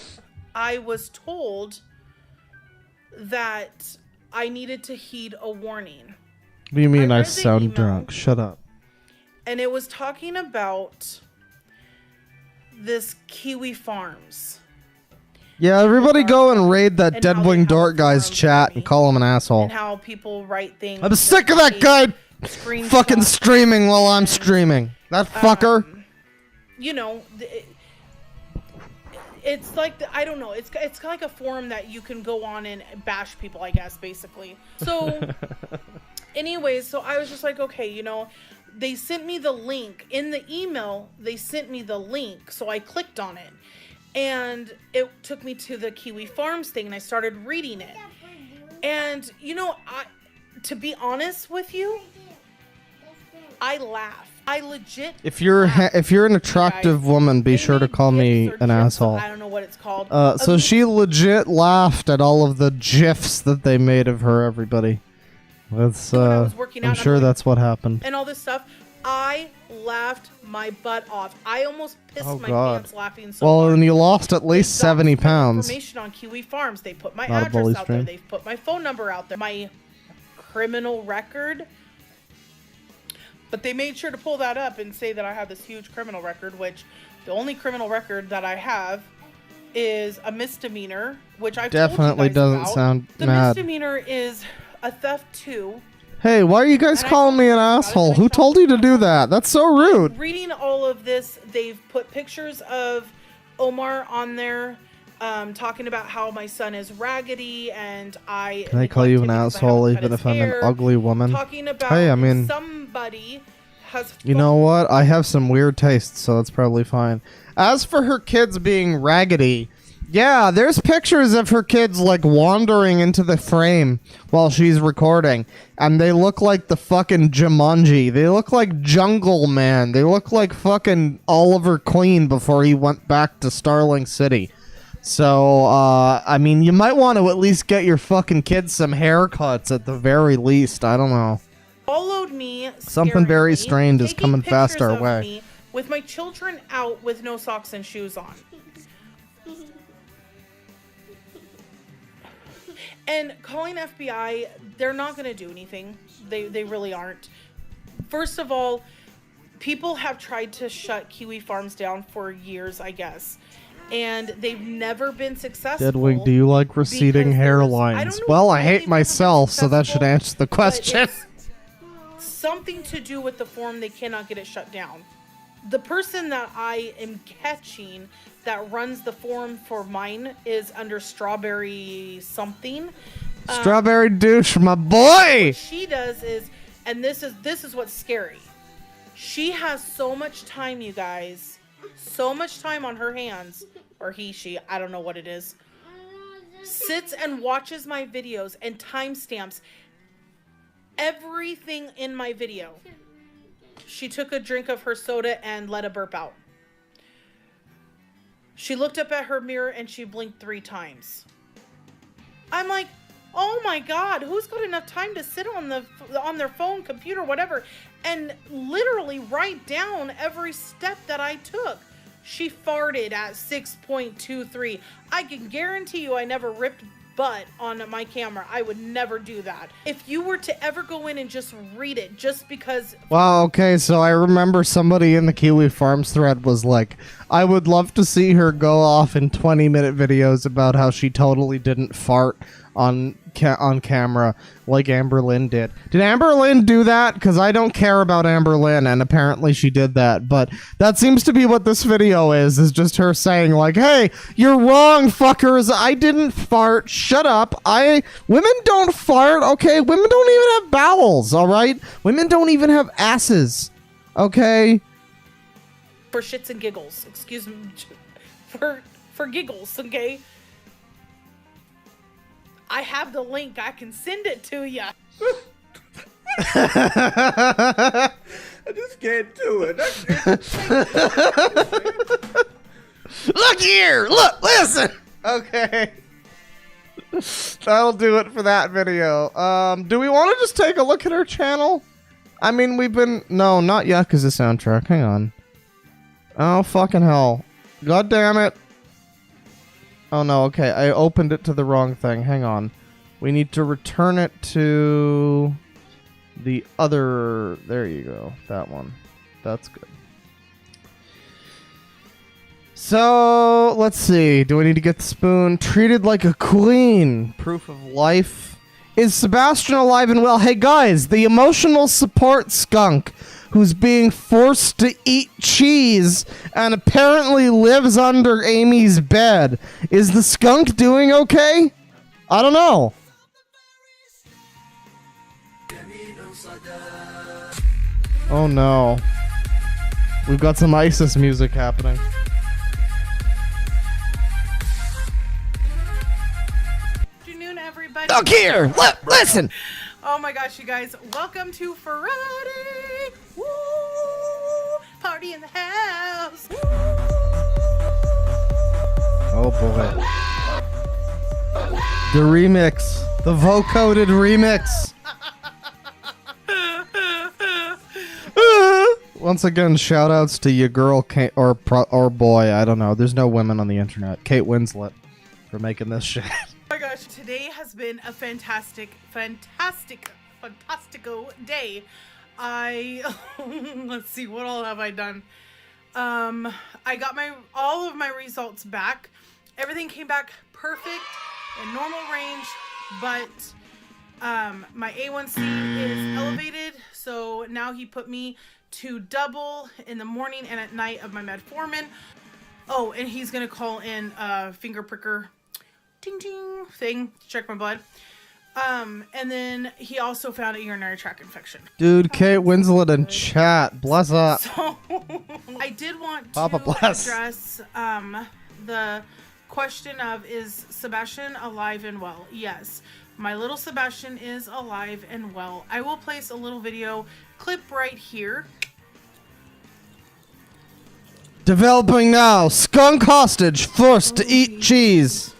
I was told that I needed to heed a warning. What do you mean I read the sound email. drunk? Shut up. And it was talking about this Kiwi Farms. Yeah, everybody go and raid that And how they Deadwing have Dork guy's forums chat for and me. call him an asshole. And how people write things. I'm sick of that guy fucking streaming while I'm streaming. That fucker. You know, it's like, I don't know. It's kind of like a forum that you can go on and bash people, I guess, basically. So, anyways, so I was just like, okay, you know, they sent me the link. In the email, they sent me the link. So I clicked on it. And it took me to the Kiwi Farms thing. And I started reading it. And, you know, to be honest with you, I laugh. I legit If you're laugh. if you're an attractive woman, be They sure to made call me gifs or an gifs, asshole. I don't know what it's called. So of she legit laughed at all of the gifs that they made of her, everybody. That's When I was working out, I'm I'm sure like- that's what happened. and all this stuff. I laughed my butt off. I almost pissed Oh, my God. pants laughing so Well, hard. and you lost at least Got 70 some pounds. Information on Kiwi Farms. They put my Not a bully address out there. stream. They've put my phone number out there. My criminal record. But they made sure to pull that up and say that I have this huge criminal record, which the only criminal record that I have is a misdemeanor, which I've Definitely told you guys doesn't about. sound The mad. misdemeanor is a theft too. Hey, why are you guys And I calling me an told you about it, asshole? and I Who told told you to do that? That's so rude. Reading all of this, they've put pictures of Omar on there, talking about how my son is raggedy and I Can I call you an asshole even if I'm an ugly woman? Talking about Hey, I mean, somebody has. You know what? I have some weird tastes, so that's probably fine. As for her kids being raggedy, yeah, there's pictures of her kids like wandering into the frame while she's recording, and they look like the fucking Jumanji. They look like Jungle Man. They look like fucking Oliver Queen before he went back to Starling City. So, I mean, you might want to at least get your fucking kids some haircuts at the very least. I don't know. Followed me. Something very strange is coming fast our way. Me with my children out with no socks and shoes on. And calling FBI, they're not going to do anything. They really aren't. First of all, people have tried to shut kiwi farms down for years, I guess. And they've never been successful. Deadwing, do you like receding hairlines? Well, I hate myself, so that should answer the question. Something to do with the form, they cannot get it shut down. The person that I am catching that runs the forum for mine is under Strawberry something. Strawberry douche, my boy! What she does is, and this is what's scary. She has so much time, you guys. So much time on her hands. Or he, she, I don't know what it is. Sits and watches my videos and timestamps everything in my video. She took a drink of her soda and let a burp out. She looked up at her mirror and she blinked 3 times. I'm like, oh my God, who's got enough time to sit on their phone, computer, whatever, and literally write down every step that I took? She farted at 6.23. I can guarantee you I never ripped butt on my camera. I would never do that. If you were to ever go in and just read it, just because... Wow, okay, so I remember somebody in the Kiwi Farms thread was like, I would love to see her go off in 20-minute videos about how she totally didn't fart on camera like Amber Lynn did. Did Amber Lynn do that? Because I don't care about Amber Lynn, and apparently she did that. But that seems to be what this video is just her saying like, hey, you're wrong, fuckers. I didn't fart. Shut up. Women don't fart, okay? Women don't even have bowels, all right? Women don't even have asses, okay? For shits and giggles. Excuse me. For giggles, okay? I have the link. I can send it to you. I just can't do it. Look here! Look! Listen! Okay. That'll do it for that video. Do we want to just take a look at her channel? I mean, No, not Yakuza soundtrack. Hang on. Oh, fucking hell. God damn it. Oh no, okay, I opened it to the wrong thing. Hang on. We need to return it to the other... There you go. That one. That's good. So, let's see. Do I need to get the spoon? Treated like a queen. Proof of life. Is Sebastian alive and well? Hey guys, the emotional support skunk who's being forced to eat cheese and apparently lives under Amy's bed. Is the skunk doing okay? I don't know. Oh no. We've got some ISIS music happening. Good afternoon, everybody. Look here! Listen! Oh my gosh, you guys. Welcome to Friday. Woo! Party in the house. Woo! Oh boy. The remix. The vocoded remix. Once again, shout outs to your girl, Kate, or boy, I don't know. There's no women on the internet. Kate Winslet for making this shit. Oh my gosh, today has been a fantastico day. Let's see, what all have I done? I got all of my results back. Everything came back perfect in normal range, but my A1C is elevated, so now he put me to double in the morning and at night of my metformin. Oh, and he's gonna call in finger pricker, ting ting thing to check my blood. And then he also found a urinary tract infection. Dude, Kate Winslet in chat. Bless up. So I did want to Papa bless. address the question of, is Sebastian alive and well? Yes, my little Sebastian is alive and well. I will place a little video clip right here. Developing now. Skunk hostage forced to eat cheese.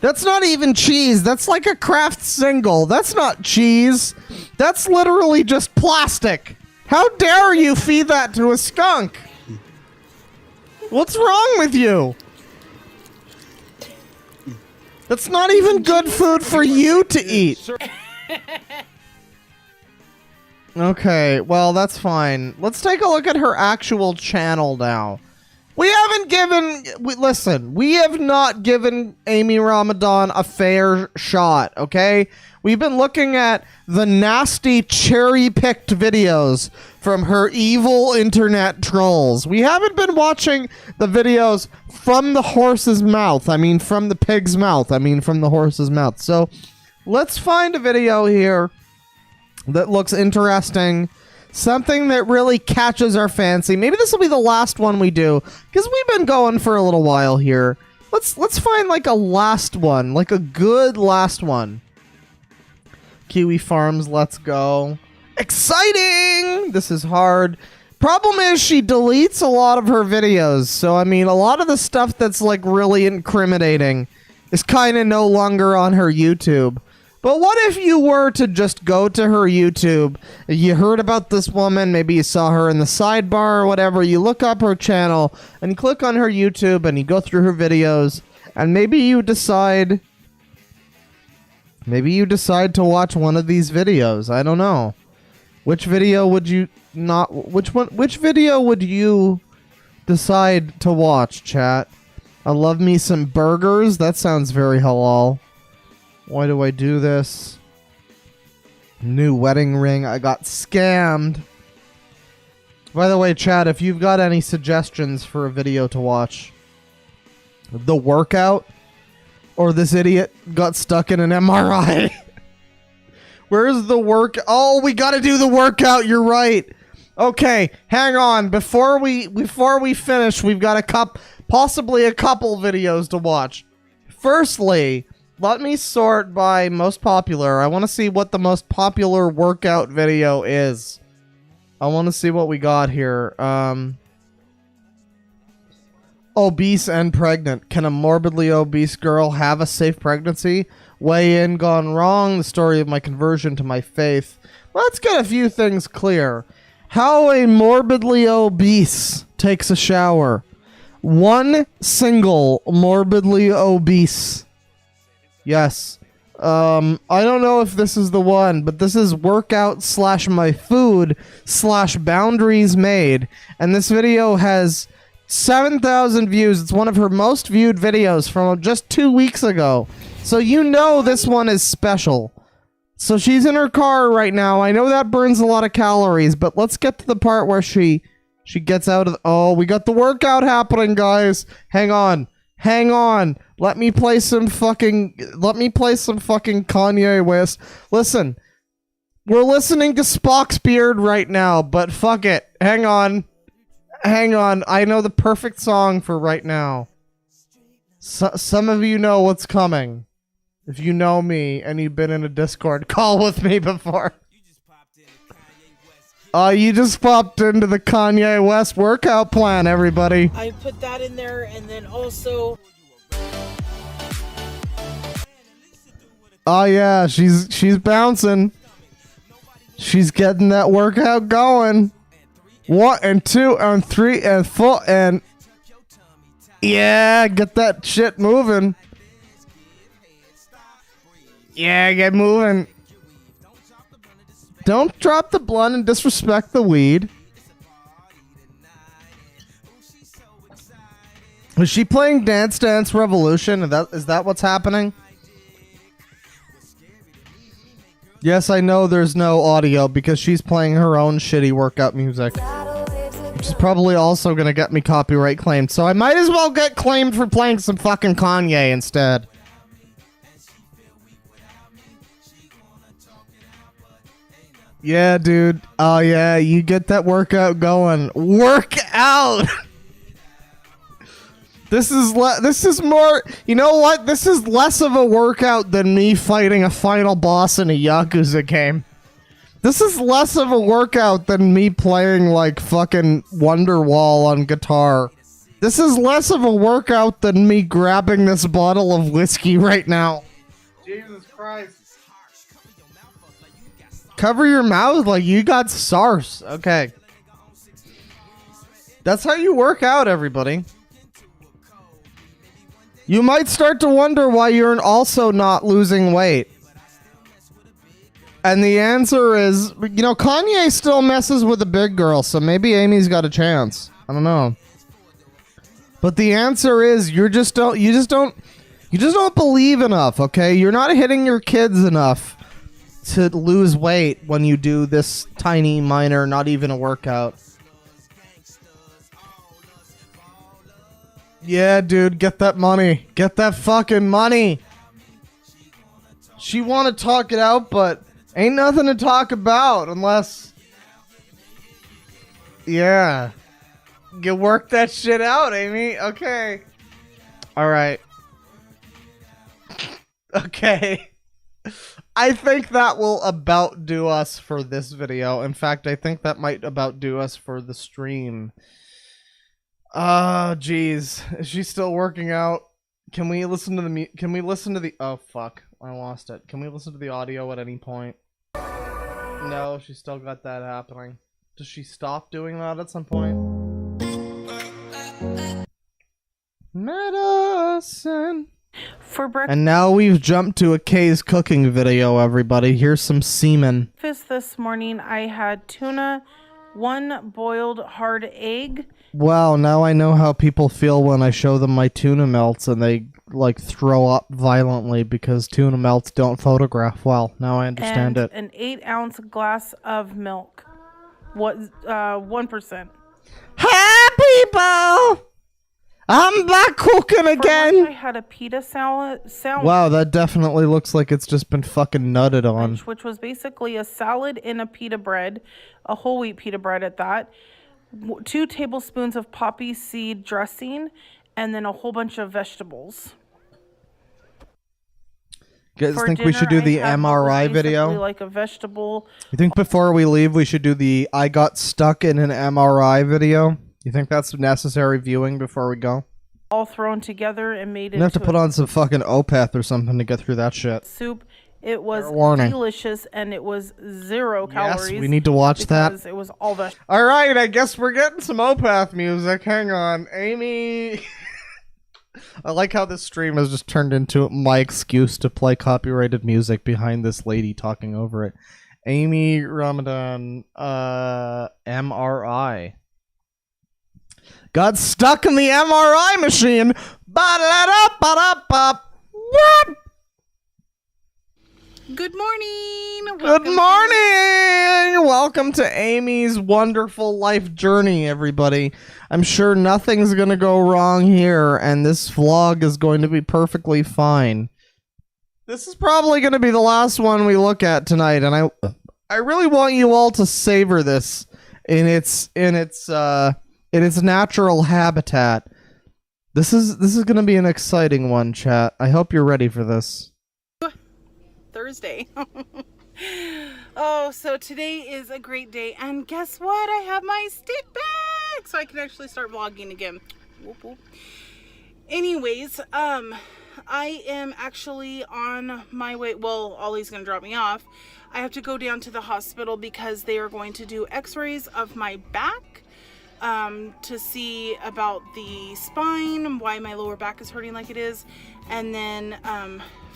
That's not even cheese. That's like a Kraft single. That's not cheese. That's literally just plastic. How dare you feed that to a skunk? What's wrong with you? That's not even good food for you to eat. Okay, well, that's fine. Let's take a look at her actual channel now. We have not given Amy Ramadan a fair shot, okay? We've been looking at the nasty cherry-picked videos from her evil internet trolls. We haven't been watching the videos from the horse's mouth. I mean, from the pig's mouth. I mean, from the horse's mouth. So, let's find a video here that looks interesting. Something that really catches our fancy. Maybe this will be the last one we do, because we've been going for a little while here. Let's find like a last one, like a good last one. Kiwi Farms, let's go. Exciting! This is hard. Problem is she deletes a lot of her videos, so I mean a lot of the stuff that's like really incriminating is kind of no longer on her YouTube. But what if you were to just go to her YouTube, you heard about this woman, maybe you saw her in the sidebar or whatever, you look up her channel, and you click on her YouTube, and you go through her videos, and maybe you decide to watch one of these videos. I don't know. Which video would you decide to watch, chat? I love me some burgers. That sounds very halal. Why do I do this? New wedding ring. I got scammed. By the way, chat, if you've got any suggestions for a video to watch, the workout, or this idiot got stuck in an MRI. Where's the work? Oh, we got to do the workout. You're right. Okay, hang on. Before we finish, we've got possibly a couple videos to watch. Firstly, let me sort by most popular. I want to see what the most popular workout video is. I want to see what we got here. Obese and pregnant. Can a morbidly obese girl have a safe pregnancy? Weigh in gone wrong. The story of my conversion to my faith. Let's get a few things clear. How a morbidly obese takes a shower. One single morbidly obese. Yes. I don't know if this is the one, but this is workout / my food / boundaries made. And this video has 7,000 views. It's one of her most viewed videos from just 2 weeks ago. So you know this one is special. So she's in her car right now. I know that burns a lot of calories, but let's get to the part where she gets out of oh, we got the workout happening, guys. Hang on. Let me play some fucking Kanye West. Listen. We're listening to Spock's Beard right now, but fuck it. Hang on. I know the perfect song for right now. Some of you know what's coming. If you know me and you've been in a Discord call with me before. You just popped into the Kanye West workout plan, everybody. I put that in there, and then also... Oh yeah, she's bouncing. She's getting that workout going. 1 and 2 and 3 and 4 and... Yeah, get that shit moving. Yeah, get moving. Don't drop the blunt and disrespect the weed. Is she playing Dance Dance Revolution? Is that what's happening? Yes, I know there's no audio because she's playing her own shitty workout music. Which is probably also gonna get me copyright claimed, so I might as well get claimed for playing some fucking Kanye instead. Yeah, dude. Oh yeah, you get that workout going. Work out! This is more, you know what? This is less of a workout than me fighting a final boss in a Yakuza game. This is less of a workout than me playing like fucking Wonderwall on guitar. This is less of a workout than me grabbing this bottle of whiskey right now. Jesus Christ. Cover your mouth like you got SARS. Okay. That's how you work out, everybody. You might start to wonder why you're also not losing weight. And the answer is, you know, Kanye still messes with the big girl, so maybe Amy's got a chance. I don't know. But the answer is you just don't believe enough, okay? You're not hitting your kids enough to lose weight when you do this tiny, minor, not even a workout. Yeah, dude, get that money. Get that fucking money. She want to talk it out, but ain't nothing to talk about unless... Yeah. You work that shit out, Amy. Okay. Alright. Okay. I think that will about do us for this video. In fact, I think that might about do us for the stream. Oh, jeez. Is she still working out? Can we listen to the oh fuck, I lost it. Can we listen to the audio at any point? No, she still got that happening. Does she stop doing that at some point? Medicine. For breakfast And now we've jumped to a Kay's cooking video, everybody. Here's some semen. this morning, I had tuna, 1 boiled hard egg. Wow, now I know how people feel when I show them my tuna melts and they, like, throw up violently because tuna melts don't photograph well. Now I understand it. An 8-ounce glass of milk. 1%. Hi, people! I'm back cooking again! For lunch, I had a pita salad. Wow, that definitely looks like it's just been fucking nutted on. Which was basically a salad in a pita bread, a whole wheat pita bread at that. 2 tablespoons of poppy seed dressing, and then a whole bunch of vegetables. You guys For think we should do dinner, the I had what MRI was video? basically like a vegetable. You think before we leave we should do the I got stuck in an MRI video? You think that's necessary viewing before we go? All thrown together and made You have to into put on some fucking Opeth or something to get through that shit. soup. It was Fair warning. delicious, and it was 0 calories. Yes, we need to watch that. Because it was all vegetables. Alright, I guess we're getting some Opeth music. Hang on. Amy... I like how this stream has just turned into my excuse to play copyrighted music behind this lady talking over it. Amy Ramadan, MRI. Got stuck in the MRI machine. Ba-da-da-ba-da-ba. What? Good morning. Good morning! Welcome to Amy's wonderful life journey, everybody. I'm sure nothing's gonna go wrong here, and this vlog is going to be perfectly fine. This is probably gonna be the last one we look at tonight, and I really want you all to savor this in its natural habitat. This is gonna be an exciting one, chat. I hope you're ready for this. Thursday. Oh, so today is a great day, and guess what? I have my stick back, so I can actually start vlogging again. Whoop, whoop. Anyways, I am actually on my way. Well, Ollie's gonna drop me off. I have to go down to the hospital because they are going to do x-rays of my back to see about the spine, why my lower back is hurting like it is, and then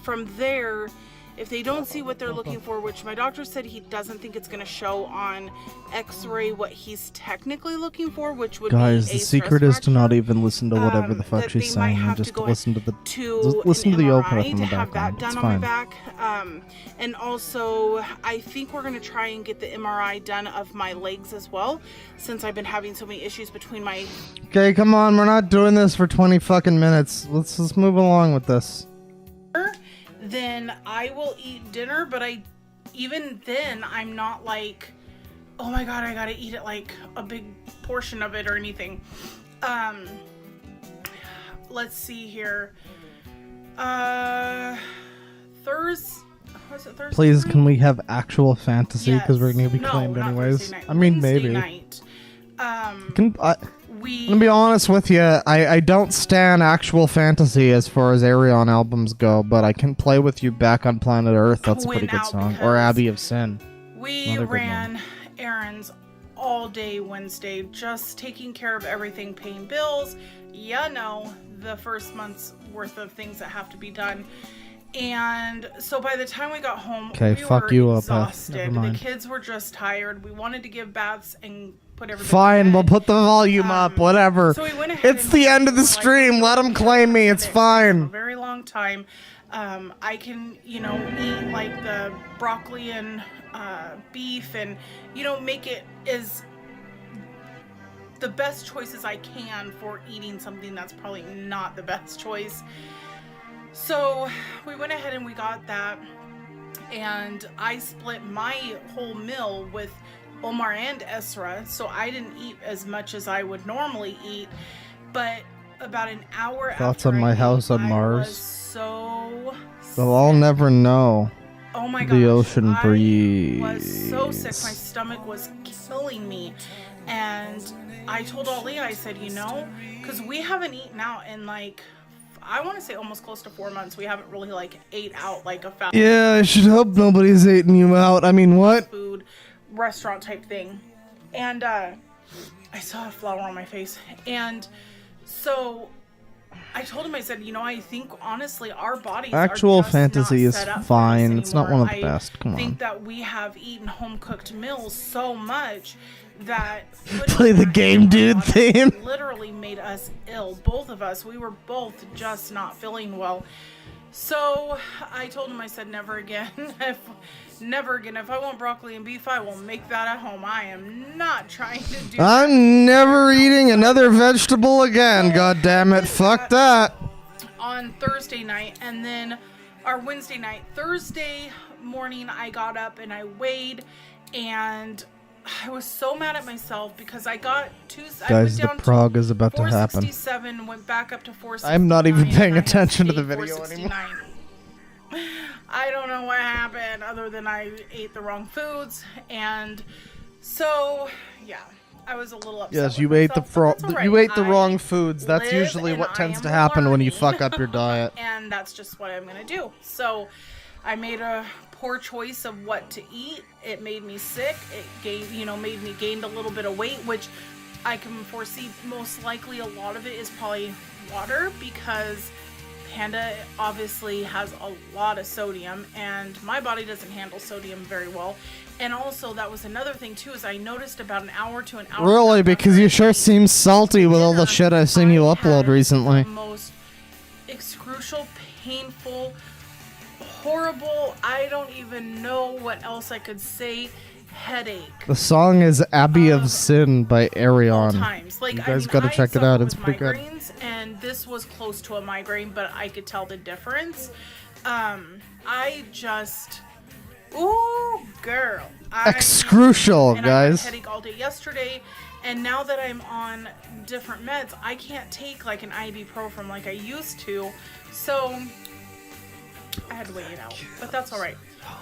from there If they don't see what they're looking for, which my doctor said he doesn't think it's going to show on x-ray what he's technically looking for, which would Guys, be the a secret stress is to not fracture, even listen to whatever the fuck that she's they might saying and have just to go listen to the to listen an to the MRI opener from to the have that background. done It's on my fine. back. And also, I think we're going to try and get the MRI done of my legs as well, since I've been having so many issues between my... Okay, come on, we're not doing this for 20 fucking minutes. Let's just move along with this. Then I will eat dinner, but even then, I'm not like, oh my god, I gotta eat it like a big portion of it or anything. Let's see here. Thursday. Was it Thursday? Please, night? can we have actual fantasy? Because we're gonna be No, claimed not anyways. Thursday night. I mean, Wednesday maybe. Night. I'm gonna be honest with you. I don't stan actual fantasy as far as Arion albums go, but I can play with you back on planet Earth. That's a Went pretty good out song. because Or Abbey of Sin. We Another good ran errands all day Wednesday, just taking care of everything, paying bills. You know, the first month's worth of things that have to be done. And so by the time we got home, Okay, we fuck were you up, exhausted. never mind. The kids were just tired. We wanted to give baths and put everything Fine, to bed. we'll put the volume up. Whatever. So we went ahead It's and the end of the like, stream. Let them claim me. It's a fine. very long time. I can, eat like the broccoli and beef and, make it as the best choices I can for eating something that's probably not the best choice. So we went ahead and we got that, and I split my whole meal with Omar and Esra, so I didn't eat as much as I would normally eat, but about an hour Thoughts after on my I house ate, on I Mars? was so They'll all never know. Oh my The gosh, ocean I was so sick. breeze. My stomach was killing me. And I told Ali, I said, because we haven't eaten out in I want to say almost close to 4 months. We haven't really ate out like a fast Yeah, I should hope nobody's eating you out. I mean, what? food restaurant type thing. And I saw a flower on my face. And so I told him, I said, I think honestly our bodies Actual are just fantasy not is set up for fine. this It's not one of the anymore. best. Come I think on. that we have eaten home cooked meals so much that Play the game, dude theme. literally made us ill. Both of us. We were both just not feeling well. So I told him, I said, never again. Never again. If I want broccoli and beef, I will make that at home. I am not trying to do I'm never eating another vegetable again. God damn it. Fuck that. on Thursday night, and then our Wednesday night. Thursday morning I got up and I weighed, and I was so mad at myself because I got Guys, the prog is about to happen. 467, went back up to 469. I'm not even paying and I attention to stayed the video 469. I don't know what happened other than I ate the wrong foods, and so yeah, I was a little upset. Yes, with you ate the myself, but that's all right. you ate the I wrong foods. That's live usually and what I tends am to happen when you learning. fuck up your diet. And that's just what I'm gonna do. So I made a poor choice of what to eat. It made me sick. It made me gained a little bit of weight, which I can foresee most likely a lot of it is probably water, because Panda obviously has a lot of sodium and my body doesn't handle sodium very well. And also that was another thing too, is I noticed about an hour to an hour. Really? Because you sure seem salty with all the shit I've seen you upload recently. The most excrucial, painful, horrible, I don't even know what else I could say, headache. The song is Abbey of Sin by Arion. Times. You guys gotta check it out. It's pretty good. And this was close to a migraine, but I could tell the difference. Ooh, girl. Excrucial, and guys. I had a headache all day yesterday, and now that I'm on different meds, I can't take like an ibuprofen like I used to. So I had to wait it out, but that's all right.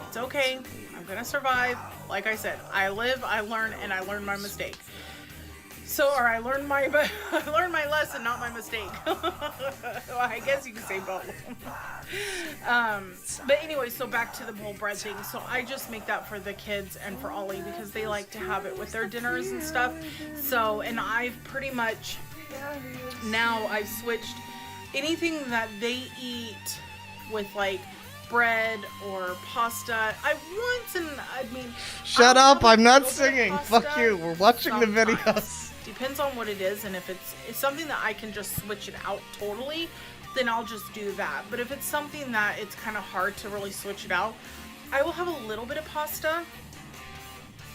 It's okay. I'm gonna survive. Like I said, I live, I learn, and I learn my mistake. I learned my lesson, not my mistake. Well, I guess you could say both. But anyway, so back to the whole bread thing. So I just make that for the kids and for Ollie because they like to have it with their dinners and stuff. So, and I've pretty much now I've switched anything that they eat with like bread or pasta. Shut I'll up, have a I'm not little bit of singing. pasta Fuck you, we're watching the sometimes. videos. Depends on what it is, and if it's something that I can just switch it out totally, then I'll just do that. But if it's something that it's kind of hard to really switch it out, I will have a little bit of pasta.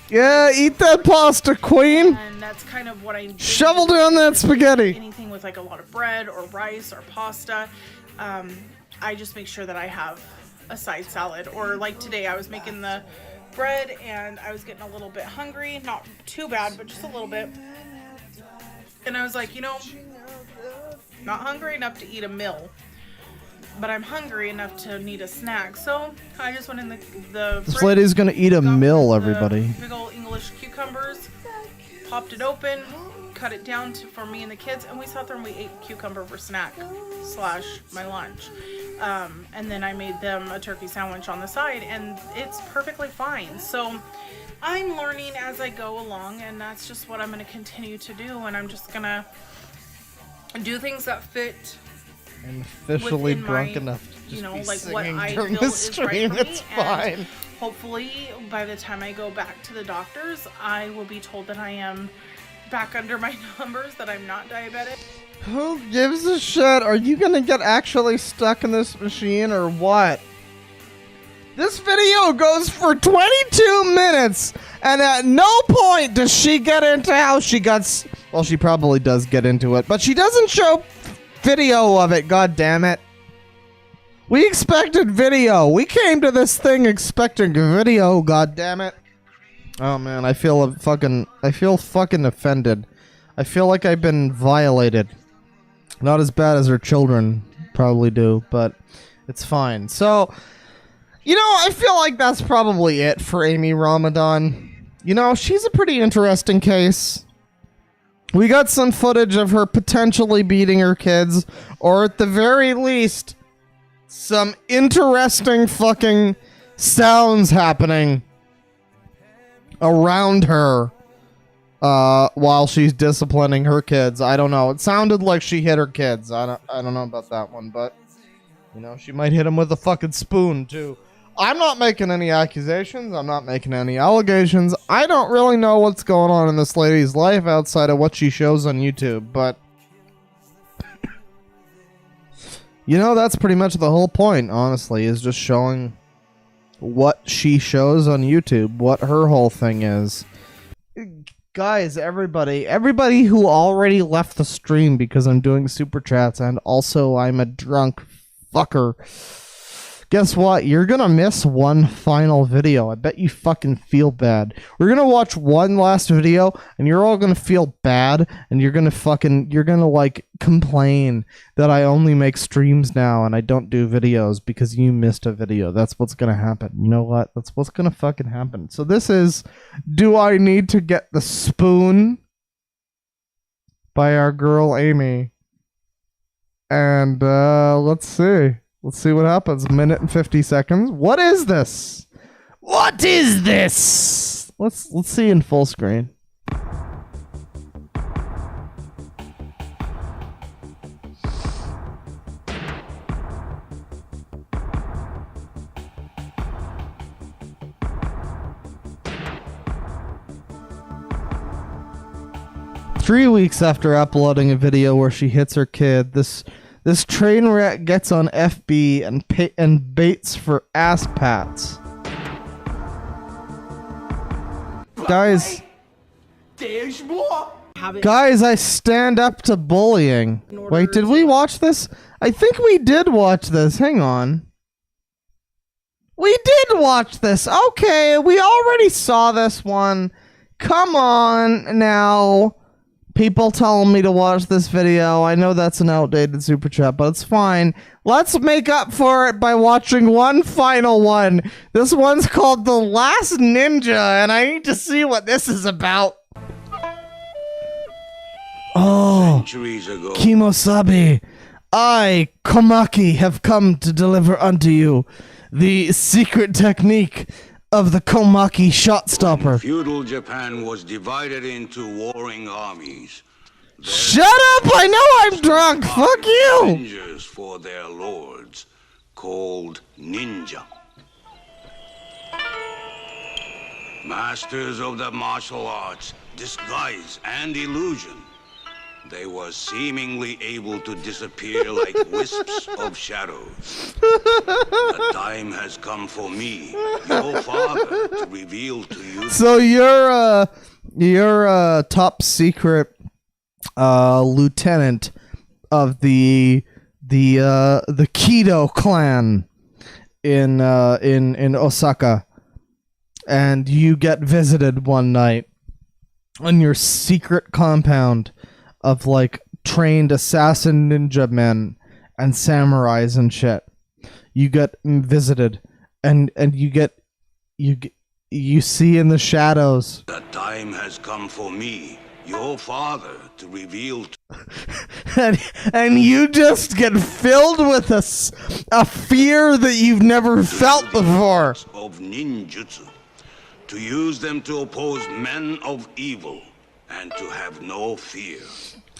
Yeah, eat that pasta, queen. And that's kind of what I do. Shovel down that spaghetti. Anything with like a lot of bread or rice or pasta, I just make sure that I have a side salad. Or like today, I was making the bread and I was getting a little bit hungry. Not too bad, but just a little bit. And I was like, not hungry enough to eat a meal, but I'm hungry enough to need a snack. So I just went in the This fridge, lady's gonna eat a got meal, the everybody. Big old English cucumbers, popped it open, cut it down for me and the kids, and we sat there and we ate cucumber for snack / my lunch. And then I made them a turkey sandwich on the side, and it's perfectly fine. So I'm learning as I go along, and that's just what I'm going to continue to do. And I'm just going to do things that fit I'm officially within drunk my, enough to just be like what singing I during feel the is stream. right for It's me. And fine. hopefully by the time I go back to the doctors, I will be told that I am back under my numbers, that I'm not diabetic. Who gives a shit? Are you gonna get actually stuck in this machine or what? This video goes for 22 minutes, and at no point does she get into how she got. Well, she probably does get into it, but she doesn't show video of it. God damn it! We expected video. We came to this thing expecting video. God damn it! Oh man, I feel fucking offended. I feel like I've been violated. Not as bad as her children probably do, but it's fine. So, I feel like that's probably it for Amy Ramadan. She's a pretty interesting case. We got some footage of her potentially beating her kids, or at the very least, some interesting fucking sounds happening around her while she's disciplining her kids. I don't know. It sounded like she hit her kids. I don't know about that one, but she might hit them with a fucking spoon too. I'm not making any accusations. I'm not making any allegations. I don't really know what's going on in this lady's life outside of what she shows on YouTube, but that's pretty much the whole point, honestly, is just showing what she shows on YouTube, what her whole thing is. Guys, everybody who already left the stream because I'm doing super chats and also I'm a drunk fucker. Guess what? You're gonna miss one final video. I bet you fucking feel bad. We're gonna watch one last video and you're all gonna feel bad and you're gonna like complain that I only make streams now and I don't do videos because you missed a video. That's what's gonna happen. You know what? That's what's gonna fucking happen. So this is Do I Need to Get the Spoon by our girl Amy. And let's see. Let's see what happens. Minute and 50 seconds. What is this? What is this? Let's see in full screen. Three weeks after uploading a video where she hits her kid, this train wreck gets on FB and baits for ass pats. Guys, I stand up to bullying. Wait, did we watch this? I think we did watch this. Hang on. We did watch this. Okay, we already saw this one. Come on now. People telling me to watch this video. I know that's an outdated super chat, but it's fine. Let's make up for it by watching one final one. This one's called The Last Ninja, and I need to see what this is about. Oh, Centuries ago, Kimosabi, I, Komaki, have come to deliver unto you the secret technique of the Komaki shot stopper. feudal Japan was divided into warring armies. Shut up! I know I'm drunk! Fuck you! Avengers for their lords. called ninja. Masters of the martial arts, disguise, and illusion. They were seemingly able to disappear like wisps of shadows. The time has come for me, your father, to reveal to you. So you're a top secret lieutenant of the Keto clan in Osaka, and you get visited one night on your secret compound of like trained assassin ninja men and samurais and shit. You get visited, and you see in the shadows. The time has come for me, your father, to reveal and you just get filled with a fear that you've never felt before. Of ninjutsu, to use them to oppose men of evil, and to have no fear.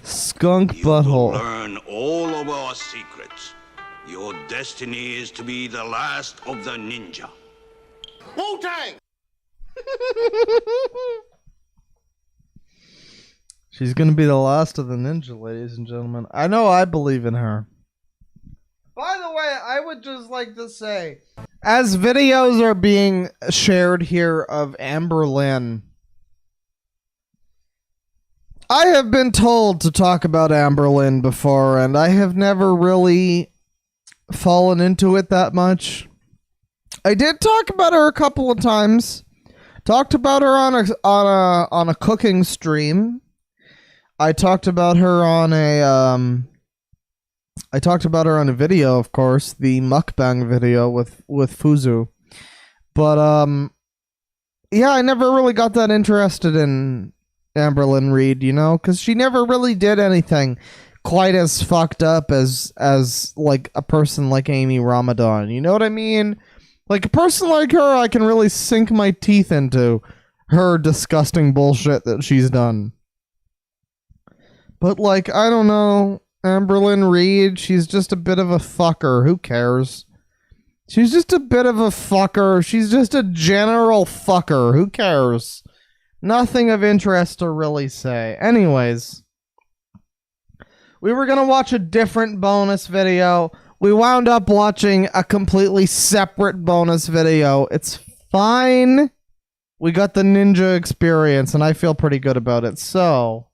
Skunk You will butthole. learn all of our secrets. Your destiny is to be the last of the ninja. Wu-Tang! She's gonna be the last of the ninja, ladies and gentlemen. I know I believe in her. By the way, I would just like to say, as videos are being shared here of Amber Lynn, I have been told to talk about Amber Lynn before, and I have never really fallen into it that much. I did talk about her a couple of times. Talked about her on a cooking stream. I talked about her on a video, of course, the mukbang video with Fuzu. But yeah, I never really got that interested in Amberlyn Reed, you know, because she never really did anything quite as fucked up as like a person like Amy Ramadan. You know what I mean? Like a person like her, I can really sink my teeth into her disgusting bullshit that she's done. But like, I don't know, Amberlyn Reed, she's just a bit of a fucker. Who cares? She's just a bit of a fucker. She's just a general fucker. Who cares? Nothing of interest to really say. Anyways, we were going to watch a different bonus video. We wound up watching a completely separate bonus video. It's fine. We got the ninja experience, and I feel pretty good about it. So,